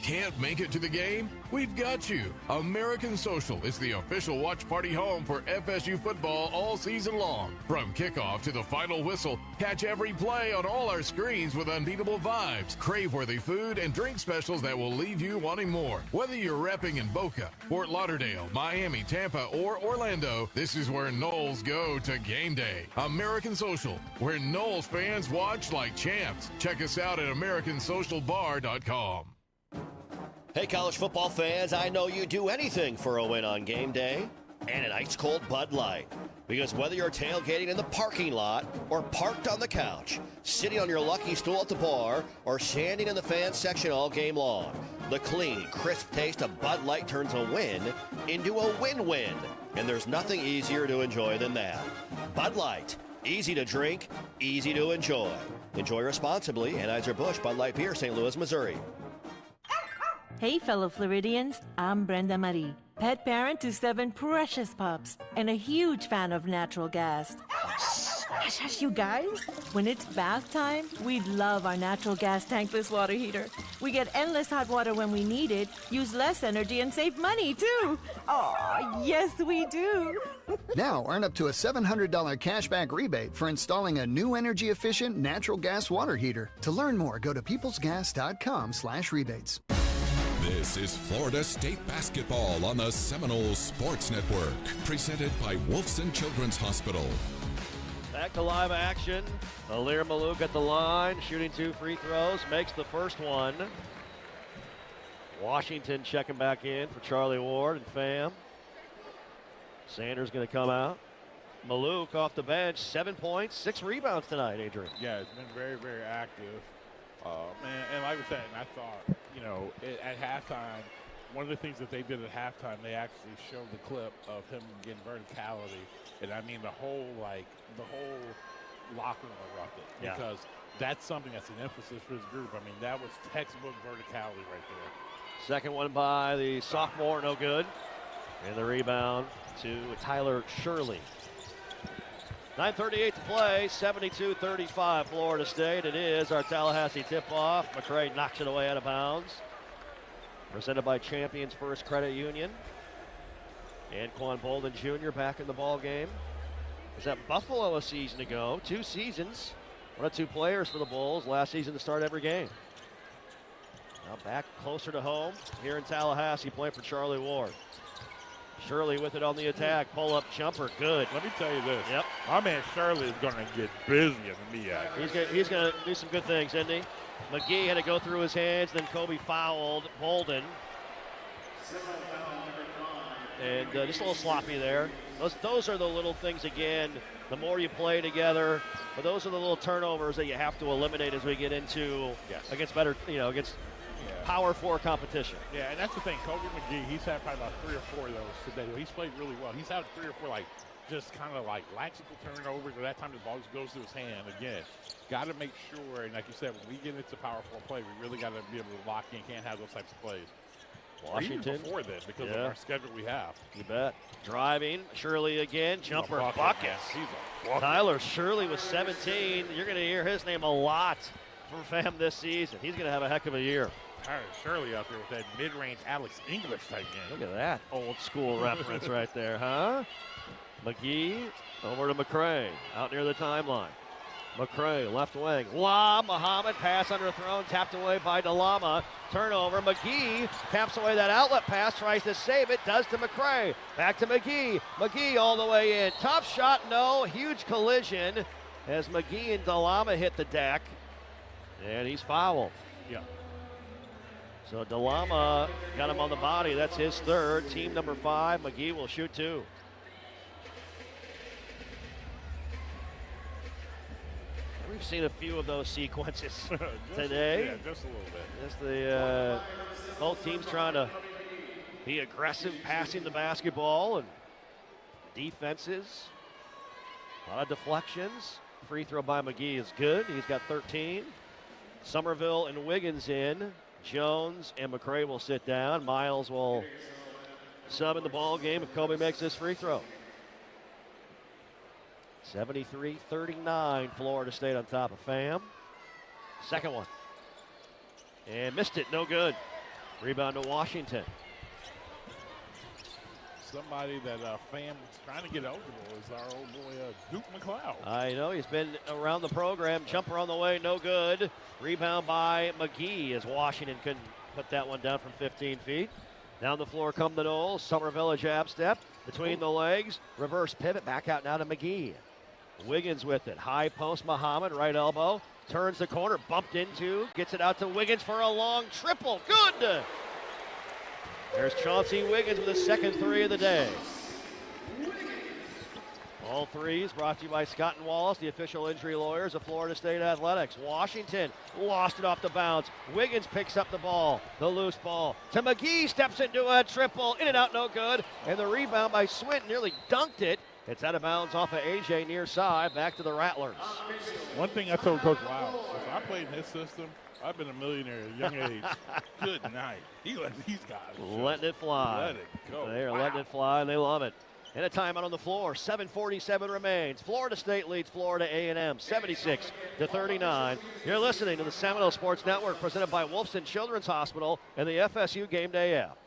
Can't make it to the game? We've got you. American Social is the official watch party home for FSU football all season long. From kickoff to the final whistle, catch every play on all our screens with unbeatable vibes, crave-worthy food, and drink specials that will leave you wanting more. Whether you're repping in Boca, Fort Lauderdale, Miami, Tampa, or Orlando, this is where Noles go to game day. American Social, where Noles fans watch like champs. Check us out at AmericanSocialBar.com. Hey, college football fans, I know you'd do anything for a win on game day, and an ice-cold Bud Light. Because whether you're tailgating in the parking lot or parked on the couch, sitting on your lucky stool at the bar, or standing in the fan section all game long, the clean, crisp taste of Bud Light turns a win into a win-win. And there's nothing easier to enjoy than that. Bud Light. Easy to drink, easy to enjoy. Enjoy responsibly. Anheuser-Busch Bud Light Beer, St. Louis, Missouri. Hey, fellow Floridians, I'm Brenda Marie, pet parent to 7 precious pups and a huge fan of natural gas. Hush, hush, you guys. When it's bath time, we love our natural gas tankless water heater. We get endless hot water when we need it, use less energy, and save money, too. Aw, yes, we do. Now earn up to a $700 cashback rebate for installing a new energy-efficient natural gas water heater. To learn more, go to peoplesgas.com/rebates. This is Florida State basketball on the Seminole Sports Network, presented by Wolfson Children's Hospital. Back to live action. Alir Malouk at the line, shooting 2 free throws, makes the first one. Washington checking back in for Charlie Ward and Fam. Sanders going to come out. Malouk off the bench, 7 points, 6 rebounds tonight, Adrian. Yeah, it's been very, very active. Man, and like I said, and I thought, at halftime, one of the things that they did at halftime, they actually showed the clip of him getting verticality. And I mean, the whole locker room erupted. Yeah. Because that's something that's an emphasis for this group. I mean, that was textbook verticality right there. Second one by the sophomore, no good. And the rebound to Tyler Shirley. 9:38 to play, 72-35 Florida State. It is our Tallahassee tip-off. McCray knocks it away out of bounds. Presented by Champions First Credit Union. Anquan Bolden Jr. back in the ball game. Was at Buffalo a season ago. 2 seasons. One of 2 players for the Bulls last season to start every game. Now back closer to home here in Tallahassee, playing for Charlie Ward. Shirley with it on the attack. Pull-up jumper, good. Let me tell you this. Yep. My man Shirley is going to get busy in the MEAC. He's going to do some good things, isn't he? McGee had to go through his hands, then Kobe fouled Bolden. And just a little sloppy there. Those are the little things, again, the more you play together, but those are the little turnovers that you have to eliminate as we get into against better, against Power 4 competition. Yeah, and that's the thing. Kobe McGee, he's had probably about 3 or 4 of those today. He's played really well. He's had 3 or 4, just kind of laxical turnovers, or that time the ball just goes to his hand. Again, got to make sure, and like you said, when we get into Power 4 play, we really got to be able to lock in, can't have those types of plays. Washington. Even before then, because of our schedule we have. You bet. Driving, Shirley again, jumper, buckets. Tyler Shirley with 17. You're going to hear his name a lot for FAM this season. He's going to have a heck of a year. Tyler Shirley out there with that mid-range Alex English type game. Look at that old school reference right there, huh? McGee over to McCray, out near the timeline. McCray, left wing. Muhammad, pass underthrown, tapped away by DeLama. Turnover, McGee taps away that outlet pass, tries to save it, does to McCray. Back to McGee. McGee all the way in. Tough shot, no. Huge collision as McGee and DeLama hit the deck. And he's fouled. Yeah. So DeLama got him on the body. That's his 3rd. Team number 5. McGee will shoot 2. We've seen a few of those sequences today. Yeah, just a little bit. Just the both teams trying to be aggressive, passing the basketball, and defenses. A lot of deflections. Free throw by McGee is good. He's got 13. Somerville and Wiggins in. Jones and McCray will sit down. Miles will sub in the ball game if Kobe makes this free throw. 73-39, Florida State on top of FAM. Second one. And missed it, no good. Rebound to Washington. Somebody that FAM is trying to get eligible is our old boy Duke McLeod. I know, he's been around the program. Jumper on the way, no good. Rebound by McGee as Washington couldn't put that one down from 15 feet. Down the floor come the Knowles. Somerville a jab step between the legs. Reverse pivot, back out now to McGee. Wiggins with it. High post, Muhammad, right elbow. Turns the corner, bumped into. Gets it out to Wiggins for a long triple. Good! There's Chauncey Wiggins with his second 3 of the day. All threes brought to you by Scott & Wallace, the official injury lawyers of Florida State Athletics. Washington lost it off the bounce. Wiggins picks up the ball, the loose ball. To McGee, steps into a triple. In and out, no good. And the rebound by Swinton, nearly dunked it. It's out of bounds off of AJ near side, back to the Rattlers. One thing I told Coach Wiles, if I played in his system, I've been a millionaire at a young age. Good night. He let these guys letting it fly. Let it go. They are letting it fly, and they love it. And a timeout on the floor. 7:47 remains. Florida State leads Florida A&M 76-39. You're listening to the Seminole Sports Network, presented by Wolfson Children's Hospital and the FSU Game Day app.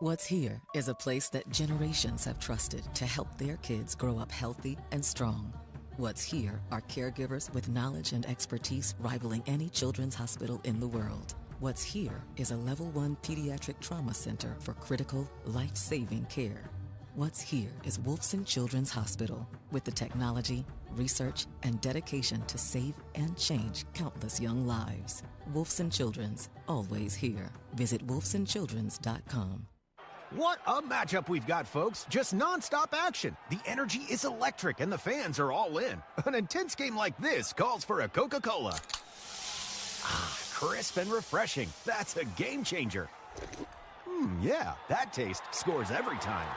What's Here is a place that generations have trusted to help their kids grow up healthy and strong. What's Here are caregivers with knowledge and expertise rivaling any children's hospital in the world. What's Here is a level 1 pediatric trauma center for critical, life-saving care. What's Here is Wolfson Children's Hospital with the technology, research, and dedication to save and change countless young lives. Wolfson Children's, always here. Visit wolfsonchildrens.com. What a matchup we've got, folks. Just non-stop action. The energy is electric and the fans are all in. An intense game like this calls for a Coca-Cola. Ah, crisp and refreshing. That's a game changer. Yeah, that taste scores every time.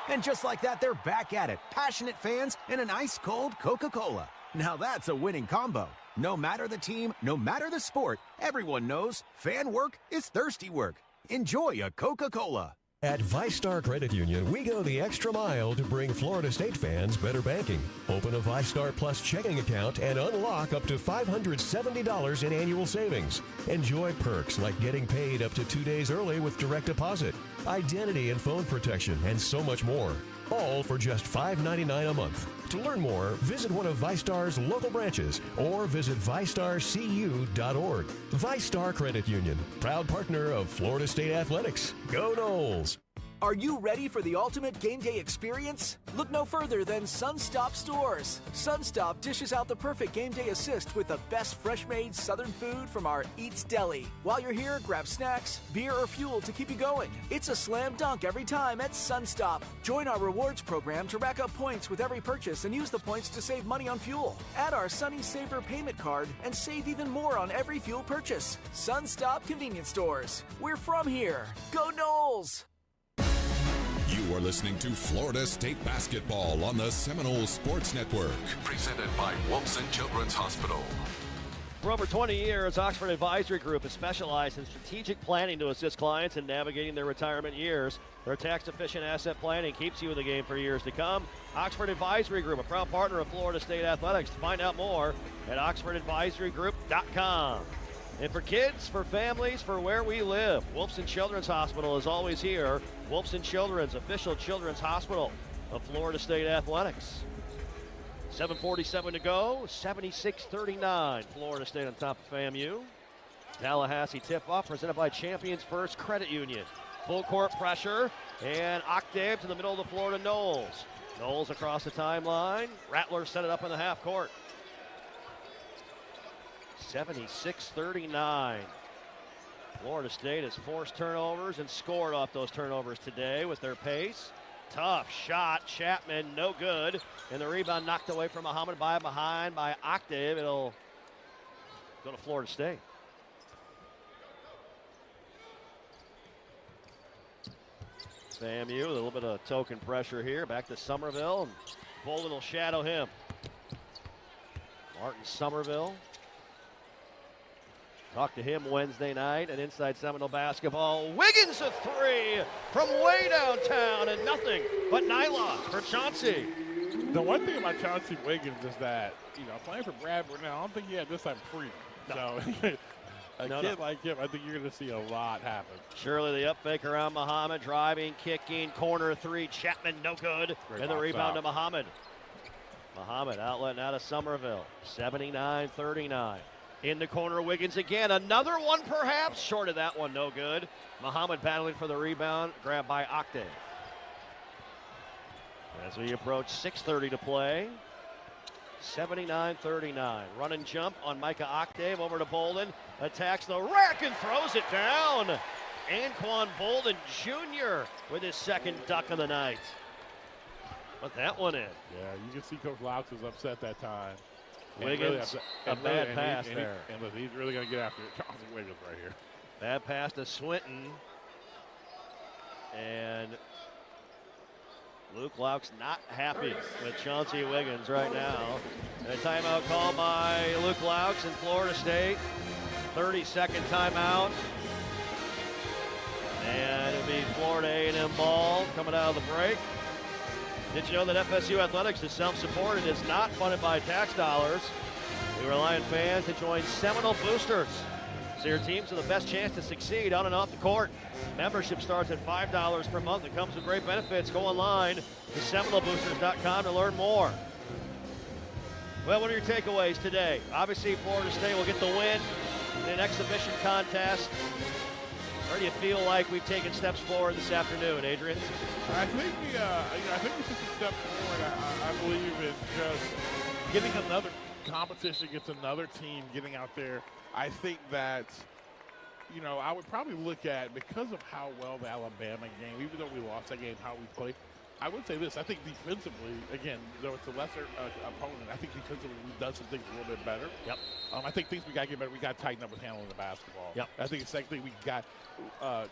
And just like that, they're back at it. Passionate fans and an ice-cold Coca-Cola. Now that's a winning combo. No matter the team, no matter the sport, everyone knows fan work is thirsty work. Enjoy a Coca-Cola. At ViStar Credit Union, we go the extra mile to bring Florida State fans better banking. Open a ViStar Plus checking account and unlock up to $570 in annual savings. Enjoy perks like getting paid up to 2 days early with direct deposit, identity and phone protection, and so much more. All for just $5.99 a month. To learn more, visit one of ViStar's local branches or visit ViStarCU.org. ViStar Credit Union, proud partner of Florida State Athletics. Go Noles! Are you ready for the ultimate game day experience? Look no further than Sunstop Stores. Sunstop dishes out the perfect game day assist with the best fresh-made Southern food from our Eats Deli. While you're here, grab snacks, beer, or fuel to keep you going. It's a slam dunk every time at Sunstop. Join our rewards program to rack up points with every purchase and use the points to save money on fuel. Add our Sunny Saver payment card and save even more on every fuel purchase. Sunstop Convenience Stores. We're from here. Go Noles! You are listening to Florida State Basketball on the Seminole Sports Network. Presented by Wolfson Children's Hospital. For over 20 years, Oxford Advisory Group has specialized in strategic planning to assist clients in navigating their retirement years. Their tax-efficient asset planning keeps you in the game for years to come. Oxford Advisory Group, a proud partner of Florida State Athletics. To find out more at oxfordadvisorygroup.com. And for kids, for families, for where we live, Wolfson Children's Hospital is always here. Wolfson Children's, official children's hospital of Florida State Athletics. 7:47 to go, 76-39. Florida State on top of FAMU. Tallahassee tip-off presented by Champions First Credit Union. Full court pressure, and Octave to the middle of the Florida Noles. Noles across the timeline. Rattlers set it up in the half court. 76-39. Florida State has forced turnovers and scored off those turnovers today with their pace. Tough shot, Chapman, no good. And the rebound knocked away from Muhammad behind by Octave. It'll go to Florida State. FAMU, a little bit of token pressure here. Back to Somerville, and Bolden will shadow him. Martin Somerville. Talked to him Wednesday night at Inside Seminole Basketball. Wiggins a three from way downtown, and nothing but nylon for Chauncey. The one thing about Chauncey Wiggins is that, playing for Bradford now, I don't think he had this type of freedom. No. So a kid like him, I think you're going to see a lot happen. Surely the up fake around Muhammad, driving, kicking, corner three. Chapman no good, and the rebound to Muhammad. Muhammad outlet now to Somerville, 79-39. In the corner, Wiggins again. Another one perhaps. Short of that one, no good. Muhammad battling for the rebound. Grabbed by Octave. As we approach 6:30 to play. 79-39. Run and jump on Micah Octave. Over to Bolden. Attacks the rack and throws it down. Anquan Bolden Jr. with his second duck of the night. Put that one in. Yeah, you can see Coach Laux was upset that time. Wiggins, a bad pass there. And look, he's really going to get after Chauncey Wiggins right here. Bad pass to Swinton. And Luke Lauk's not happy with Chauncey Wiggins right now. And a timeout called by Luke Laux in Florida State. 30-second timeout. And it'll be Florida A&M ball coming out of the break. Did you know that FSU Athletics is self-supported, is not funded by tax dollars? We rely on fans to join Seminole Boosters, so your teams have the best chance to succeed on and off the court. Membership starts at $5 per month. It comes with great benefits. Go online to SeminoleBoosters.com to learn more. Well, what are your takeaways today? Obviously, Florida State will get the win in an exhibition contest. Where do you feel like we've taken steps forward this afternoon, Adrian? I think we took a step forward. I believe in just getting another competition against another team, getting out there. I think that, I would probably look at, because of how well the Alabama game, even though we lost that game, how we played, I would say this. I think defensively, again, though it's a lesser opponent, I think defensively we've done some things a little bit better. Yep. I think things we got to get better. We got to tighten up with handling the basketball. Yep. I think the second thing we got,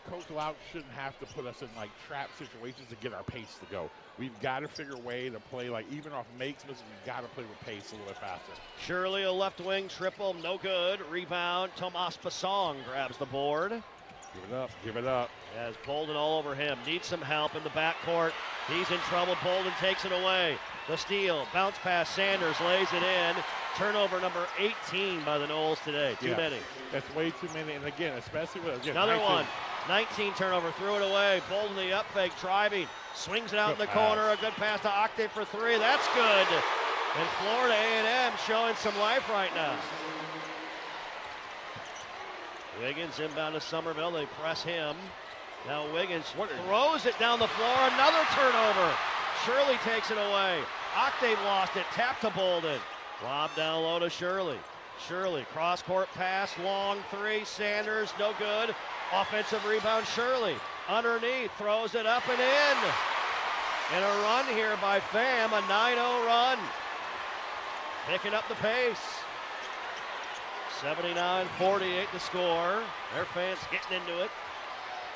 Coach Lau shouldn't have to put us in trap situations to get our pace to go. We've got to figure a way to play even off makes misses. We've got to play with pace a little bit faster. Shirley, a left wing triple, no good. Rebound, Tomas Basong grabs the board. Give it up. As Bolden all over him. Needs some help in the backcourt. He's in trouble. Bolden takes it away. The steal. Bounce pass. Sanders lays it in. Turnover number 18 by the Noles today. Too many. That's way too many. And again, especially with another 19. One. 19 turnover. Threw it away. Bolden the up fake. Driving. Swings it out in the corner. A good pass to Octave for three. That's good. And Florida A&M showing some life right now. Wiggins inbound to Somerville. They press him. Now Wiggins throws it down the floor. Another turnover. Shirley takes it away. Octave lost it. Tap to Bolden. Lob down low to Shirley. Shirley, cross-court pass, long three. Sanders, no good. Offensive rebound, Shirley. Underneath, throws it up and in. And a run here by FAM, a 9-0 run. Picking up the pace. 79-48 the score. Their fans getting into it.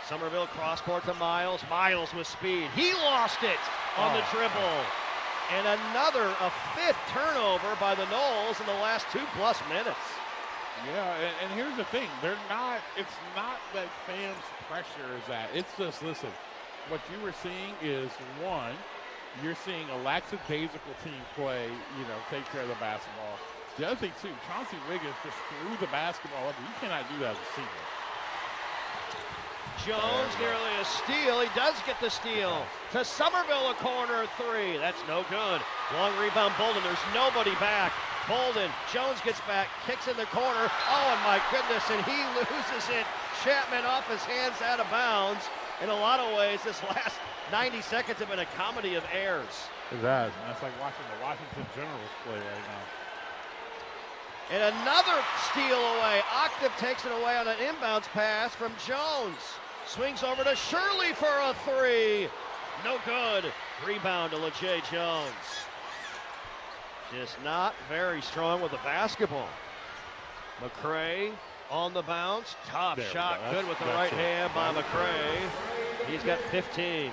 Somerville cross-court to Miles. Miles with speed. He lost it on the dribble. And a fifth turnover by the Noles in the last 2+ minutes. Yeah, and here's the thing. It's not that fans' pressure is that. It's just, listen, what you were seeing is, one, you're seeing a lackadaisical team play, take care of the basketball. The other thing, too, Chauncey Wiggins just threw the basketball up. You cannot do that as a senior. Jones nearly a steal. He does get the steal. To Somerville, a corner three. That's no good. Long rebound, Bolden. There's nobody back. Bolden, Jones gets back, kicks in the corner. Oh, and my goodness, and he loses it. Chapman off his hands, out of bounds. In a lot of ways, this last 90 seconds have been a comedy of errors. It has. That's like watching the Washington Generals play right now. And another steal away. Octave takes it away on an inbounds pass from Jones. Swings over to Shirley for a three. No good. Rebound to LeJay Jones. Just not very strong with the basketball. McCray on the bounce. Tough shot. Good with the right hand by McCray. He's got 15.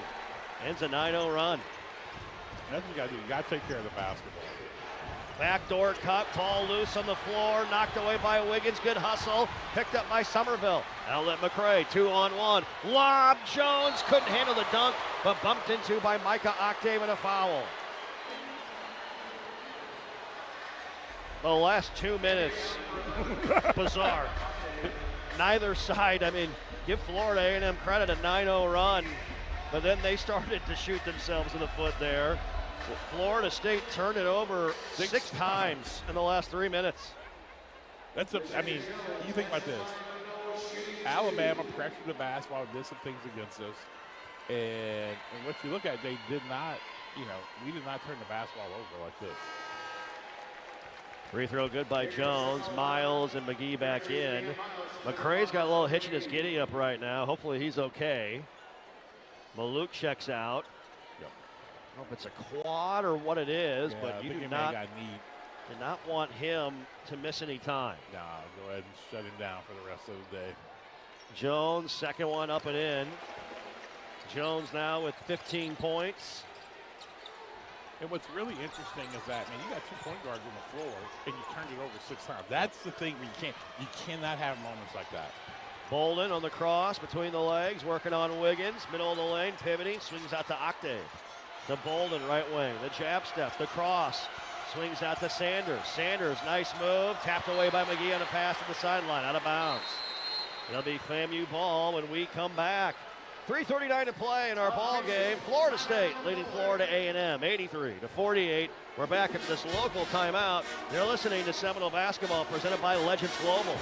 Ends a 9-0 run. That's what you got to do. You got to take care of the basketball. Backdoor cut, ball loose on the floor, knocked away by Wiggins, good hustle, picked up by Somerville. Outlet McCray, 2-on-1, lob, Jones couldn't handle the dunk, but bumped into by Micah Octave and a foul. The last 2 minutes, bizarre. Neither side, give Florida A&M credit, a 9-0 run, but then they started to shoot themselves in the foot there. Florida State turned it over six times in the last 3 minutes. You think about this. Alabama pressured the basketball, did some things against us. And what you look at, they did not, we did not turn the basketball over like this. Free throw good by Jones. Miles and McGee back in. McCray's got a little hitch in his giddy up right now. Hopefully he's okay. Maluk checks out. I don't know if it's a quad or what it is, but you do not want him to miss any time. Nah, go ahead and shut him down for the rest of the day. Jones, second one up and in. Jones now with 15 points. And what's really interesting is that, man, you got 2 point guards on the floor, and you turned it over 6 times. That's the thing where you cannot have moments like that. Bolden on the cross between the legs, working on Wiggins, middle of the lane, pivoting, swings out to Octave. To Bolden, right wing, the jab step, the cross, swings out to Sanders. Sanders, nice move, tapped away by McGee on a pass to the sideline, out of bounds. It'll be FAMU ball when we come back. 3:39 to play in our ball game. Florida State leading Florida A&M 83-48. We're back at this local timeout. You're listening to Seminole Basketball presented by Legends Global.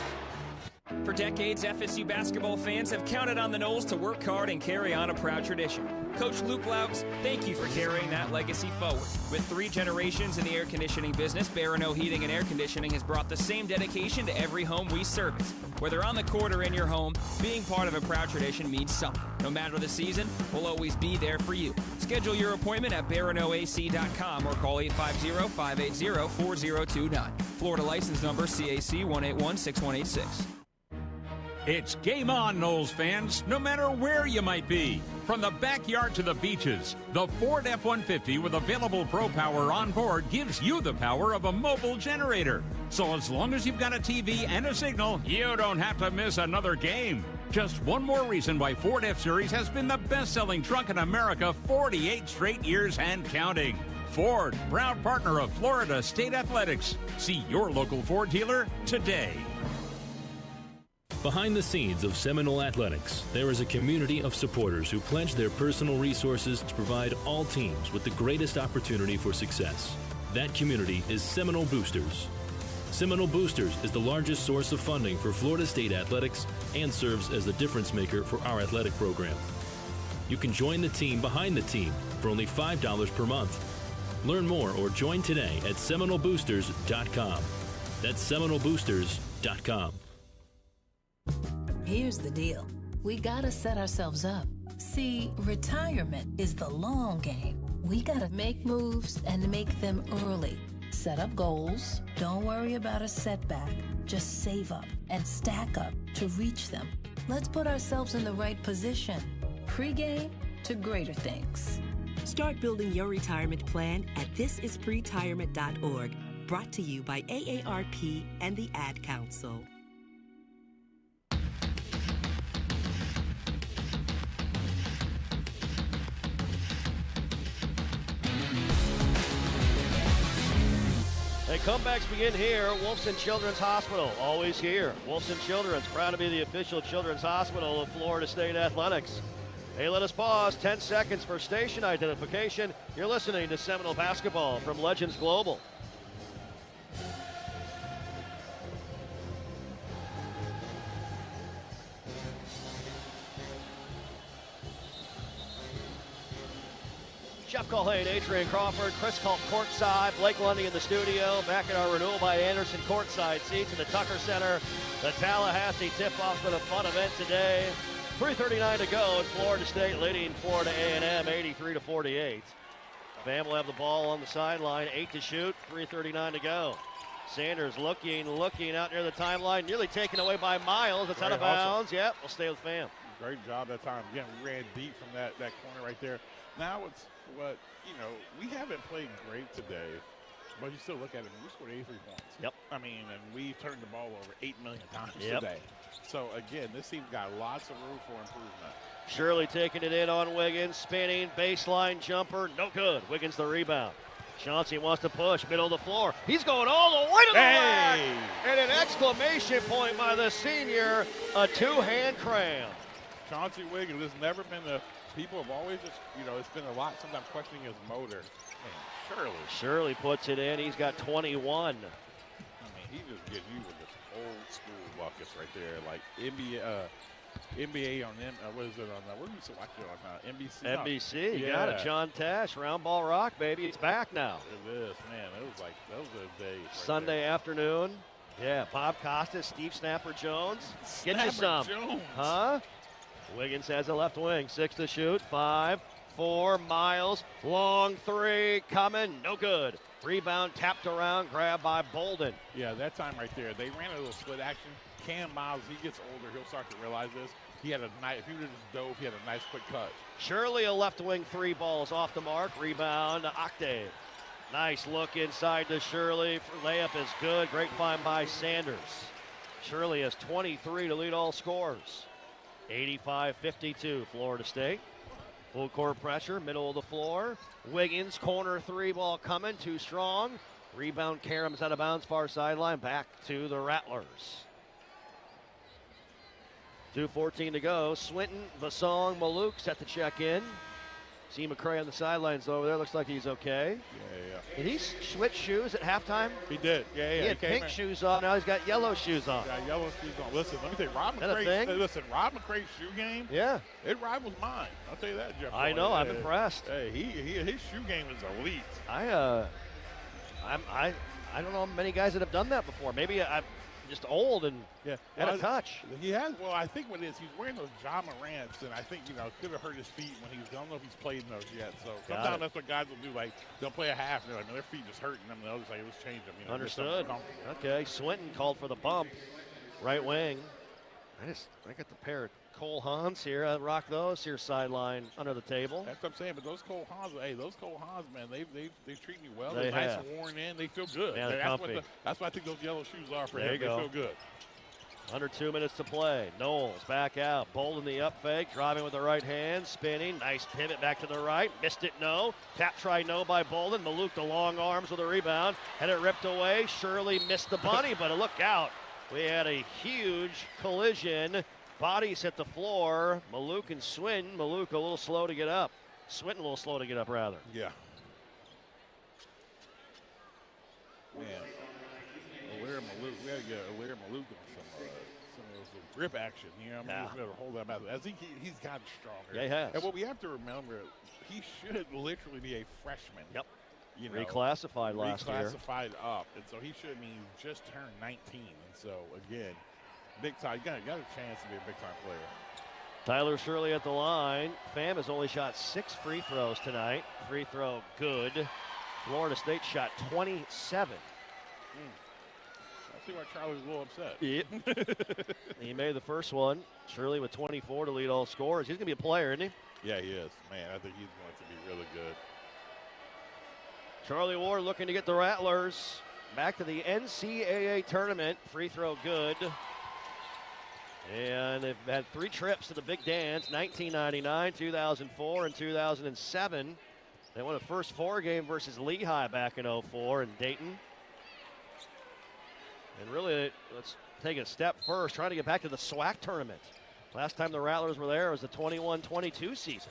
For decades, FSU basketball fans have counted on the Noles to work hard and carry on a proud tradition. Coach Luke Louts, thank you for carrying that legacy forward. With 3 generations in the air conditioning business, Barano Heating and Air Conditioning has brought the same dedication to every home we service. Whether on the court or in your home, being part of a proud tradition means something. No matter the season, we'll always be there for you. Schedule your appointment at baranoac.com or call 850-580-4029. Florida license number CAC 1816186. It's game on, Noles fans, no matter where you might be. From the backyard to the beaches, the Ford F-150 with available Pro Power on board gives you the power of a mobile generator. So as long as you've got a TV and a signal, you don't have to miss another game. Just one more reason why Ford F-Series has been the best-selling truck in America 48 straight years and counting. Ford, proud partner of Florida State Athletics. See your local Ford dealer today. Behind the scenes of Seminole Athletics, there is a community of supporters who pledge their personal resources to provide all teams with the greatest opportunity for success. That community is Seminole Boosters. Seminole Boosters is the largest source of funding for Florida State Athletics and serves as the difference maker for our athletic program. You can join the team behind the team for only $5 per month. Learn more or join today at SeminoleBoosters.com. That's SeminoleBoosters.com. Here's the deal. We gotta set ourselves up. See, retirement is the long game. We gotta make moves and make them early. Set up goals. Don't worry about a setback. Just save up and stack up to reach them. Let's put ourselves in the right position. Pre-game to greater things. Start building your retirement plan at thisispretirement.org. Brought to you by AARP and the Ad Council. And comebacks begin here. Wolfson Children's Hospital, always here. Wolfson Children's, proud to be the official children's hospital of Florida State Athletics. Hey, let us pause. 10 seconds for station identification. You're listening to Seminole Basketball from Legends Global. Jeff Culhane, Adrian Crawford, Chris Culp courtside, Blake Lundy in the studio, back at our Renewal by Anderson courtside seats in the Tucker Center. The Tallahassee tip-off's been a fun event today. 3:39 to go, and Florida State leading Florida A&M 83-48. Fam will have the ball on the sideline, 8 to shoot, 3:39 to go. Sanders looking out near the timeline, nearly taken away by Miles. It's out of bounds. Yep, we'll stay with Fam. Great job that time. Again, we ran deep from that corner right there. Now it's what, we haven't played great today, but you still look at it, we scored 83 points. Yep. I mean, and we turned the ball over 8 million times today. So, again, this team's got lots of room for improvement. Shirley taking it in on Wiggins, spinning, baseline jumper, no good. Wiggins the rebound. Chauncey wants to push, middle of the floor. He's going all the way to the rack. And an exclamation point by the senior, a two-hand cram. Chauncey Wiggins has never been people have always just, it's been a lot sometimes questioning his motor. Man, Shirley puts it in. He's got 21. I mean, he just gives you with this old school buckets right there, like NBA on them. What is it on? What do you watch it on? NBC. NBC. You got it. John Tash, Round Ball Rock, baby. It's back now. It is, man. It was like those are the days. Right Sunday there. Afternoon. Yeah, Bob Costas, Steve Snapper Jones. Get you some. Jones. Huh? Wiggins has a left wing. 6 to shoot. 5, 4. Miles. Long three. Coming. No good. Rebound tapped around. Grabbed by Bolden. Yeah, that time right there. They ran a little split action. Cam Miles, he gets older. He'll start to realize this. he had a nice, if he would have just dove, he had a nice quick cut. Shirley, a left wing three, balls off the mark. Rebound to Octave. Nice look inside to Shirley. Layup is good. Great find by Sanders. Shirley has 23 to lead all scorers. 85-52, Florida State. Full court pressure, middle of the floor. Wiggins, corner three, ball coming, too strong. Rebound, Karam's out of bounds, far sideline, back to the Rattlers. 2:14 to go. Swinton, Vasong, Maluk set to check in. See McCray on the sidelines over there. Looks like he's okay. Yeah. Did he switch shoes at halftime? He did. Yeah. He had pink shoes on. Now he's got yellow shoes on. Got yellow shoes on. Listen, let me tell you, Rob McCray's shoe game. Yeah. It rivals mine. I'll tell you that, Jeff. I know. I'm impressed. Hey, his shoe game is elite. I don't know many guys that have done that before. Maybe I'm just old and out of touch. He has. Well, I think what it is, he's wearing those Ja Morants, and I think could have hurt his feet when he was. I don't know if he's played in those yet. So sometimes that's what guys will do. Like they'll play a half, and they're like, their feet just hurting them. And they'll just like, let's change them. Understood. Okay, Swinton called for the bump, right wing. I got the pair of Cole Hans here. I rock those here sideline under the table. That's what I'm saying. But those Cole Hans, man, they treat you well. They're nice and worn in. They feel good. Yeah, that's what I think those yellow shoes are for there him. They feel good. Under 2 minutes to play. Knowles back out. Bolden the up fake. Driving with the right hand. Spinning. Nice pivot back to the right. Missed it, no. Tap try, no by Bolden. Maluk the long arms with a rebound. Had it ripped away. Shirley missed the bunny, but a look out. We had a huge collision. Bodies hit the floor. Maluk and Swinton. Maluk a little slow to get up. Swinton a little slow to get up, rather. Yeah. Man. Maluk. We got to get Maluk on some of those grip action. He's able to hold that back. As he's gotten stronger. Yeah, he has. And what we have to remember, he should literally be a freshman. Yep. Reclassified last year. Reclassified up. And so he should mean he just turned 19. And so, again, big time. You got a chance to be a big-time player. Tyler Shirley at the line. FAM has only shot 6 free throws tonight. Free throw good. Florida State shot 27. I see why Charlie's a little upset. Yep. He made the first one. Shirley with 24 to lead all scorers. He's going to be a player, isn't he? Yeah, he is. Man, I think he's going to be really good. Charlie Ward looking to get the Rattlers back to the NCAA tournament. Free throw good. And they've had 3 trips to the big dance, 1999, 2004, and 2007. They won a first 4 game versus Lehigh back in 04 in Dayton. And really, let's take a step first, trying to get back to the SWAC tournament. Last time the Rattlers were there was the 21-22 season.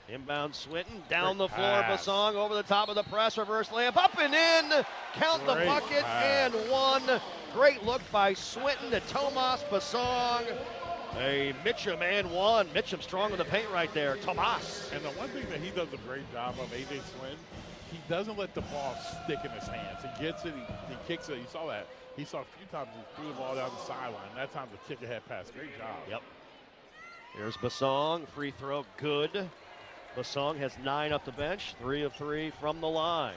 Inbound Swinton, down the floor, Basong over the top of the press, reverse layup, up and in, count the bucket, and one. Great look by Swinton to Tomas Basong. A Mitchum and one. Mitchum strong in the paint right there, Tomas. And the one thing that he does a great job of, A.J. Swinton, he doesn't let the ball stick in his hands. He gets it, he kicks it. You saw that. He saw a few times he threw the ball down the sideline. That time the kick ahead pass. Great job. Yep. Here's Basong, free throw good. Basong has 9 up the bench, 3 of 3 from the line.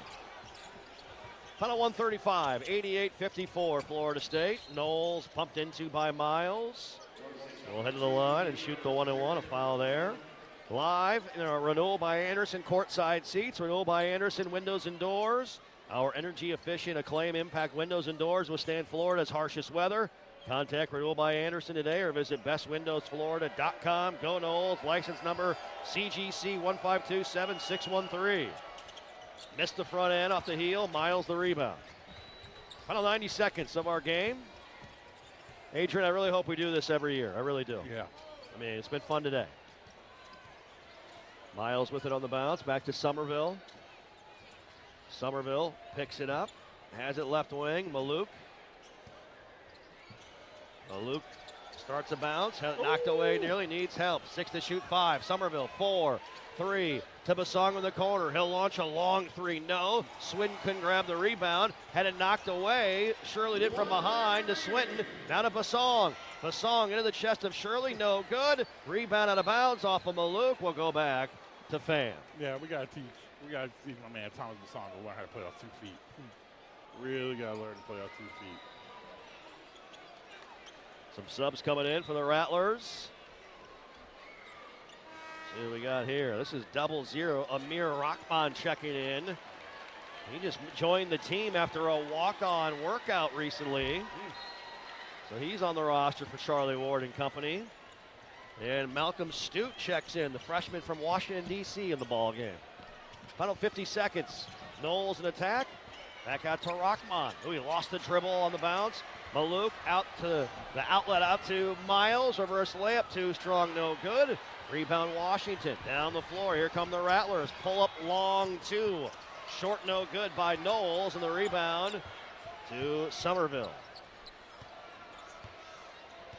Final 135, 88-54 Florida State. Knowles pumped into by Miles. We'll head to the line and shoot the 1-and-1, a foul there. Live, renewal by Anderson, courtside seats. Renewal by Anderson, windows and doors. Our energy efficient Acclaim Impact windows and doors withstand Florida's harshest weather. Contact renewal by Anderson today or visit bestwindowsflorida.com. Go Knowles, license number CGC 1527613. Missed the front end off the heel. Miles the rebound. Final 90 seconds of our game. Adrian, I really hope we do this every year. I really do. Yeah. I mean, it's been fun today. Miles with it on the bounce. Back to Somerville. Somerville picks it up. Has it left wing. Maluk starts a bounce. Has it knocked away nearly. Needs help. 6 to shoot 5. Somerville 4, 3. To Basong in the corner. He'll launch a long 3. No. Swinton couldn't grab the rebound. Had it knocked away. Shirley did from behind to Swinton. Now to Basong. Basong into the chest of Shirley. No good. Rebound out of bounds off of Maluk. Will go back to FAM. Yeah, we got to teach my man Thomas Basong to learn how to play off 2 feet. Really got to learn to play off 2 feet. Some subs coming in for the Rattlers. See what we got here. This is 00. Amir Rahman checking in. He just joined the team after a walk-on workout recently. So he's on the roster for Charlie Ward and company. And Malcolm Stute checks in, the freshman from Washington, D.C. in the ball game. Final 50 seconds. Knowles in attack. Back out to Rahman. Oh, he lost the dribble on the bounce. Maluk out to the outlet, out to Miles. Reverse layup, too strong, no good. Rebound Washington. Down the floor. Here come the Rattlers. Pull up long, 2. Short, no good by Knowles. And the rebound to Somerville.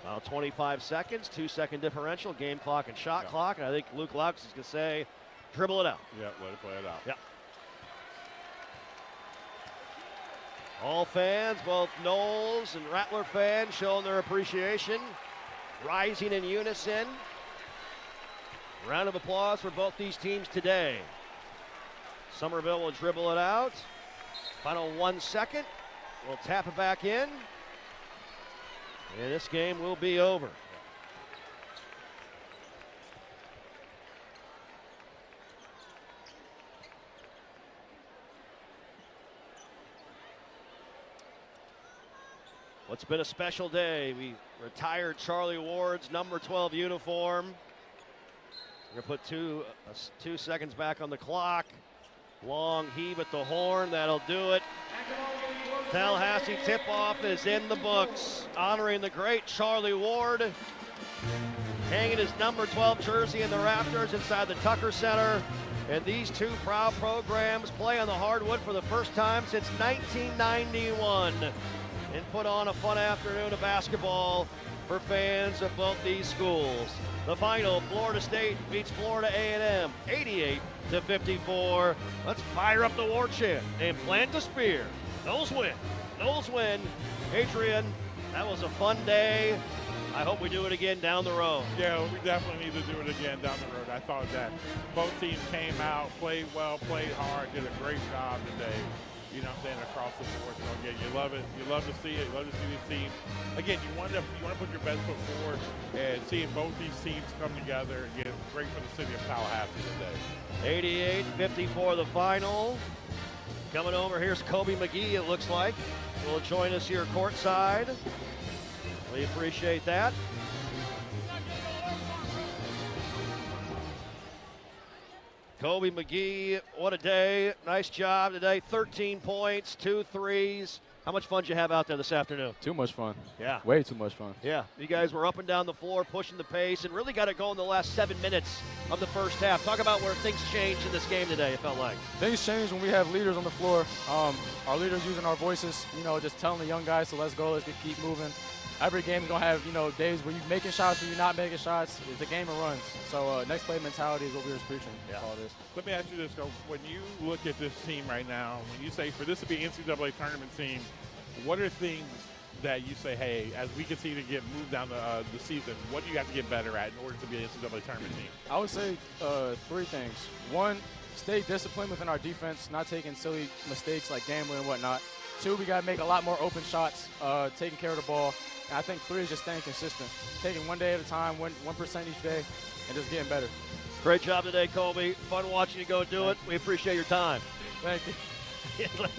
Now 25 seconds, 2-second differential, game clock and shot clock. And I think Luke Laux is going to say, dribble it out. Yeah, let it play it out. Yeah. All fans, both Knowles and Rattler fans, showing their appreciation, rising in unison. Round of applause for both these teams today. Somerville will dribble it out. Final 1 second. We'll tap it back in. And this game will be over. What's been a special day. We retired Charlie Ward's number 12 uniform. We're going to put 2 seconds back on the clock. Long heave at the horn. That'll do it. Tallahassee tip-off is in the books, honoring the great Charlie Ward. Hanging his number 12 jersey in the rafters inside the Tucker Center. And these two proud programs play on the hardwood for the first time since 1991. And put on a fun afternoon of basketball for fans of both these schools. The final, Florida State beats Florida A&M 88-54. Let's fire up the war chant and plant the spear. Knowles win. Knowles win. Adrian, that was a fun day. I hope we do it again down the road. Yeah, we definitely need to do it again down the road. I thought that both teams came out, played well, played hard, did a great job today. You know what I'm saying, across the board. So again, you love it. You love to see it. You love to see these teams. Again, you want to put your best foot forward, and seeing both these teams come together. Again, great for the city of Tallahassee today. 88-54 the final. Coming over, here's Kobe McGee, it looks like. Will join us here courtside. We appreciate that. Kobe McGee, what a day. Nice job today. 13 points, 2 threes. How much fun did you have out there this afternoon? Too much fun. Yeah. Way too much fun. Yeah. You guys were up and down the floor, pushing the pace, and really got it going the last 7 minutes of the first half. Talk about where things changed in this game today, it felt like. Things change when we have leaders on the floor. Our leaders using our voices, just telling the young guys, so let's go, let's keep moving. Every game is going to have, days where you're making shots, where you're not making shots. It's a game of runs. So next play mentality is what we were preaching. Yeah. All this. Let me ask you this, though. When you look at this team right now, when you say for this to be an NCAA tournament team, what are things that you say, hey, as we continue to get moved down the season, what do you have to get better at in order to be an NCAA tournament team? I would say 3 things. 1, stay disciplined within our defense, not taking silly mistakes like gambling and whatnot. 2, we got to make a lot more open shots, taking care of the ball. And I think 3 is just staying consistent, taking 1 day at a time, 1% each day, and just getting better. Great job today, Kobe. Fun watching you go do it. We appreciate your time. Thank you.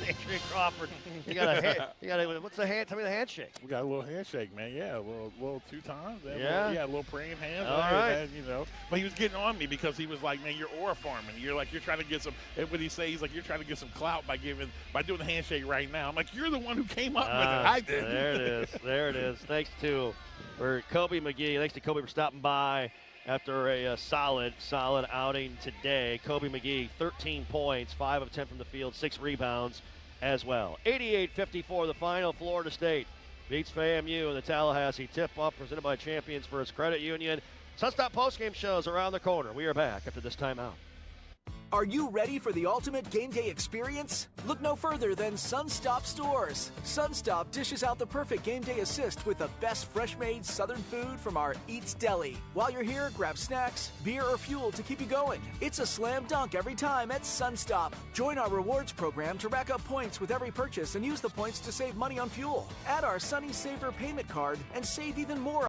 Adrian Crawford. You got a what's the hand? Tell me the handshake. We got a little handshake, man. Yeah, a little 2 times. Yeah. A little praying hands. All right. And, but he was getting on me because he was like, man, you're aura farming. You're trying to get some. What he says, he's like, you're trying to get some clout by doing the handshake right now. I'm like, you're the one who came up with it. I did. There it is. There it is. Thanks to Kobe McGee. Thanks to Kobe for stopping by after a solid outing today. Kobe McGee, 13 points, 5 of 10 from the field, 6 rebounds as well. 88-54 the final. Florida State beats FAMU in the Tallahassee tip-off presented by Champions First Credit Union. Sunstop postgame shows around the corner. We are back after this timeout. Are you ready for the ultimate game day experience? Look no further than Sunstop Stores. Sunstop dishes out the perfect game day assist with the best fresh-made Southern food from our Eats Deli. While you're here, grab snacks, beer, or fuel to keep you going. It's a slam dunk every time at Sunstop. Join our rewards program to rack up points with every purchase and use the points to save money on fuel. Add our Sunny Saver payment card and save even more